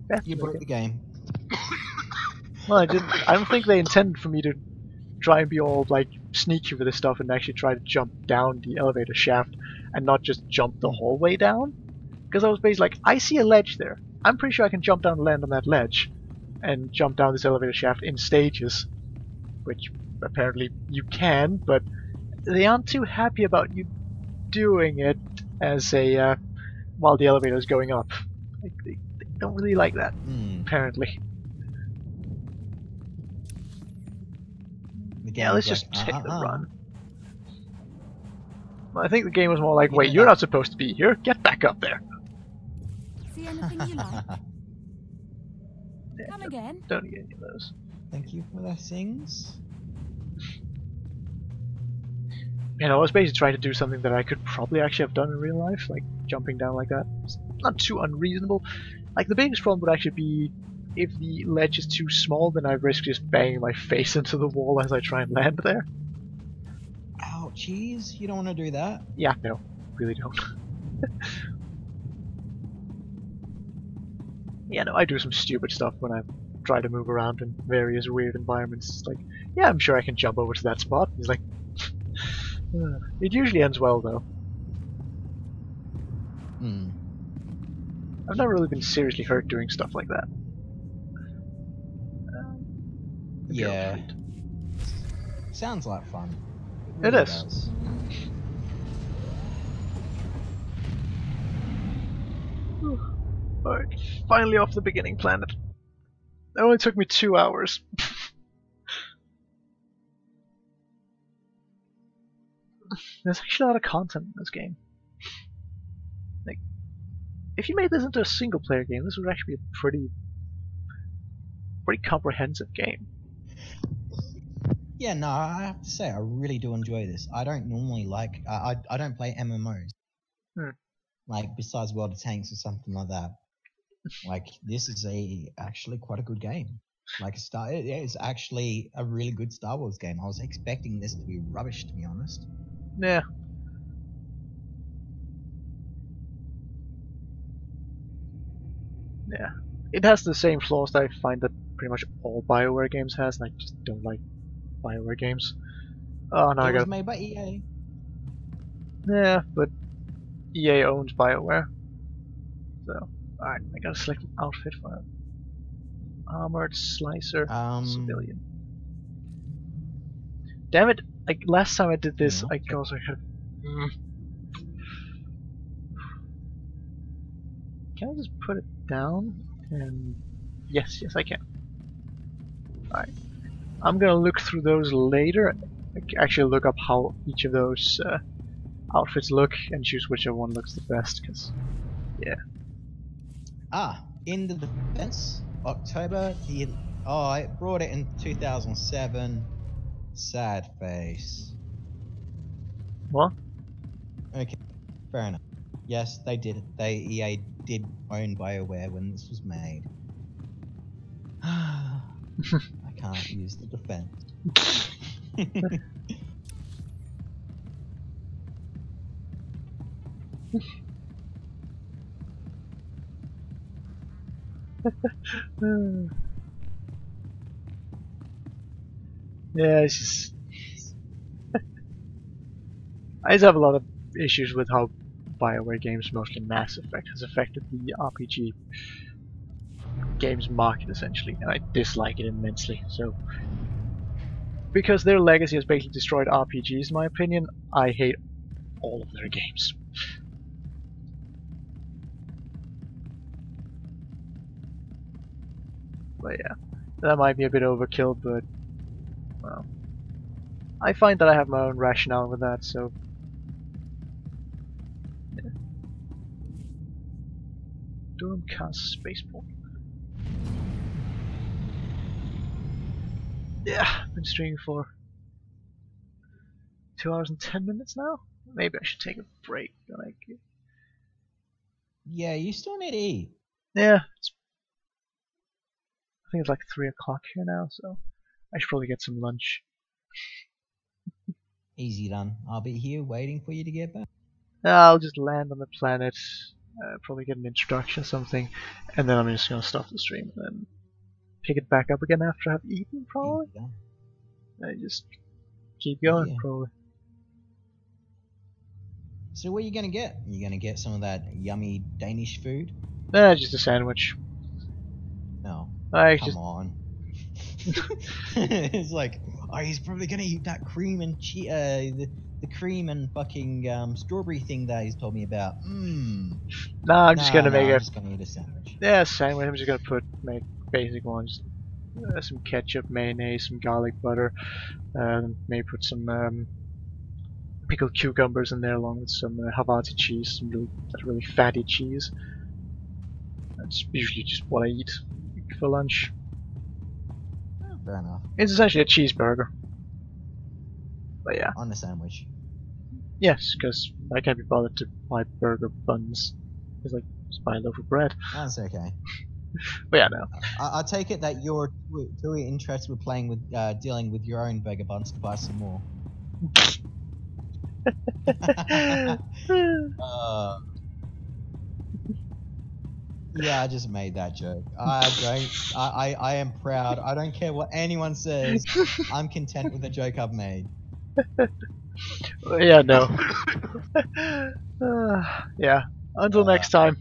heck you broke the game. Well, I don't think they intended for me to try and be all like sneaky with this stuff and actually try to jump down the elevator shaft and not just jump the whole way down. Because I was basically like, I see a ledge there. I'm pretty sure I can jump down and land on that ledge and jump down this elevator shaft in stages, which apparently you can, but they aren't too happy about you doing it as a while the elevator is going up. Like, they don't really like that, apparently. Yeah, let's just take the run. Well, I think the game was more like, wait, you're not supposed to be here. Get back up there. See anything you like? Come again. Don't get any of those. Thank you for the things. And I was basically trying to do something that I could probably actually have done in real life, like jumping down like that. It's not too unreasonable. Like, the biggest problem would actually be if the ledge is too small, then I risk just banging my face into the wall as I try and land there. Ouchies, you don't want to do that? Yeah, no, really don't. Yeah, no, I do some stupid stuff when I try to move around in various weird environments. It's like, yeah, I'm sure I can jump over to that spot. It's like, it usually ends well, though. I've never really been seriously hurt doing stuff like that. Yeah. Sounds like fun. It really is. Does. Alright, finally off the beginning planet. It only took me 2 hours. There's actually a lot of content in this game. Like, if you made this into a single player game, this would actually be a pretty comprehensive game. Yeah, no, I have to say, I really do enjoy this. I don't normally like, I don't play MMOs. Like, besides World of Tanks or something like that. Like, this is actually quite a good game. Like, it's actually a really good Star Wars game. I was expecting this to be rubbish, to be honest. Yeah. Yeah. It has the same flaws that I find that pretty much all BioWare games has, and I just don't like BioWare games. Oh, no, it was made by EA. Yeah, but EA owns BioWare. So, alright, I gotta select an outfit for it. Armored Slicer Civilian. Damn it! Like, last time I did this, I also had. Can I just put it down? And yes, I can. Alright. I'm gonna look through those later. Actually look up how each of those outfits look and choose whichever one looks the best, because, yeah. In the defense, October the... Oh, I brought it in 2007. Sad face. What? Okay, fair enough. Yes, they did. EA did own BioWare when this was made. I can't use the defense. Yeah, it's just... I just have a lot of issues with how BioWare games, mostly Mass Effect, has affected the RPG games market, essentially, and I dislike it immensely. So, because their legacy has basically destroyed RPGs, in my opinion, I hate all of their games. But yeah, that might be a bit overkill, but well, I find that I have my own rationale with that, so yeah. Durham-Cast Spaceport. Yeah, I've been streaming for 2 hours and 10 minutes now. Maybe I should take a break. Like, yeah, you still need to eat. Yeah, I think it's like 3 o'clock here now, so I should probably get some lunch. Easy done. I'll be here waiting for you to get back. I'll just land on the planet, probably get an introduction or something, and then I'm just gonna stop the stream and then pick it back up again after I've eaten, probably. I just keep going, probably. So what are you gonna get? Are you gonna get some of that yummy Danish food? Nah, just a sandwich. No. Come on. It's like, oh, he's probably gonna eat that cream and the cream and fucking strawberry thing that he's told me about. Nah, I'm just gonna make I'm just gonna eat a sandwich. Yeah, sandwich. I'm just gonna make basic ones. Some ketchup, mayonnaise, some garlic butter, maybe put some pickled cucumbers in there along with some Havarti cheese, some really fatty cheese. That's usually just what I eat for lunch. Fair enough. It's essentially a cheeseburger. But yeah. On the sandwich. Yes, because I can't be bothered to buy burger buns. It's like, just buy a loaf of bread. That's okay. But yeah, no. I take it that you're too interested with playing with, dealing with your own burger buns to buy some more. Yeah, I just made that joke. I am proud. I don't care what anyone says. I'm content with the joke I've made. Yeah, no. Yeah. Until next time.